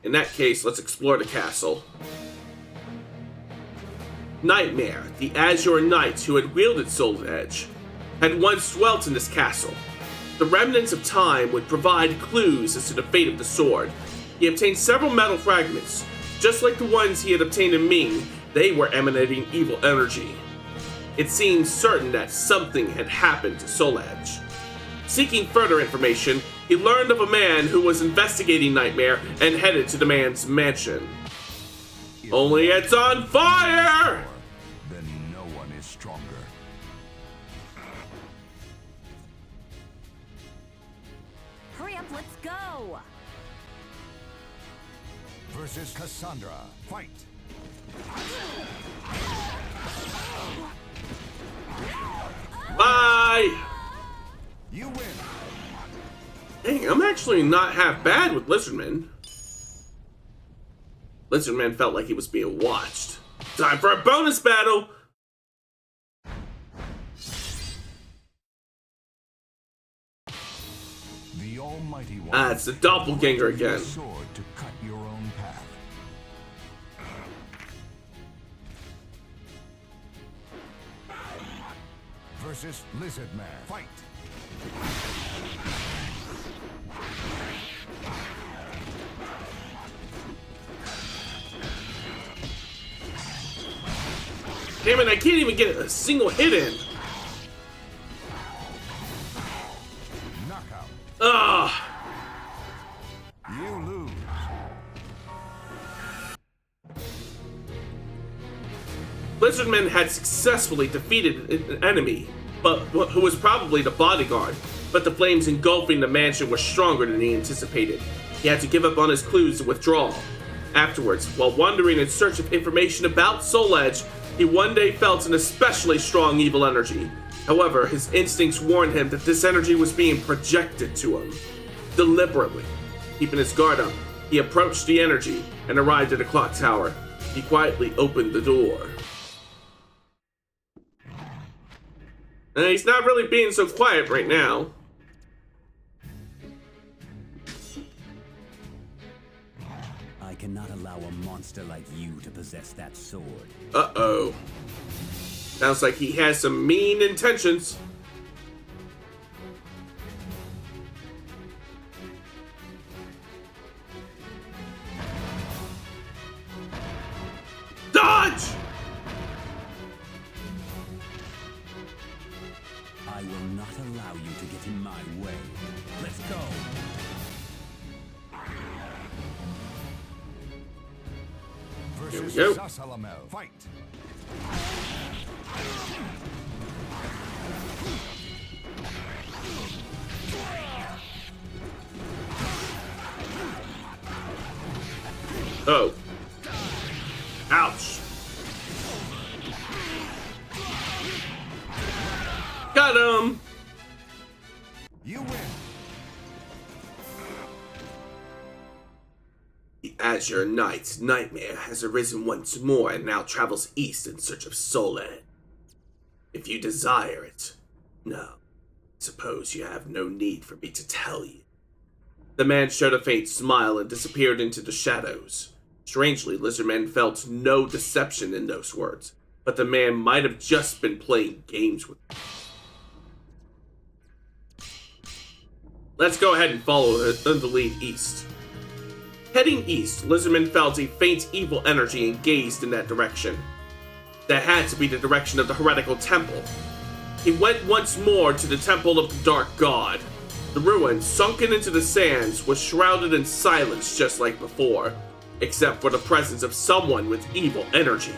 In that case, let's explore the castle. Nightmare, the Azure Knight who had wielded Soul Edge, had once dwelt in this castle. The remnants of time would provide clues as to the fate of the sword. He obtained several metal fragments. Just like the ones he had obtained in Ming, they were emanating evil energy. It seemed certain that something had happened to Soul Edge. Seeking further information, he learned of a man who was investigating Nightmare and headed to the man's mansion. Only it's on fire! Then no one is stronger. Hurry up, let's go. Versus Cassandra. Fight. Bye! You win. Dang, I'm actually not half bad with Lizardman. Lizardman felt like he was being watched. Time for a bonus battle! The Almighty One. Ah, it's the doppelganger again. Sword to cut your own path. Versus Lizard Man. Fight. Damn it, I can't even get a single hit in. Knockout. Ugh. You lose. Lizardman had successfully defeated an enemy, but who was probably the bodyguard. But the flames engulfing the mansion were stronger than he anticipated. He had to give up on his clues and withdraw. Afterwards, while wandering in search of information about Soul Edge, he one day felt an especially strong evil energy. However, his instincts warned him that this energy was being projected to him. Deliberately, keeping his guard up, he approached the energy and arrived at the clock tower. He quietly opened the door. And he's not really being so quiet right now. I cannot allow a monster like you to possess that sword. Uh-oh. Sounds like he has some mean intentions. Dodge! I will not allow you to get in my way. Let's go. Here we go. Fight. Oh. Ouch. Got him. You win. The Azure Knight's nightmare has arisen once more and now travels east in search of Soul Edge. If you desire it, no. Suppose you have no need for me to tell you. The man showed a faint smile and disappeared into the shadows. Strangely, Lizardman felt no deception in those words, but the man might have just been playing games with him. Let's go ahead and follow the lead east. Heading east, Lizardman felt a faint evil energy and gazed in that direction. That had to be the direction of the heretical temple. He went once more to the temple of the Dark God. The ruin, sunken into the sands, was shrouded in silence just like before, except for the presence of someone with evil energy.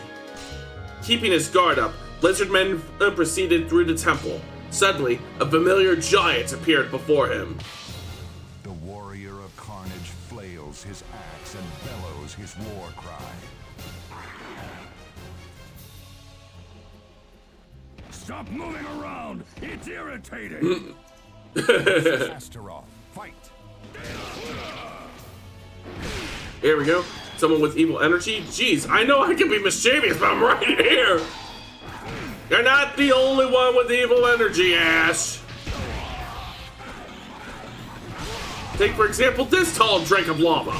Keeping his guard up, Lizardman proceeded through the temple. Suddenly, a familiar giant appeared before him. The warrior of carnage flails his axe and bellows his war cry. Stop moving around! It's irritating! Astaroth, fight! Here we go. Someone with evil energy? Jeez, I know I can be mischievous, but I'm right here! You're not the only one with evil energy, Ash! Take, for example, this tall drink of lava.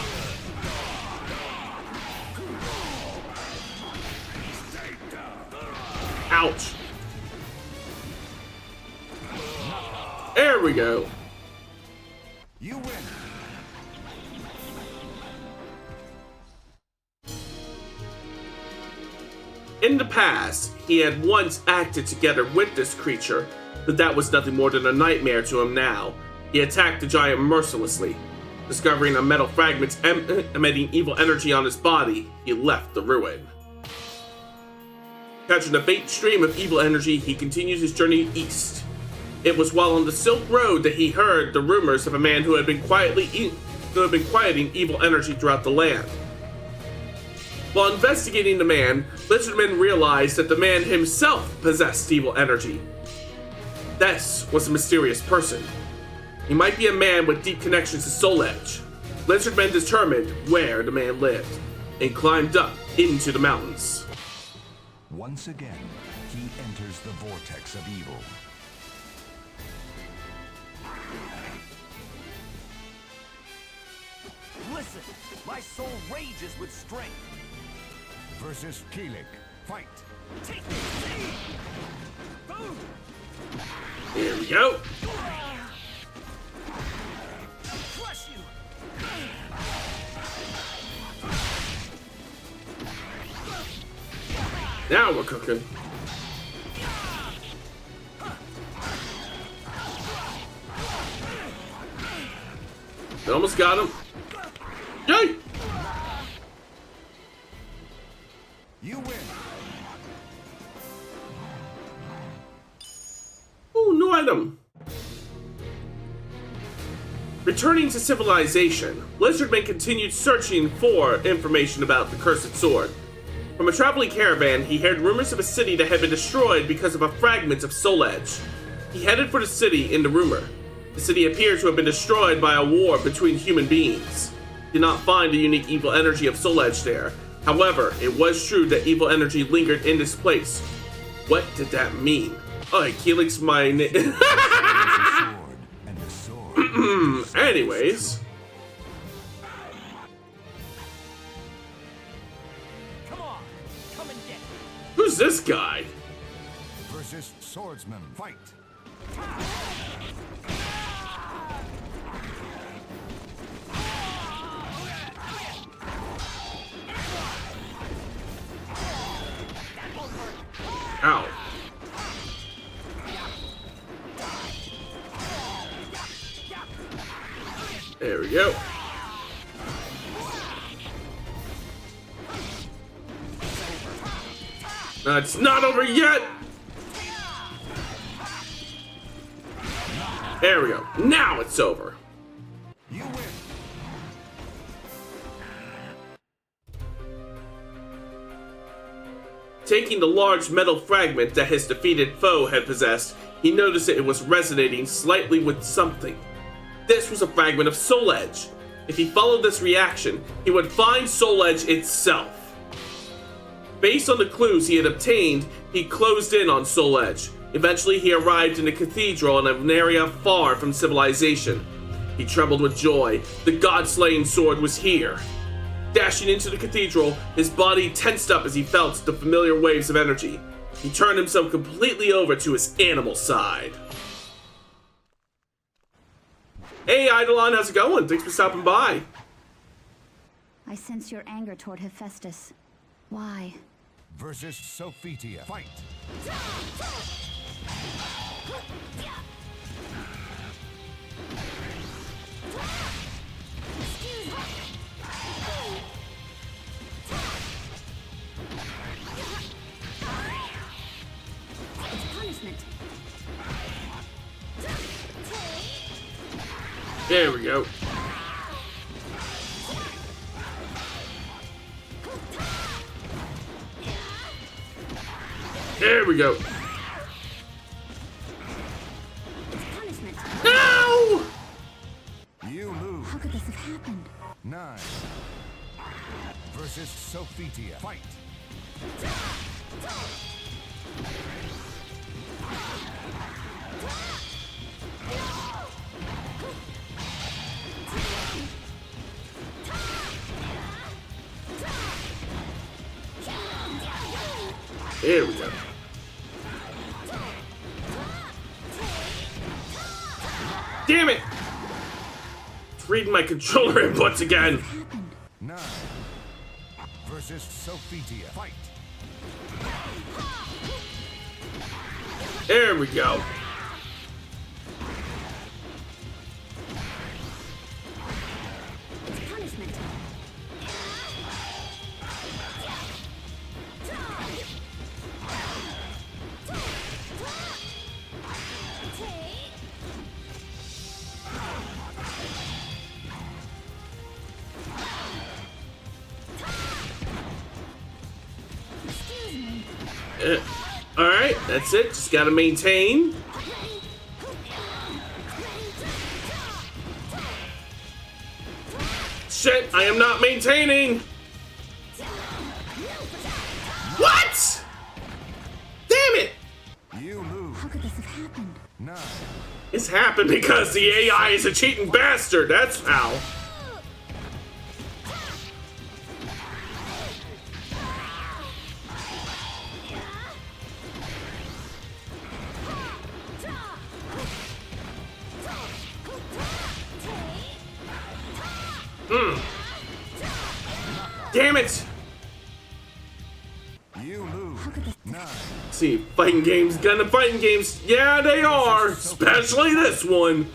Ouch. There we go. You win. In the past, he had once acted together with this creature, but that was nothing more than a nightmare to him now. He attacked the giant mercilessly. Discovering a metal fragment emitting evil energy on his body, he left the ruin. Catching a faint stream of evil energy, he continued his journey east. It was while on the Silk Road that he heard the rumors of a man who had been quieting evil energy throughout the land. While investigating the man, Lizardman realized that the man himself possessed evil energy. This was a mysterious person. He might be a man with deep connections to Soul Edge. Lizardman determined where the man lived and climbed up into the mountains. Once again, he enters the vortex of evil. Listen, my soul rages with strength. Versus Keelik, fight. Take me, boom. Here we go. Crush you. Now we're cooking. We almost got him. Yay! You win. item. Returning to civilization, Lizardman continued searching for information about the cursed sword. From a traveling caravan, he heard rumors of a city that had been destroyed because of a fragment of Soul Edge. He headed for the city in the rumor. The city appeared to have been destroyed by a war between human beings. He did not find the unique evil energy of Soul Edge there. However, it was true that evil energy lingered in this place. What did that mean? Oh, Helix my name. Anyways. Come on, come and get it. Who's this guy? Versus swordsman, fight. Ow. There we go. No, it's not over yet. There we go. Now it's over. You win. Taking the large metal fragment that his defeated foe had possessed, he noticed that it was resonating slightly with something. This was a fragment of Soul Edge. If he followed this reaction, he would find Soul Edge itself. Based on the clues he had obtained, he closed in on Soul Edge. Eventually, he arrived in a cathedral in an area far from civilization. He trembled with joy. The god-slaying sword was here. Dashing into the cathedral, his body tensed up as he felt the familiar waves of energy. He turned himself completely over to his animal side. Hey, Eidolon, how's it going? Thanks for stopping by. I sense your anger toward Hephaestus. Why? Versus Sophitia, fight. There we go. There we go. No! You lose. How could this have happened? 9. Versus Sophitia, fight. There we go. Damn it! It's reading my controller inputs again. 9. Versus Sophitia, fight. There we go. Alright, that's it. Just gotta maintain. Shit, I am not maintaining. What? Damn it! You lose. How could this have happened? 9. It's happened because the AI is a cheating bastard. That's how. Damn it! You lose. 9. See, fighting games, gonna fighting games. Yeah, they are. Especially this one.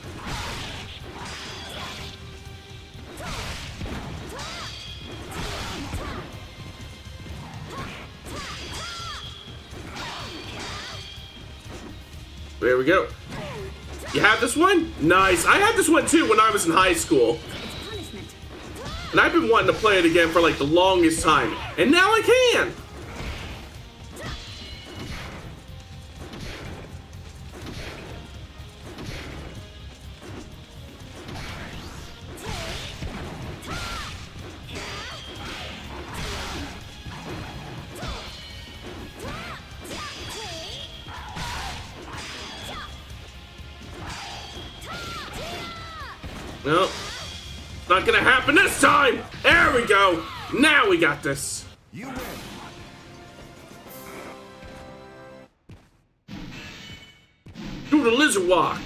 There we go. You have this one? Nice. I had this one too when I was in high school. And I've been wanting to play it again for like the longest time. And now I can! Nope. Not gonna happen this time! There we go! Now we got this! You win. Do the lizard walk!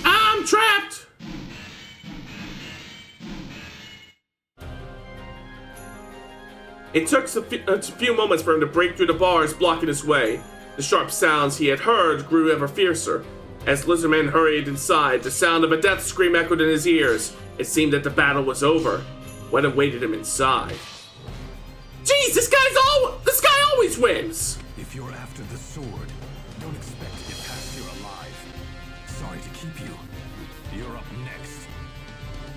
I'm trapped! It took a few moments for him to break through the bars blocking his way. The sharp sounds he had heard grew ever fiercer. As Lizardman hurried inside, the sound of a death scream echoed in his ears. It seemed that the battle was over. What awaited him inside? Jeez, this guy always wins! If you're after the sword, don't expect to get past here alive. Sorry to keep you. You're up next.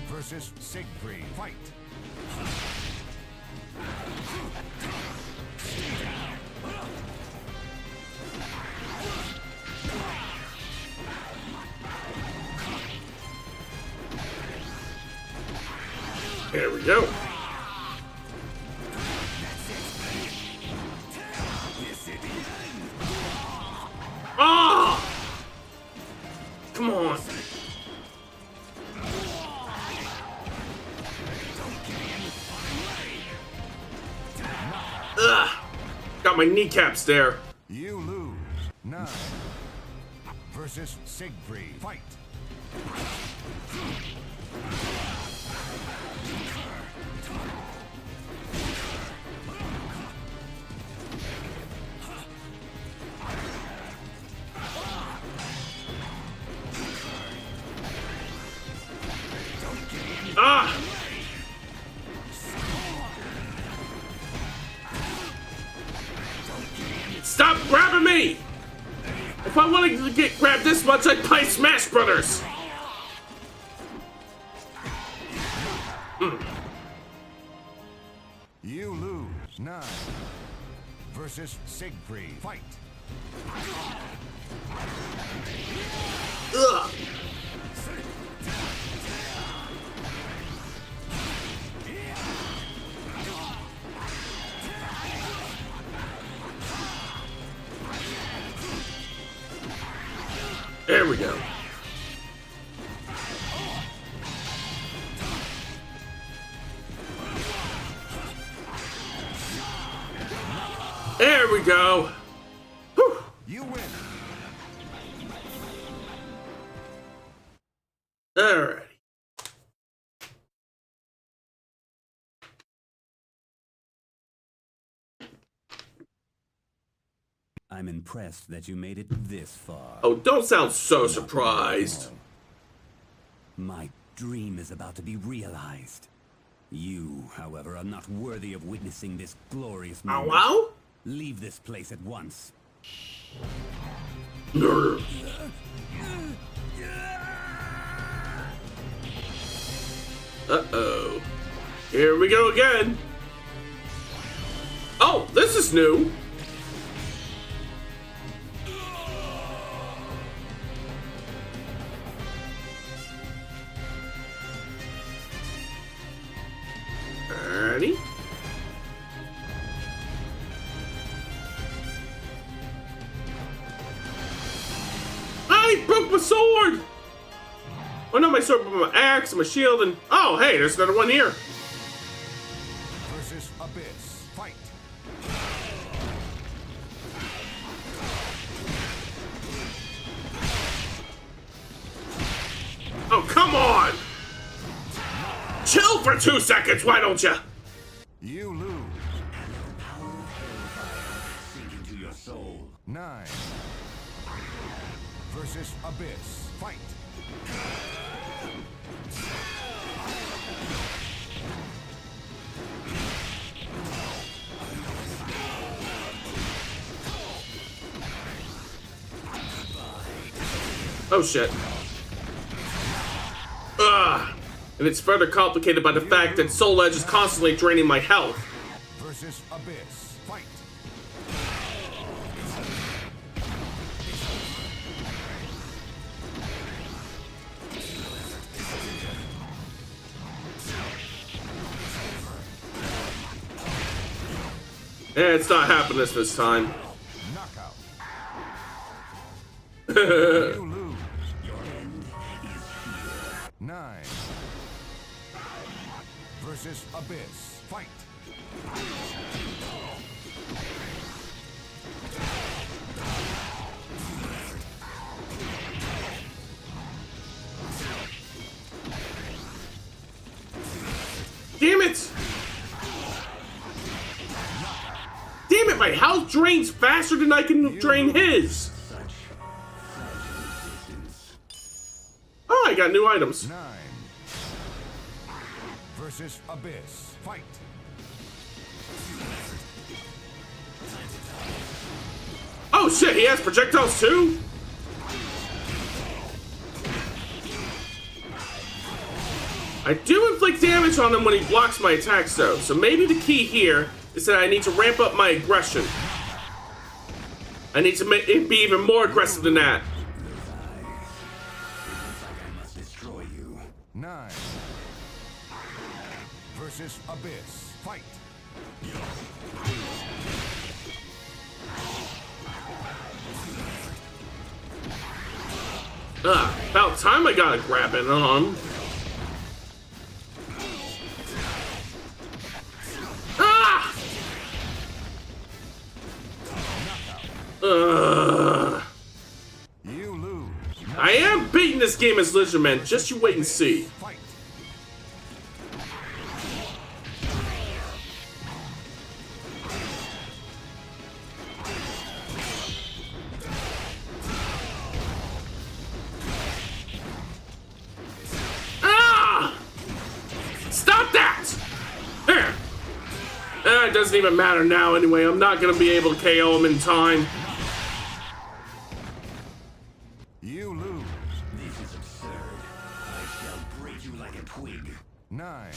Versus Siegfried. Fight! There we go. Ah! Come on. Ugh. Got my kneecaps there. You lose. 9. Versus Siegfried. Fight! Ah! Stop grabbing me! If I want to get grabbed this much, I'd play Smash Brothers! You lose. 9. Versus Siegfried. Fight! Ugh! There we go. There we go. Whew. You win. Alrighty. I'm impressed that you made it this far. Oh, don't sound so surprised. My dream is about to be realized. You, however, are not worthy of witnessing this glorious moment. Ow, Leave this place at once. ow. Uh-oh. Here we go again. Oh, this is new. Alrighty. I broke my sword! Oh no, my sword, but my axe, my shield, and... Oh, hey, there's another one here. Versus Abyss. Fight! Oh, come on! Chill for 2 seconds, why don't you? You lose. Sink into your soul. 9. Versus Abyss. Fight! Oh shit. Ugh. And it's further complicated by the fact that Soul Edge is constantly draining my health. Versus Abyss. Fight. It's not happening this time. Knockout. You lose. Your end is here. 9. Versus Abyss. Fight. Damn it! Damn it, my health drains faster than I can drain his! Oh, I got new items. 9. Versus Abyss. Fight. Oh shit, he has projectiles too? I do inflict damage on him when he blocks my attacks though, so maybe the key here is that I need to ramp up my aggression. I need to make it be even more aggressive than that. 9. Versus Abyss. Fight. About time I got a grab in on him. Ah! You lose. I am beating this game as Lizardman, just you wait and see. Fight. Ah! Stop that! There. It doesn't even matter now anyway. I'm not gonna be able to KO him in time. You lose. This is absurd. I shall break you like a twig. 9.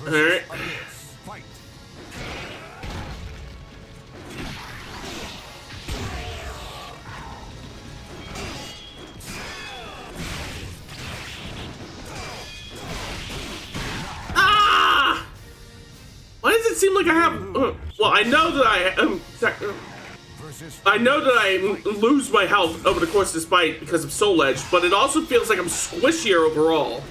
Alright. Abyss. Fight. Ah! Why does it seem like I have? Well, I know that I know that I lose my health over the course of this fight because of Soul Edge, but it also feels like I'm squishier overall.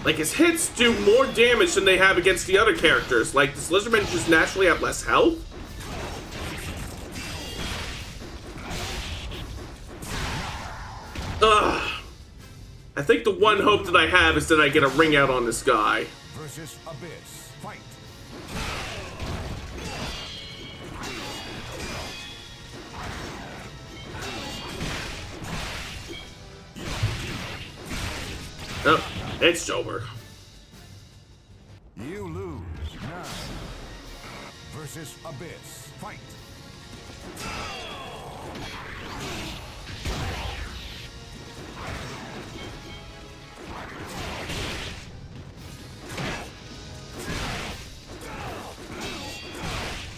Like his hits do more damage than they have against the other characters. Like does Lizardman just naturally have less health? Ugh. I think the one hope that I have is that I get a ring out on this guy. Versus Abyss. Fight. Oh, it's over. You lose. 9. Versus Abyss. Fight.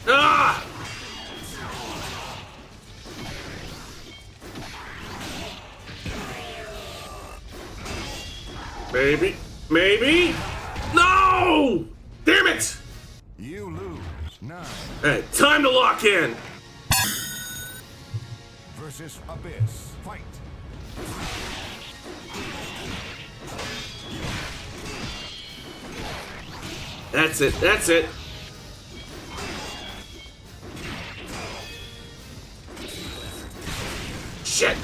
Ah! Maybe. Maybe? No! Damn it! You lose. 9. Alright, time to lock in. Versus Abyss. Fight. That's it. That's it. Shit.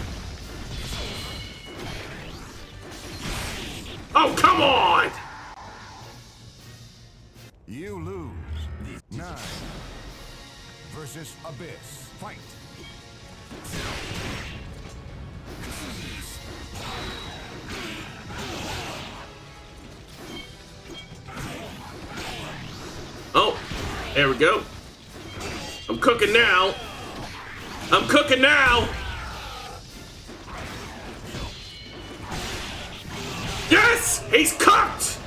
Oh, come on! You lose. 9. Versus Abyss. Fight. Oh, there we go. I'm cooking now. I'm cooking now. Yes! He's cooked!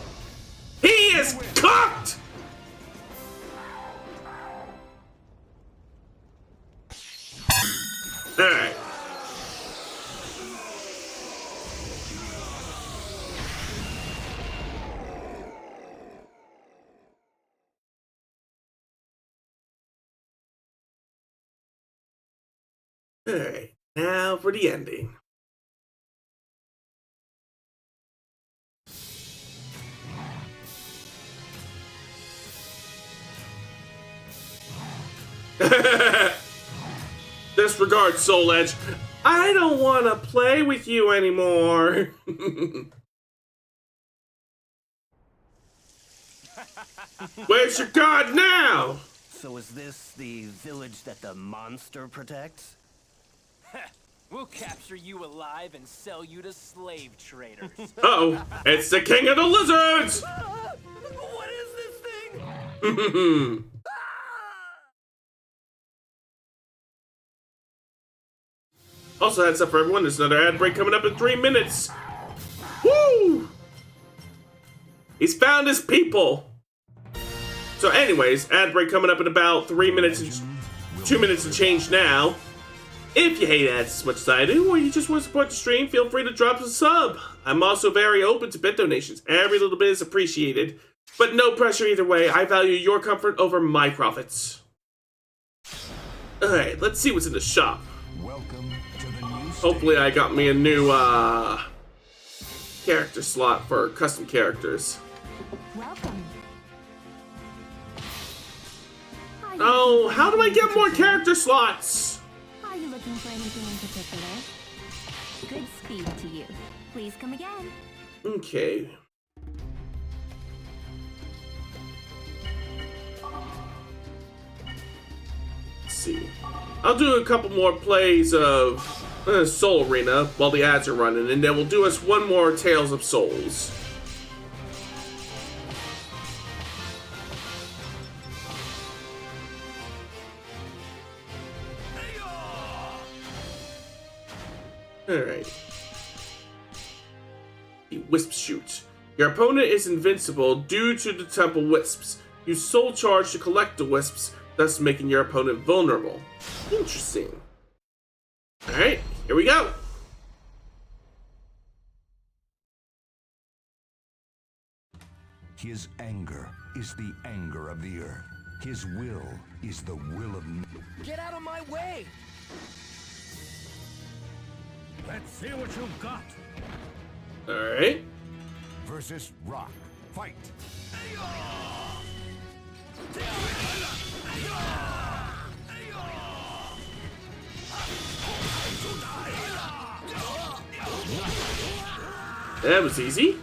He is cooked! Alright. Alright, now for the ending. Disregard, Soul Edge. I don't want to play with you anymore. Where's your god now? So is this the village that the monster protects? We'll capture you alive and sell you to slave traders. Uh-oh, it's the king of the lizards! What is this thing? Also, heads up for everyone, there's another ad break coming up in 3 minutes. Woo! He's found his people. So anyways, ad break coming up in about 3 minutes and 2 minutes and change now. If you hate ads as much as I do, or you just want to support the stream, feel free to drop us a sub. I'm also very open to bit donations. Every little bit is appreciated. But no pressure either way. I value your comfort over my profits. Alright, let's see what's in the shop. Welcome to the new Hopefully I got me a new character slot for custom characters. Welcome. Oh, how do I get more character slots? Are you looking for anything in particular? Good speed to you. Please come again. Okay. Let's see. I'll do a couple more plays of Soul Arena while the ads are running, and then we'll do us one more Tales of Souls. Alright. The Wisp Shoot. Your opponent is invincible due to the Temple Wisps. Use Soul Charge to collect the Wisps, thus making your opponent vulnerable. Interesting. Alright, here we go. His anger is the anger of the earth. His will is the will of... Get out of my way! Let's see what you've got. Alright. Versus Rock. Fight. That was easy.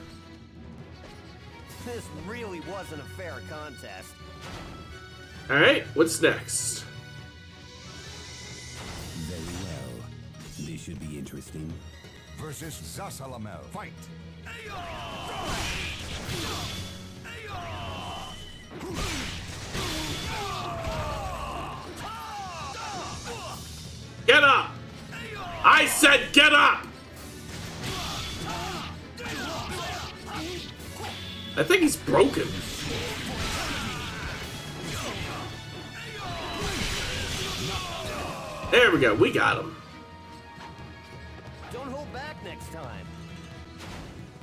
This really wasn't a fair contest. Alright, what's next? Very well. This should be interesting. Versus Zasalamel. Fight. Get up! I said get up! I think he's broken. There we go, we got him. Don't hold back next time.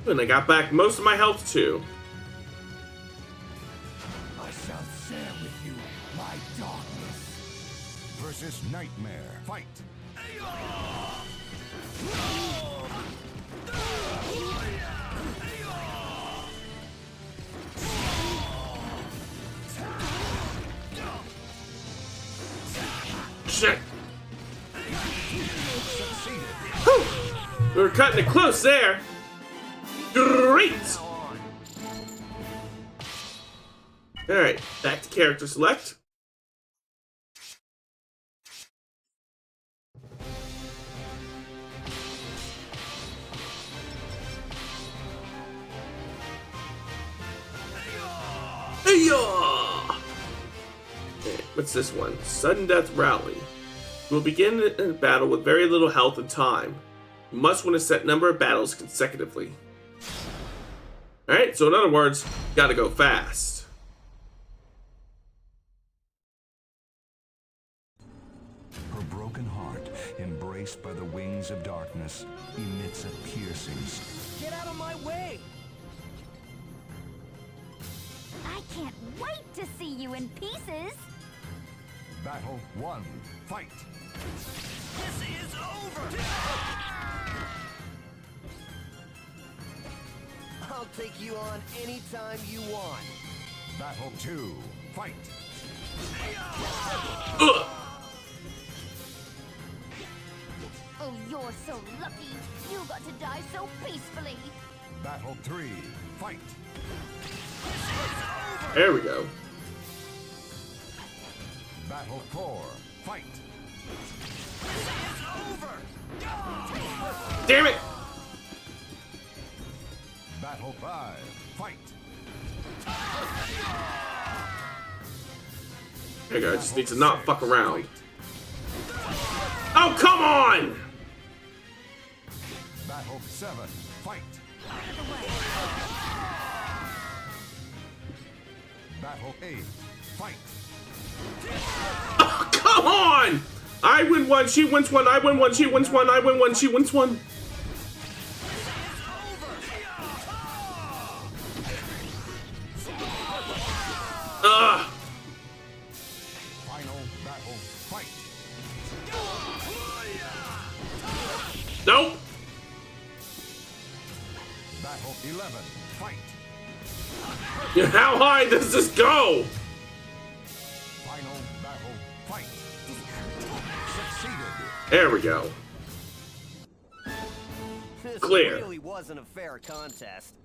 And I got back most of my health too. I shall share with you my darkness. Versus Nightmare. Fight. Shit. Whew. We were cutting it close there. Great. Alright, back to character select. Hey-ya! Okay, what's this one? Sudden Death Rally. You will begin a battle with very little health and time. You must win a set number of battles consecutively. Alright, so in other words, gotta go fast. Her broken heart, embraced by the wings of darkness, emits a piercing. Get out of my way! I can't wait to see you in pieces! Battle 1, fight! This is over! I'll take you on anytime you want. Battle 2, fight! Ugh. Oh, you're so lucky. You got to die so peacefully. Battle 3, fight! There we go. Battle 4, fight! Damn it! Battle 5, fight! There you go, I just need to not fuck around. Oh, come on! Battle 7, fight! Battle 8, fight! Oh, come on! I win one, she wins one, I win one, she wins one, I win one, she wins one. Ugh. Final battle, fight! Nope. Battle 11, fight! How high does this go? Final battle, fight! Succeeded! There we go. This Clear. really wasn't a fair contest.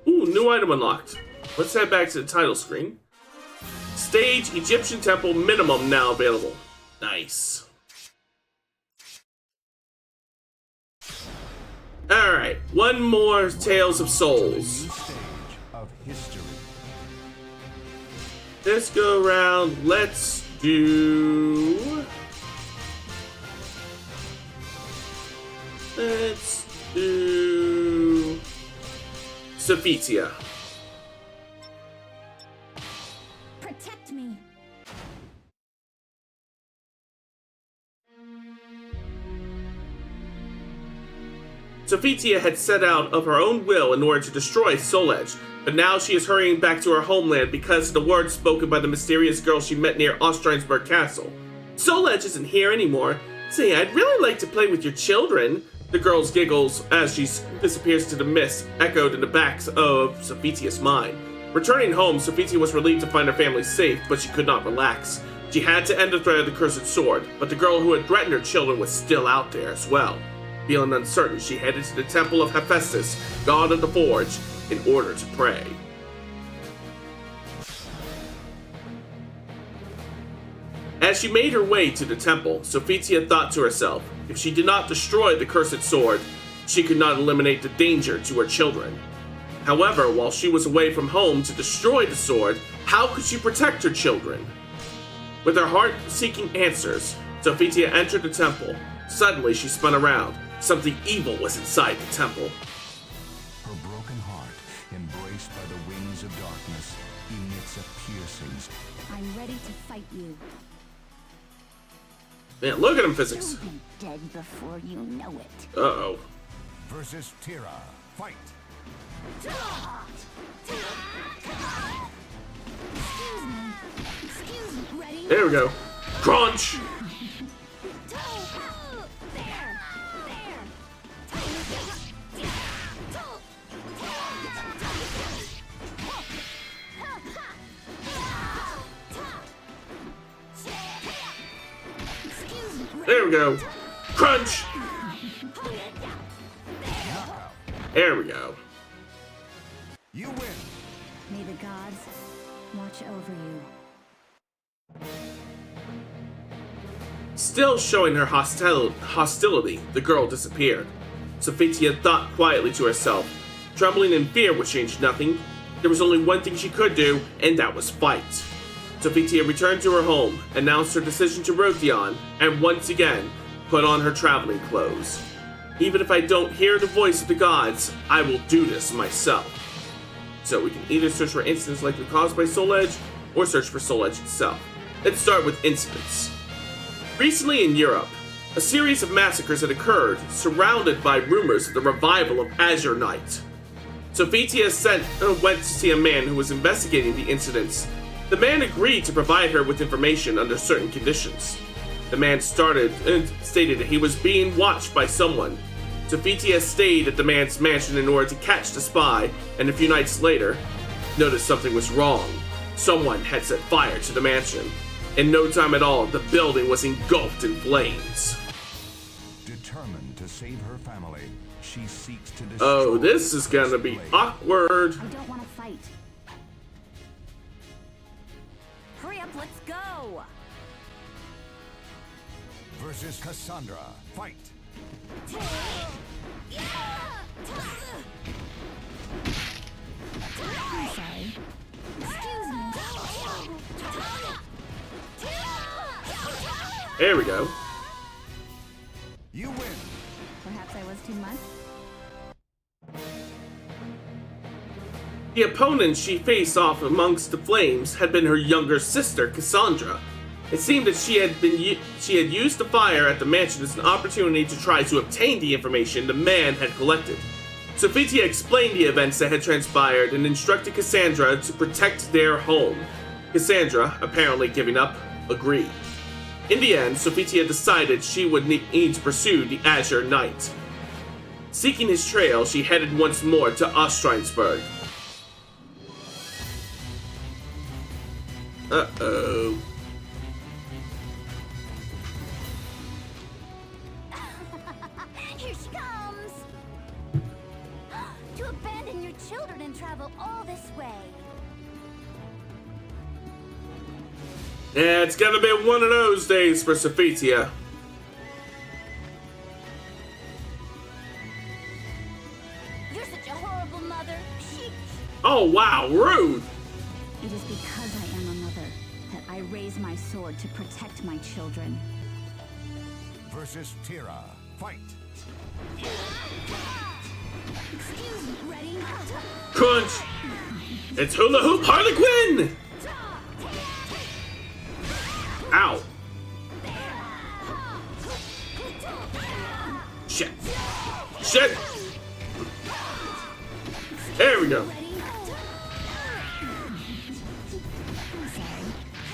Ooh, new item unlocked. Let's head back to the title screen. Stage Egyptian Temple minimum now available. Nice. Alright, one more Tales of Souls. New stage of history. Let's go around. Let's do... Sophitia. Protect me. Sophitia had set out of her own will in order to destroy Soul Edge, but now she is hurrying back to her homeland because of the words spoken by the mysterious girl she met near Ostrheinsburg Castle. Soul Edge isn't here anymore. Say, I'd really like to play with your children. The girl's giggles as she disappears into the mist echoed in the backs of Sophitia's mind. Returning home, Sophitia was relieved to find her family safe, but she could not relax. She had to end the threat of the cursed sword, but the girl who had threatened her children was still out there as well. Feeling uncertain, she headed to the temple of Hephaestus, god of the forge, in order to pray. As she made her way to the temple, Sophitia thought to herself, if she did not destroy the cursed sword, she could not eliminate the danger to her children. However, while she was away from home to destroy the sword, how could she protect her children? With her heart seeking answers, Sophitia entered the temple. Suddenly, she spun around. Something evil was inside the temple. Her broken heart, embraced by the wings of darkness, emits a piercing. I'm ready to fight you. Man, look at him physics. You'll be dead before you know it. Uh-oh. Versus Tira, fight! Excuse me. Ready? There we go. Crunch! There we go. Crunch! There we go. You win! May the gods watch over you. Still showing her hostility, the girl disappeared. Sophitia thought quietly to herself. Trembling in fear would change nothing. There was only one thing she could do, and that was fight. Sophitia returned to her home, announced her decision to Rotheon, and once again, put on her traveling clothes. Even if I don't hear the voice of the gods, I will do this myself. So we can either search for incidents likely caused by Soul Edge, or search for Soul Edge itself. Let's start with incidents. Recently in Europe, a series of massacres had occurred, surrounded by rumors of the revival of Azure Knight. Sophia went to see a man who was investigating the incidents. The man agreed to provide her with information under certain conditions. The man stated that he was being watched by someone. Sophia stayed at the man's mansion in order to catch the spy, and a few nights later, noticed something was wrong. Someone had set fire to the mansion. In no time at all, the building was engulfed in flames. Determined to save her family, she seeks to destroy. Oh, this is gonna be awkward. I don't want to fight. Hurry up, let's go! Versus Cassandra. Fight! I'm sorry. Excuse me. There we go. You win! Perhaps I was too much? The opponent she faced off amongst the flames had been her younger sister, Cassandra. It seemed that she had used the fire at the mansion as an opportunity to try to obtain the information the man had collected. Sophia explained the events that had transpired and instructed Cassandra to protect their home. Cassandra, apparently giving up, agreed. In the end, Sophia decided she would need to pursue the Azure Knight. Seeking his trail, she headed once more to Ostrheinsburg. Uh-oh. Here she comes! To abandon your children and travel all this way. Yeah, it's gonna be one of those days for Sophia. You're such a horrible mother. Oh wow, rude! It is because I am a mother that I raise my sword to protect my children. Versus Tira. Fight! Excuse me, ready? Crunch! It's Hula Hoop Harlequin! Ow! Shit! Shit! There we go!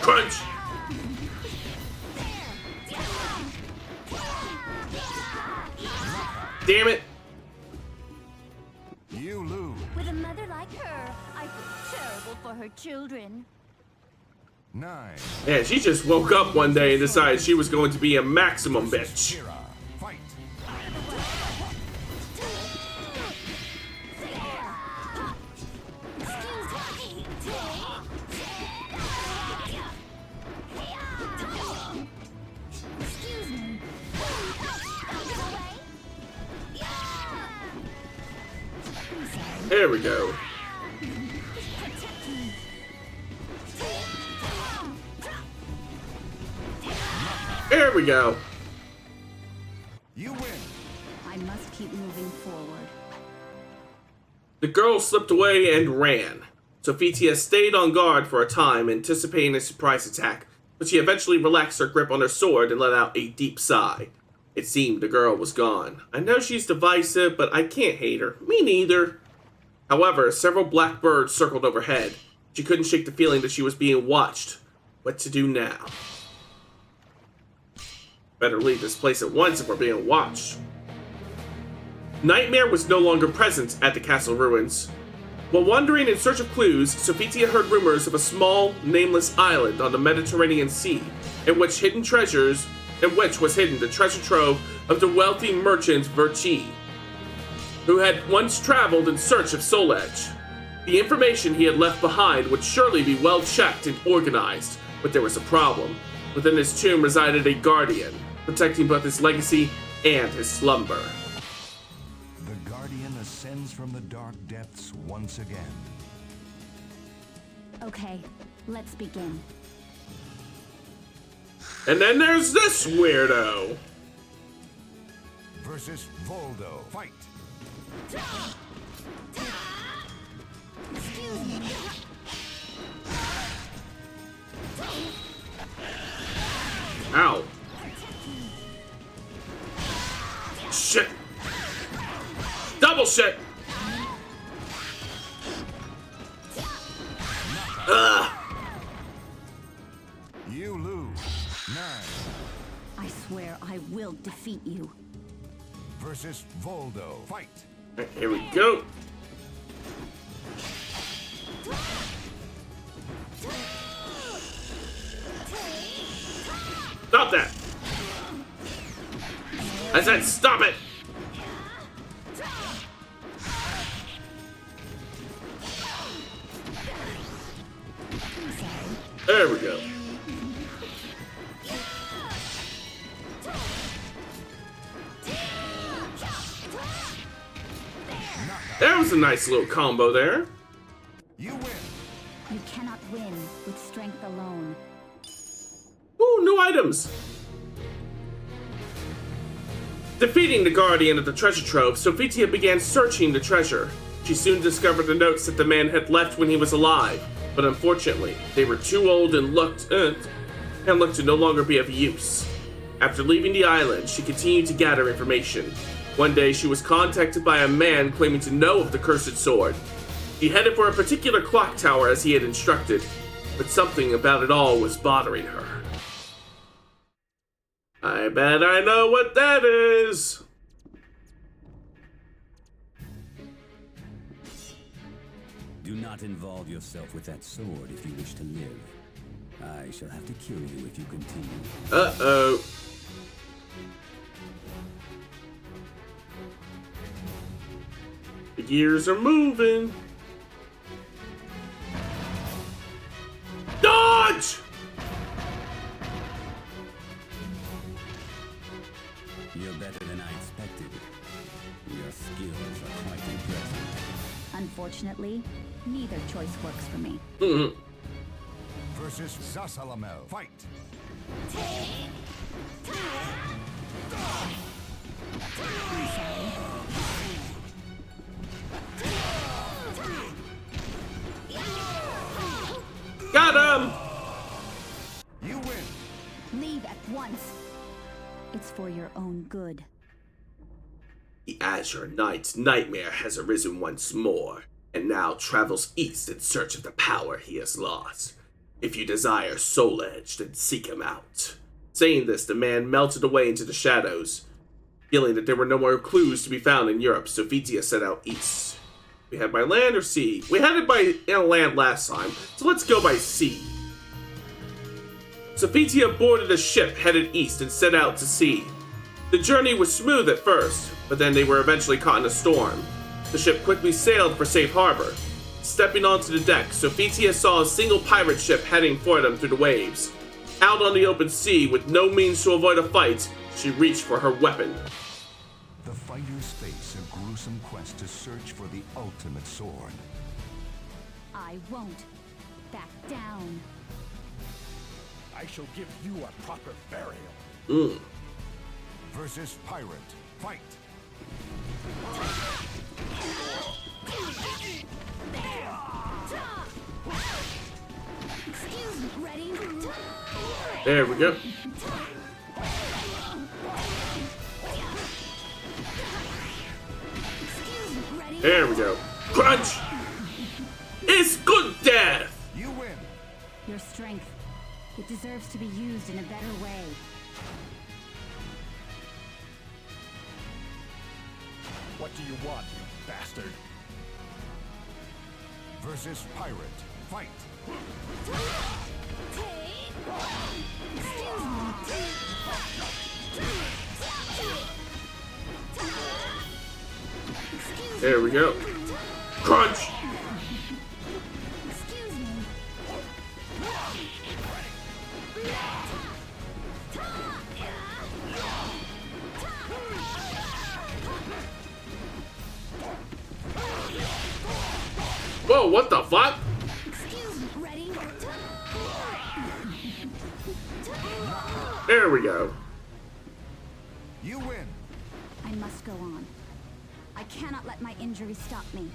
Crunch! Damn it! You lose. With a mother like her, I feel terrible for her children. 9. Yeah, she just woke up one day and decided she was going to be a maximum bitch. Tira. Fight! Excuse me. There we go. There we go. You win. I must keep moving forward. The girl slipped away and ran. Sophia stayed on guard for a time, anticipating a surprise attack, but she eventually relaxed her grip on her sword and let out a deep sigh. It seemed the girl was gone. I know she's divisive, but I can't hate her. Me neither. However, several black birds circled overhead. She couldn't shake the feeling that she was being watched. What to do now? Better leave this place at once if we're being watched. Nightmare was no longer present at the castle ruins. While wandering in search of clues, Sophia heard rumors of a small, nameless island on the Mediterranean Sea, in which was hidden the treasure trove of the wealthy merchant Verti, who had once traveled in search of Soul Edge. The information he had left behind would surely be well checked and organized, but there was a problem. Within his tomb resided a guardian, protecting both his legacy and his slumber. The Guardian ascends from the dark depths once again. Okay, let's begin. And then there's this weirdo. versus Voldo. Fight! Ow. Shit. Double shit. Ugh. You lose. 9 I swear I will defeat you. versus Voldo. Fight! Right, here we go. Stop that. I said stop it. There we go. That was a nice little combo there. You win. You cannot win with strength alone. Ooh, new items. Defeating the guardian of the treasure trove, Sophitia began searching the treasure. She soon discovered the notes that the man had left when he was alive, but unfortunately, they were too old and looked to no longer be of use. After leaving the island, she continued to gather information. One day, she was contacted by a man claiming to know of the cursed sword. She headed for a particular clock tower as he had instructed, but something about it all was bothering her. I bet I know what that is. Do not involve yourself with that sword if you wish to live. I shall have to kill you if you continue. Uh-oh. The gears are moving. Dodge! You're better than I expected. Your skills are quite impressive. Unfortunately, neither choice works for me. Versus Zasalamel. Fight! Got him! You win. Leave at once. It's for your own good. The Azure Knight's nightmare has arisen once more, and now travels east in search of the power he has lost. If you desire Soul Edge, then seek him out. Saying this, the man melted away into the shadows. Feeling that there were no more clues to be found in Europe, Sophitia set out east. We head by land or sea? We headed by land last time, so let's go by sea. Sophitia boarded a ship headed east and set out to sea. The journey was smooth at first, but then they were eventually caught in a storm. The ship quickly sailed for safe harbor. Stepping onto the deck, Sophitia saw a single pirate ship heading for them through the waves. Out on the open sea, with no means to avoid a fight, she reached for her weapon. The fighters face a gruesome quest to search for the ultimate sword. I won't back down. I shall give you a proper burial. Versus Pirate. Fight! Excuse me, ready? There we go. There we go. Crunch! It's good death! You win. Your strength. It deserves to be used in a better way. What do you want, you bastard? Versus Pirate. Fight! There we go. Crunch! Whoa, what the fuck? There we go. You win. I must go on. I cannot let my injury stop me.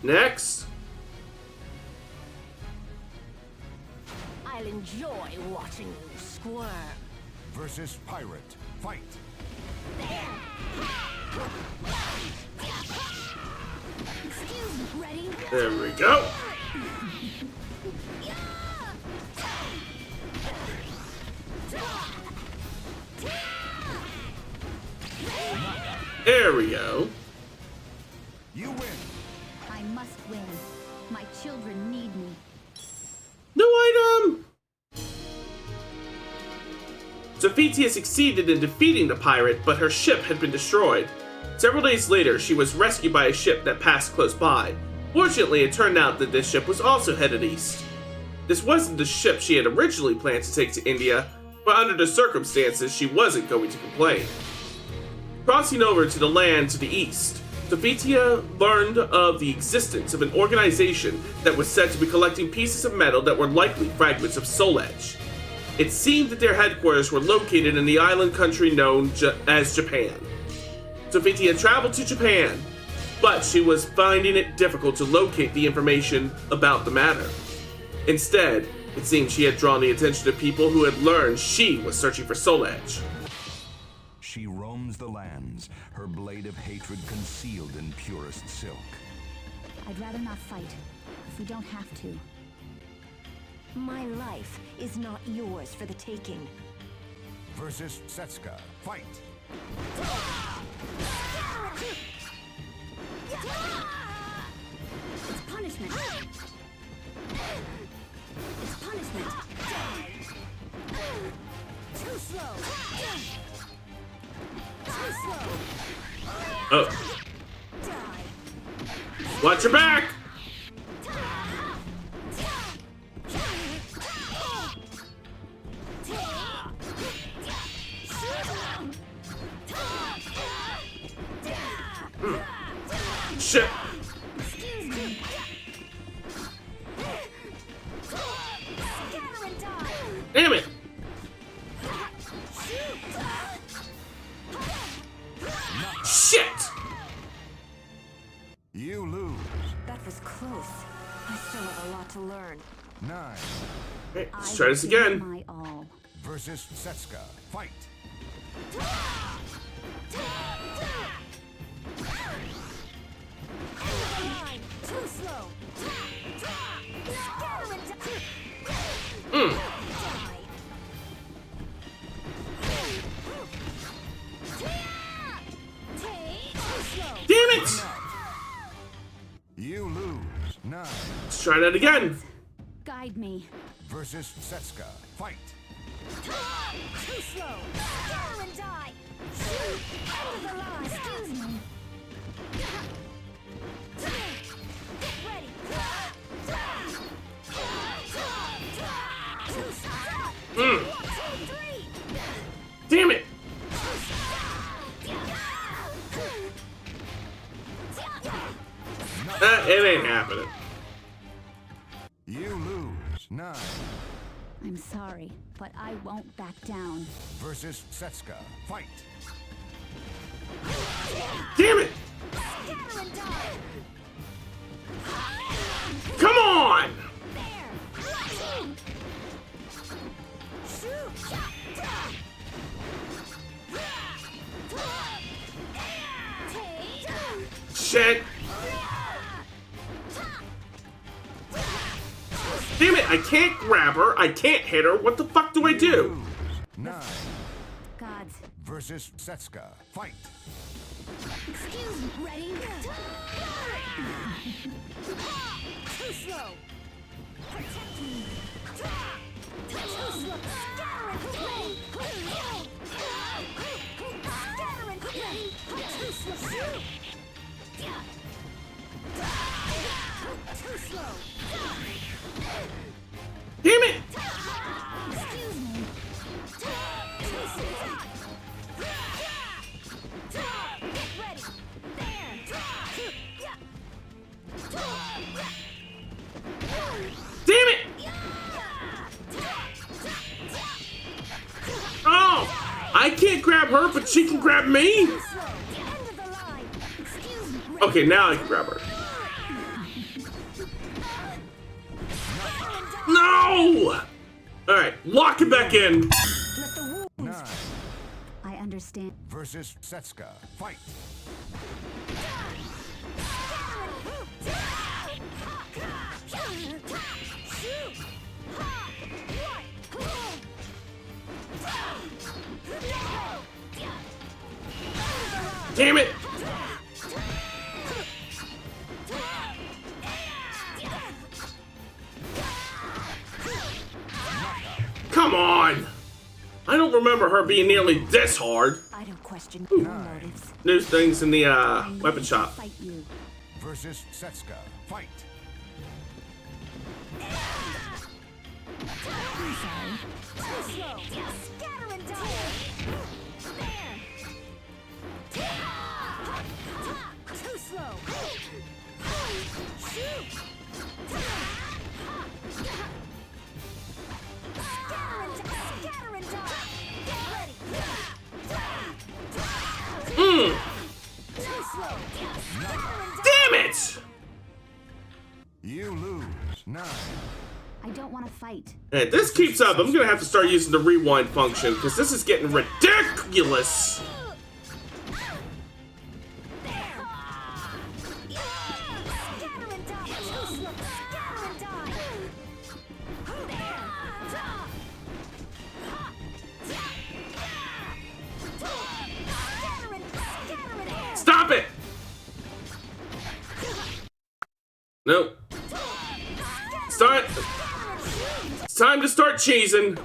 Next. I'll enjoy watching you squirm. Versus pirate. Fight. Excuse me, ready? There we go. There we go. You win. I must win. My children need me. No item! Zophitia succeeded in defeating the pirate, but her ship had been destroyed. Several days later, she was rescued by a ship that passed close by. Fortunately, it turned out that this ship was also headed east. This wasn't the ship she had originally planned to take to India, but under the circumstances, she wasn't going to complain. Crossing over to the land to the east, Zophitia learned of the existence of an organization that was said to be collecting pieces of metal that were likely fragments of Soul Edge. It seemed that their headquarters were located in the island country known as Japan. Zophitia traveled to Japan, but she was finding it difficult to locate the information about the matter. Instead, it seemed she had drawn the attention of people who had learned she was searching for Soul Edge. She roams the lands, her blade of hatred concealed in purest silk. I'd rather not fight, if we don't have to. My life is not yours for the taking. Versus Setsuka. Fight. It's punishment. It's punishment. Too slow. Too slow. Oh. Watch your back! Shit! Damn it! Shit! You lose. That was close. I still have a lot to learn. 9. Okay, let's try this again. My all. Versus Setsuka. Fight. Too slow. Damn it! You lose. 9. Let's try that again. Guide me. Versus Setsuka. Fight. Too slow. Scatter and die. Shoot. End of the line. Excuse me. Get ready. Damn it! It ain't happening. You lose. 9. I'm sorry, but I won't back down. Versus Setsuka. Fight. Damn it! Come on! Shit! Damn it, I can't grab her, I can't hit her, what the fuck do I do? 9. Gods. Versus Setsuka. Fight. Excuse me, ready? Too slow. Protect me. Too slow. Scatter and ready. Scatter and ready. Too slow. Too slow. Damn it! Excuse me. Too slow. Get ready. There. Damn it! Oh! I can't grab her, but she can grab me? Okay, now I can grab her. No! Alright, lock it back in. I understand. Versus Setsuka. Fight. Damn it! Come on! I don't remember her being nearly this hard. I don't question your motives. New things in the weapon shop. Fight you. Versus Setsuka. Fight. Too slow. Scatter and die. There. Too slow. Shoot. Scatter and die. Get ready. Too slow. Damn it! You lose. 9. I don't want to fight. Hey, if this keeps up, I'm gonna have to start using the rewind function because this is getting ridiculous. Stop it! Nope. Start. It's time to start cheesing.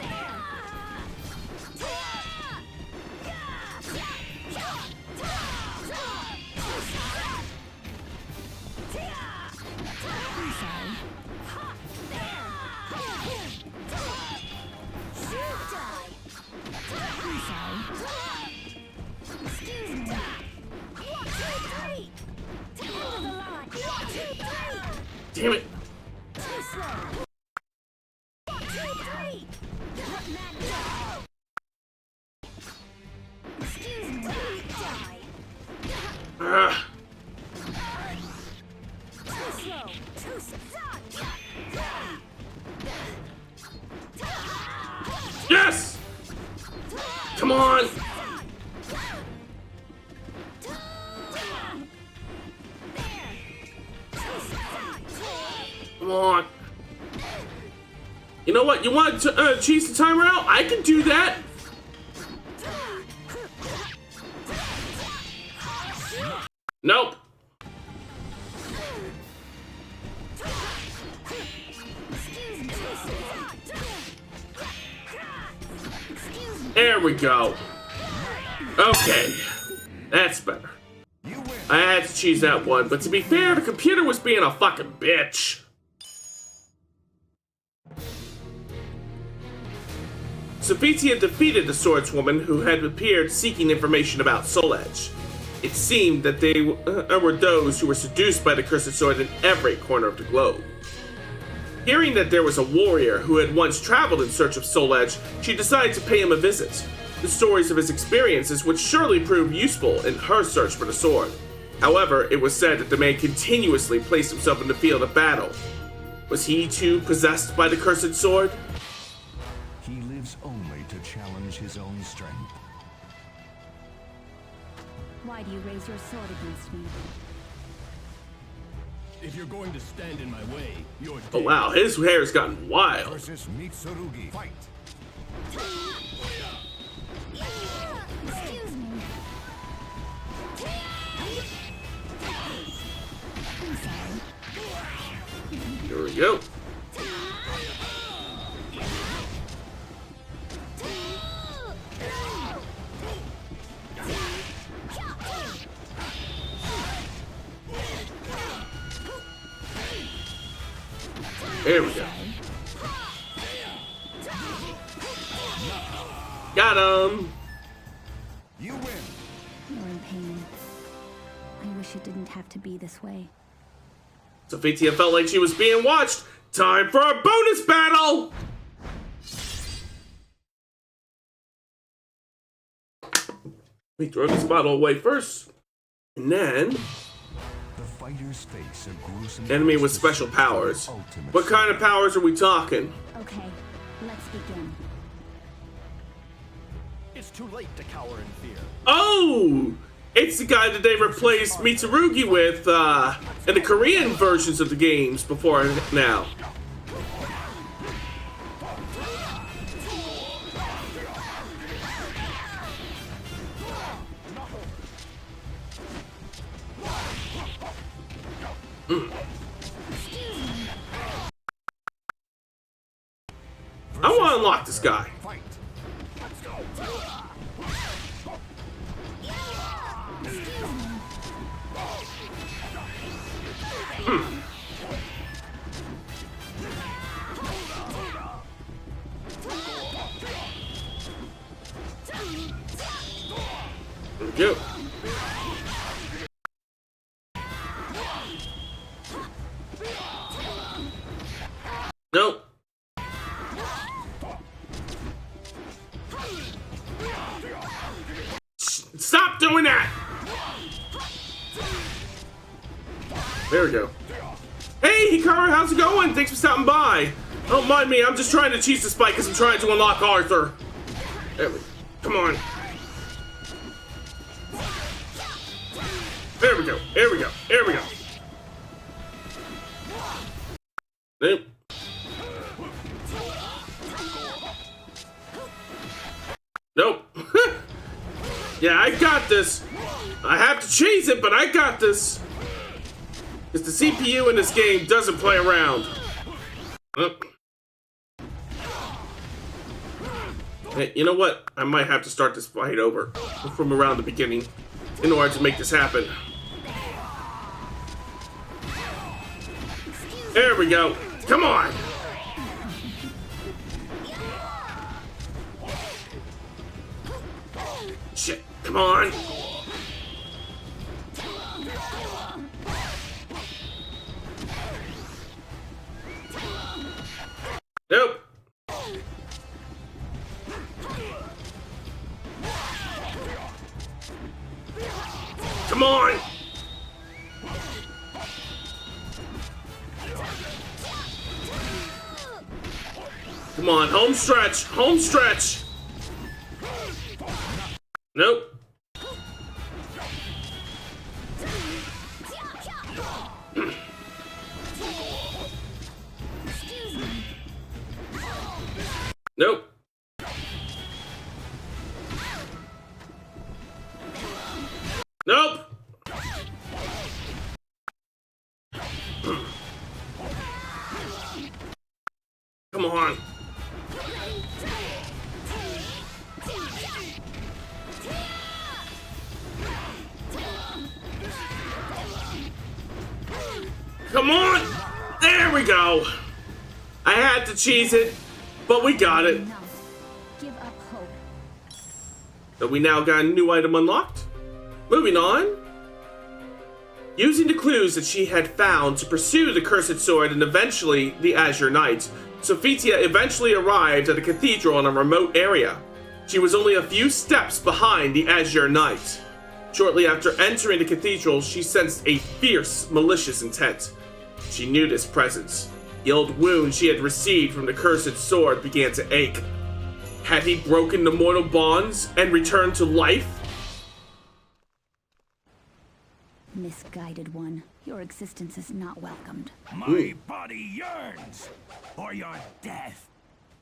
Damn it. Yes! Come on! Come on. You know what? You want to cheese the timer out? I can do that. Nope. There we go. Okay. That's better. I had to cheese that one, but to be fair, the computer was being a fucking bitch. Sophia defeated the swordswoman who had appeared seeking information about Soul Edge. It seemed that they were those who were seduced by the cursed sword in every corner of the globe. Hearing that there was a warrior who had once traveled in search of Soul Edge, she decided to pay him a visit. The stories of his experiences would surely prove useful in her search for the sword. However, it was said that the man continuously placed himself in the field of battle. Was he too possessed by the cursed sword? He lives only to challenge his own strength. Why do you raise your sword against me? If you're going to stand in my way, you're dead. Oh wow, his hair's gotten wild. Versus Mitsurugi. Fight. Excuse me. I'm sorry. Here we go. There we go. Got him. You win. You're in pain. I wish it didn't have to be this way. Sophia felt like she was being watched. Time for a bonus battle. Let me throw this bottle away first. And then fighters face a gruesome enemy with special powers. What kind of powers are we talking? Okay, let's begin. It's too late to cower in fear. Oh! It's the guy that they replaced Mitsurugi with in the Korean versions of the games before now. I want to unlock this guy. There we go. Nope. Stop doing that! There we go. Hey, Hikaru, how's it going? Thanks for stopping by. Don't mind me, I'm just trying to cheese the spike because I'm trying to unlock Arthur. There we go. Come on. There we go. There we go. There we go. Nope. Nope. Yeah, I got this. I have to cheese it, but I got this. Because the CPU in this game doesn't play around. Hey, you know what? I might have to start this fight over from around the beginning in order to make this happen. There we go. Come on. Shit. Come on. Nope. Come on. Come on, home stretch. Home stretch. Nope. Nope. Nope. Come on. Come on! There we go! I had to cheese it, but we got it. Give up hope. So we now got a new item unlocked. Moving on. Using the clues that she had found to pursue the Cursed Sword and eventually the Azure Knight, Sophitia eventually arrived at a cathedral in a remote area. She was only a few steps behind the Azure Knight. Shortly after entering the cathedral, she sensed a fierce, malicious intent. She knew this presence. The old wound she had received from the Cursed Sword began to ache. Had he broken the mortal bonds and returned to life? Misguided one, your existence is not welcomed. My body yearns for your death.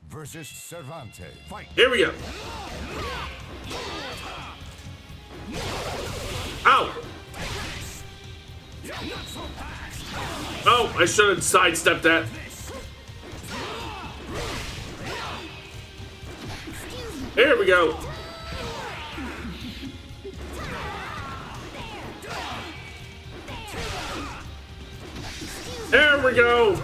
Versus Cervantes. Fight. Here we go. Ow! Oh, I should have sidestepped that. There we go. There we go.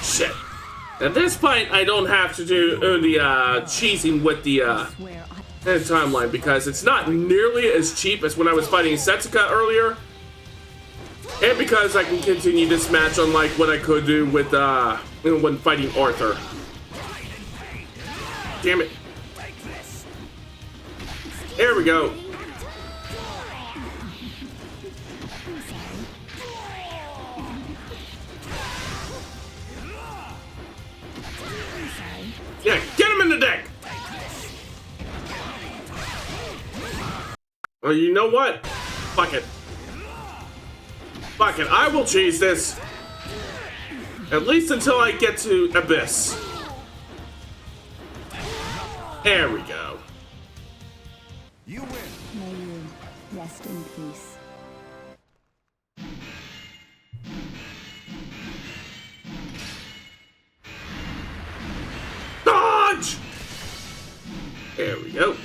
Shit. At this point, I don't have to do the cheesing with the timeline because it's not nearly as cheap as when I was fighting Setsuka earlier. And because I can continue this match unlike what I could do with when fighting Arthur. Damn it. There we go. Yeah, get him in the deck! Well, you know what? Fuck it. Fuck it, I will cheese this. At least until I get to Abyss. There we go. You win. May you rest in peace. Dodge! There we go.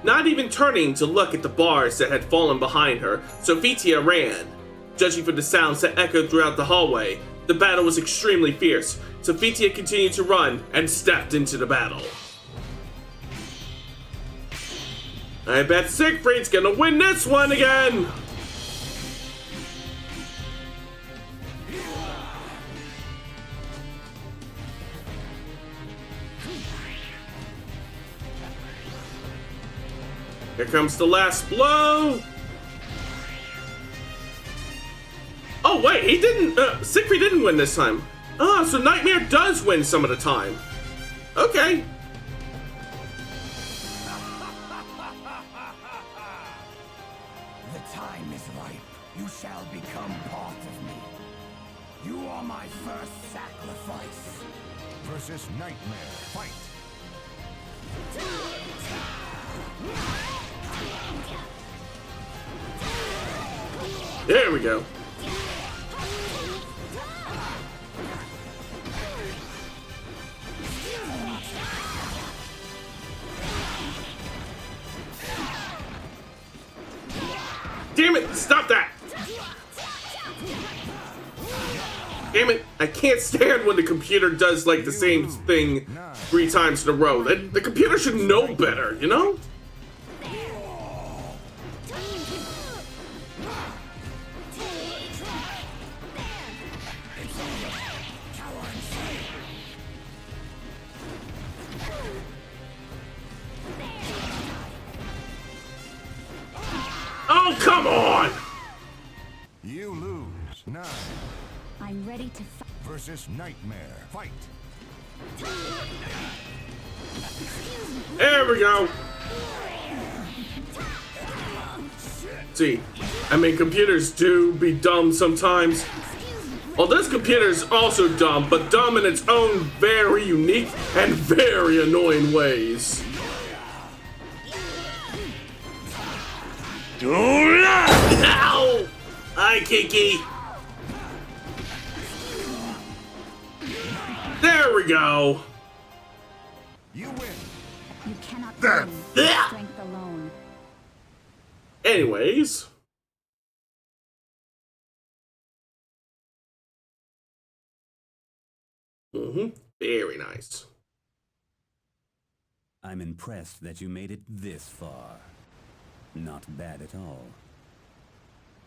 Not even turning to look at the bars that had fallen behind her, Sophia ran. Judging from the sounds that echoed throughout the hallway, the battle was extremely fierce. Sophia continued to run and stepped into the battle. I bet Siegfried's gonna win this one again! Here comes the last blow! Oh wait, he didn't, Siegfried didn't win this time. Ah, so Nightmare does win some of the time. Okay. The time is ripe. You shall become part of me. You are my first sacrifice. Versus Nightmare. Fight. There we go. Damn it! Stop that! Damn it! I can't stand when the computer does like the same thing 3 times in a row. The computer should know better, you know? Oh, come on! You lose. 9. I'm ready to fight. Versus Nightmare. Fight. There we go. See, I mean, computers do be dumb sometimes. Well, this computer is also dumb, but dumb in its own very unique and very annoying ways. Ow! Hi, Kiki. There we go. You win. You cannot win with strength alone. Anyways. Very nice. I'm impressed that you made it this far. Not bad at all.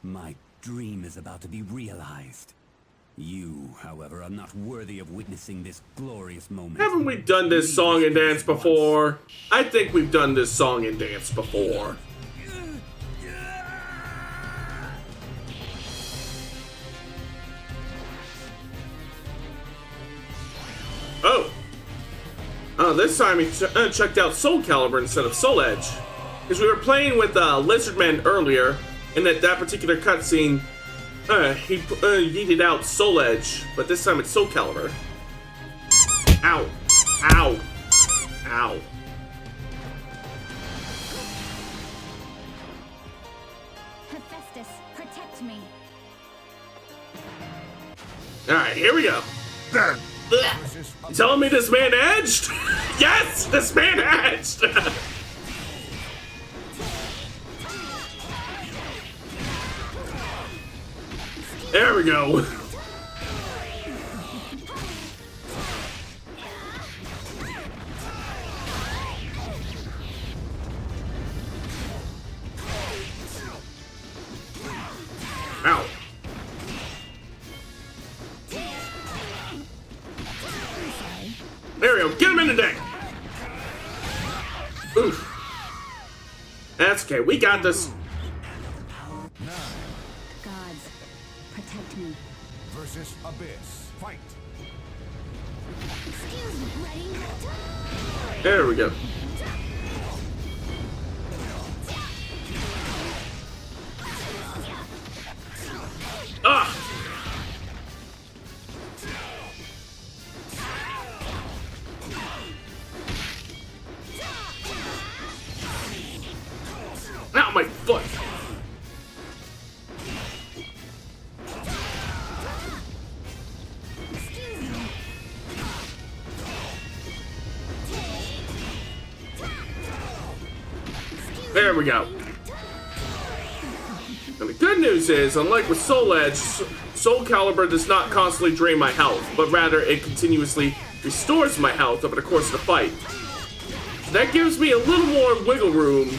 My dream is about to be realized. You, however, are not worthy of witnessing this glorious moment. Haven't we done this song and dance before? I think we've done this song and dance before. Oh. Oh, this time he checked out Soulcalibur instead of Soul Edge. Because we were playing with Lizardman earlier, and at that particular cutscene, he yeeted out Soul Edge, but this time it's Soulcalibur. Ow. Ow. Ow. Hephaestus, protect me. Alright, here we go. You telling me this man edged? Yes! This man edged! There we go. Ow. Oof. That's okay. We got this. Gods, protect me. Versus Abyss. Fight. Excuse me, ready? There we go. Ah! Ow, my foot! There we go. And the good news is, unlike with Soul Edge, Soulcalibur does not constantly drain my health, but rather it continuously restores my health over the course of the fight. So that gives me a little more wiggle room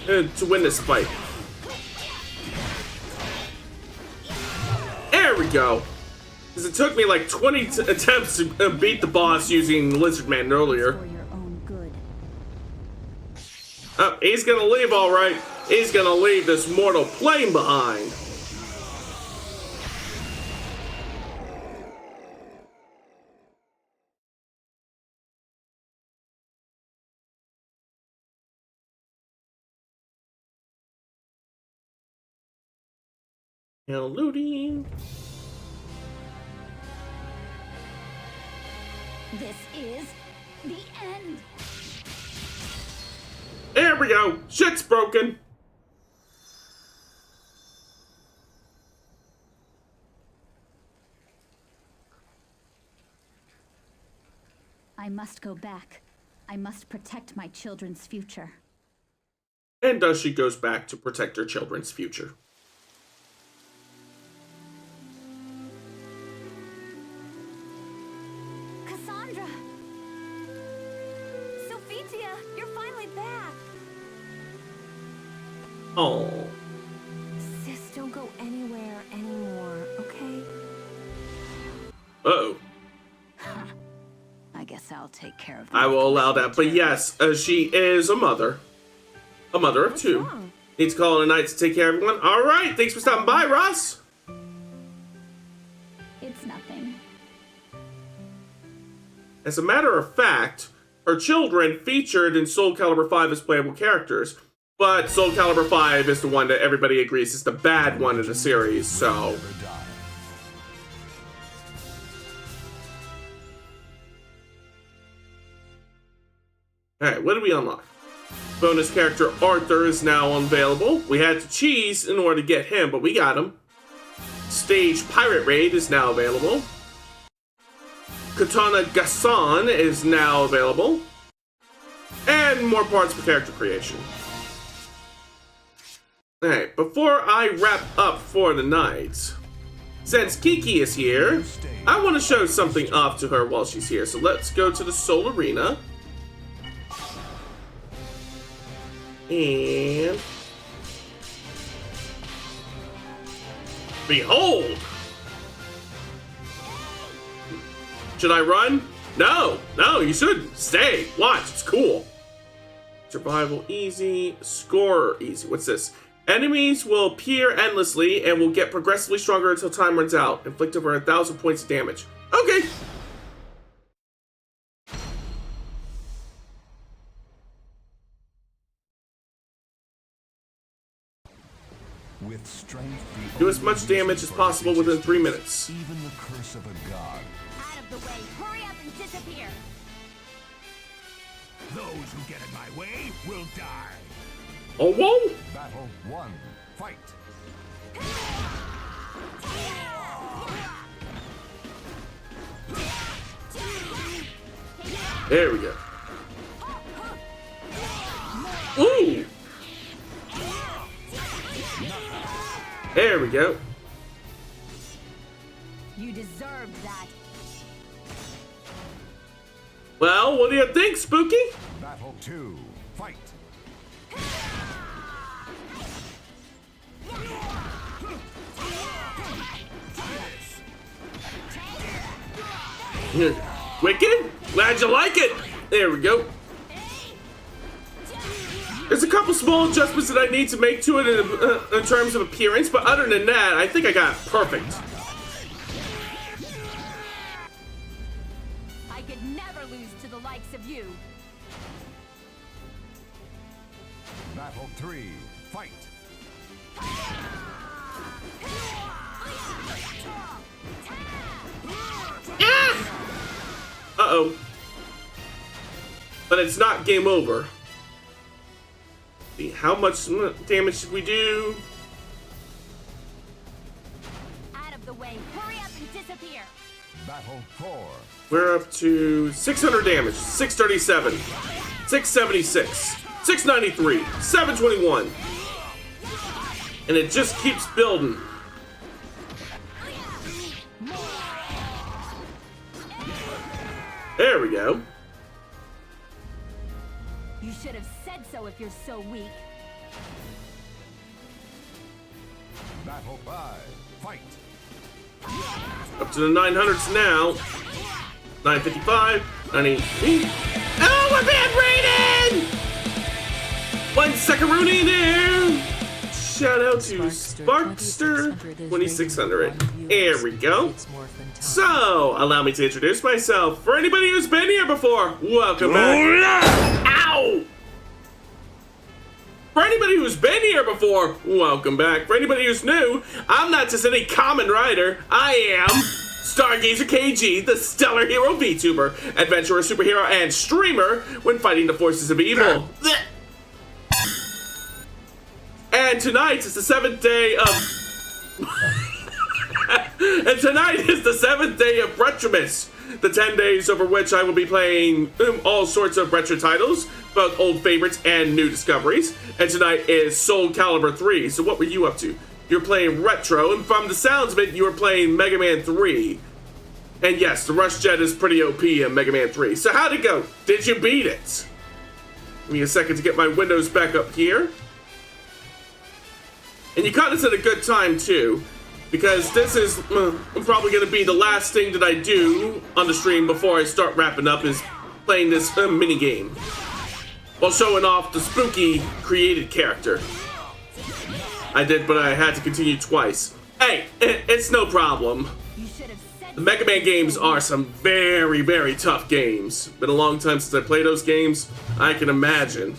to win this fight. There we go. Because it took me like 20 attempts to beat the boss using Lizard Man earlier. Oh, he's gonna leave, all right. He's gonna leave this mortal plane behind. Now looting. This is the end. There we go. Shit's broken. I must go back. I must protect my children's future. And thus she goes back to protect her children's future. Cassandra! Sophia, you're finally back! Oh. Sis, don't go anywhere anymore, okay? Uh-oh. I guess I'll take care of it. I will allow that. But yes, she is a mother. A mother of two. Wrong? Needs to call it a night to take care of everyone. All right. Thanks for stopping by, Ross. It's nothing. As a matter of fact, her children featured in Soulcalibur 5 as playable characters. But Soulcalibur 5 is the one that everybody agrees is the bad one in the series, so... Alright, what did we unlock? Bonus character Arthur is now available. We had to cheese in order to get him, but we got him. Stage Pirate Raid is now available. Katana Gassan is now available. And more parts for character creation. Alright, before I wrap up for the night, since Kiki is here, I want to show something off to her while she's here. So let's go to the Soul Arena. And... behold! Should I run? No! No, you shouldn't. Stay. Watch. It's cool. Survival easy. Score easy. What's this? Enemies will appear endlessly and will get progressively stronger until time runs out. Inflict over 1,000 points of damage. Okay. With strength, Do as much damage as possible within 3 minutes. Even the curse of a god. Out of the way. Hurry up and disappear. Those who get in my way will die. Oh, whoa! Battle 1. Fight. There we go. Ooh! There we go. You deserved that. Well, what do you think, Spooky? Battle 2. Fight. Wicked? Glad you like it. There we go. There's a couple small adjustments that I need to make to it in terms of appearance, but other than that, I think I got it perfect. I could never lose to the likes of you. Battle 3, fight! Uh-oh. But it's not game over. See, how much damage did we do? Out of the way. Hurry up and disappear. Battle 4. We're up to 600 damage, 637, 676, 693, 721. And it just keeps building. There we go. You should have said so if you're so weak. Battle 5, fight! Up to the 900s now. 955, 988. Oh, we're being raided! 1 second Rooney there. Shout out to Sparkster 2600. There we go. So, allow me to introduce myself. For anybody who's been here before, welcome back. Ow! For anybody who's been here before, welcome back. For anybody who's new, I'm not just any common rider. I am Stargazer KG, the stellar hero VTuber, adventurer, superhero, and streamer when fighting the forces of evil. And tonight is the 7th day of... And tonight is the 7th day of Retromas, the 10 days over which I will be playing all sorts of retro titles, both old favorites and new discoveries. And tonight is Soulcalibur III. So what were you up to? You're playing Retro, and from the sounds of it, you were playing Mega Man 3. And yes, the Rush Jet is pretty OP in Mega Man 3. So how'd it go? Did you beat it? Give me a second to get my windows back up here. And you caught us at a good time, too. Because this is probably going to be the last thing that I do on the stream before I start wrapping up is playing this mini game while showing off the spooky created character. I did, but I had to continue twice. Hey, it's no problem. The Mega Man games are some very, very tough games. Been a long time since I played those games. I can imagine.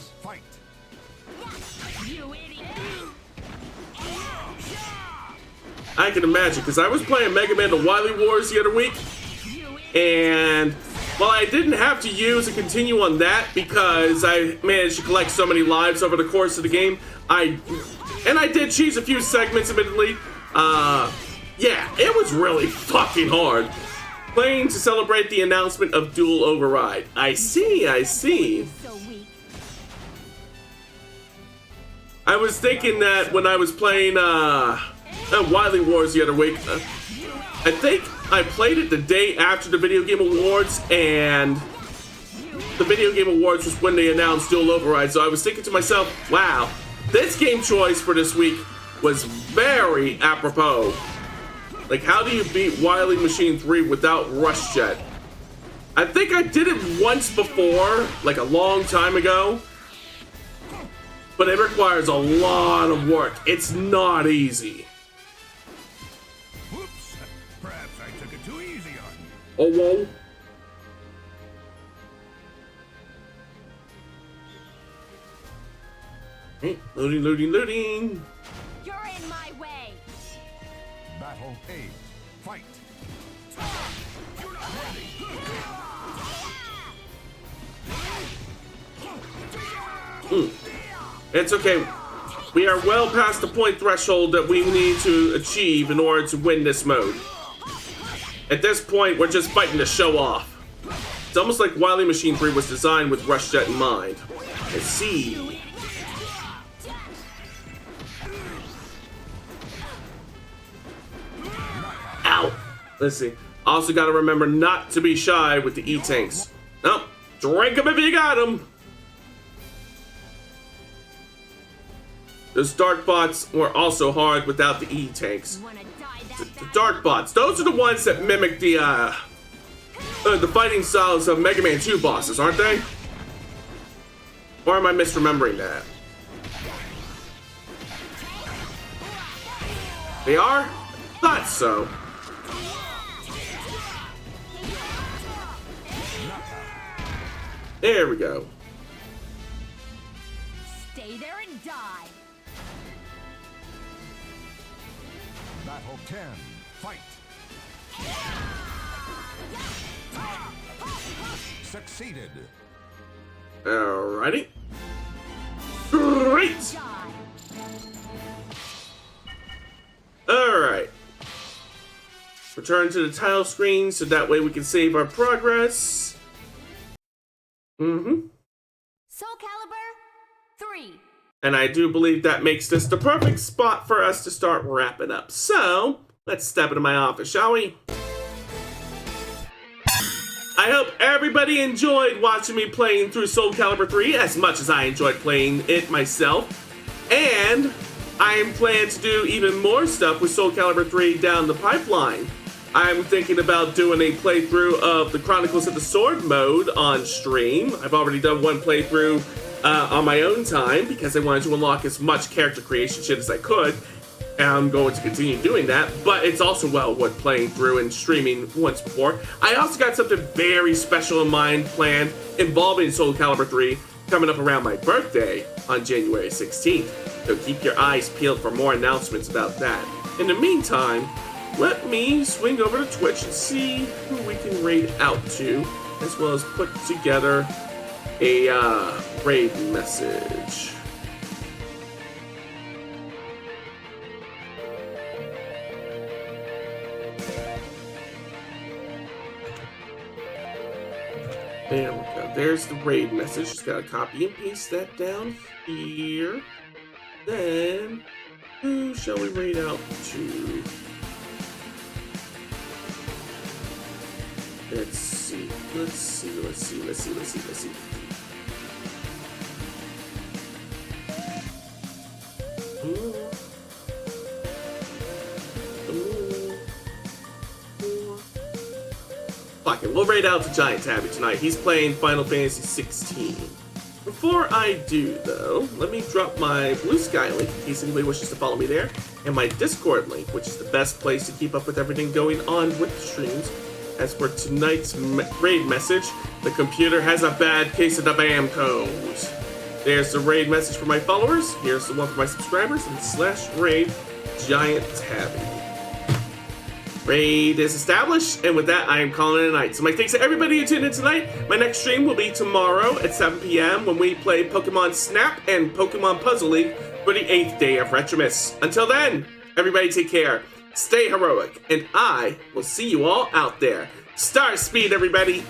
I can imagine, because I was playing Mega Man The Wily Wars the other week, and while I didn't have to use and continue on that because I managed to collect so many lives over the course of the game, I did cheese a few segments, admittedly. Yeah, it was really fucking hard. Playing to celebrate the announcement of Dual Override. I see. I was thinking that when I was playing, Wily Wars the other week. I think I played it the day after the Video Game Awards, and the Video Game Awards was when they announced Dual Override, so I was thinking to myself, wow, this game choice for this week was very apropos. Like, how do you beat Wily Machine 3 without Rush Jet? I think I did it once before, like a long time ago, but it requires a lot of work. It's not easy. Oh, whoa. Hey, loading. You're in my way. Battle 8, fight. It's okay. We are well past the point threshold that we need to achieve in order to win this mode. At this point, we're just fighting to show off. It's almost like Wily Machine 3 was designed with Rush Jet in mind. Let's see. Ow! Let's see. Also gotta remember not to be shy with the E-Tanks. Nope. Drink them if you got them! Those Dark Bots were also hard without the E-Tanks. The Dark Bots, those are the ones that mimic the fighting styles of Mega Man 2 bosses, aren't they? Or am I misremembering that? They are? Thought so. There we go. Stay there and die. Battle 10. Fight. Succeeded. Alrighty. Great. Alright. Return to the title screen so that way we can save our progress. Soulcalibur 3. And I do believe that makes this the perfect spot for us to start wrapping up. So, let's step into my office, shall we? I hope everybody enjoyed watching me playing through Soulcalibur 3 as much as I enjoyed playing it myself. And I am planning to do even more stuff with Soulcalibur 3 down the pipeline. I'm thinking about doing a playthrough of the Chronicles of the Sword mode on stream. I've already done one playthrough on my own time because I wanted to unlock as much character creation shit as I could. And I'm going to continue doing that, but it's also well worth playing through and streaming once before. I also got something very special in mind planned involving Soulcalibur 3 coming up around my birthday on January 16th. So keep your eyes peeled for more announcements about that. In the meantime, let me swing over to Twitch and see who we can raid out to, as well as put together a raid message. There we go. There's the raid message. Just gotta copy and paste that down here. Then, who shall we raid out to? Let's see. Fuck it, we'll raid out to Giant Tabby tonight. He's playing Final Fantasy 16. Before I do, though, let me drop my Blue Sky link in case anybody wishes to follow me there, and my Discord link, which is the best place to keep up with everything going on with the streams. As for tonight's raid message, the computer has a bad case of the BAM codes. There's the raid message for my followers. Here's the one for my subscribers, and /raid Giant Tabby. Raid is established, and with that, I am calling it a night. So my thanks to everybody who tuned in tonight. My next stream will be tomorrow at 7 p.m. when we play Pokemon Snap and Pokemon Puzzle League for the 8th day of Retromas. Until then, everybody take care, stay heroic, and I will see you all out there. Star speed, everybody!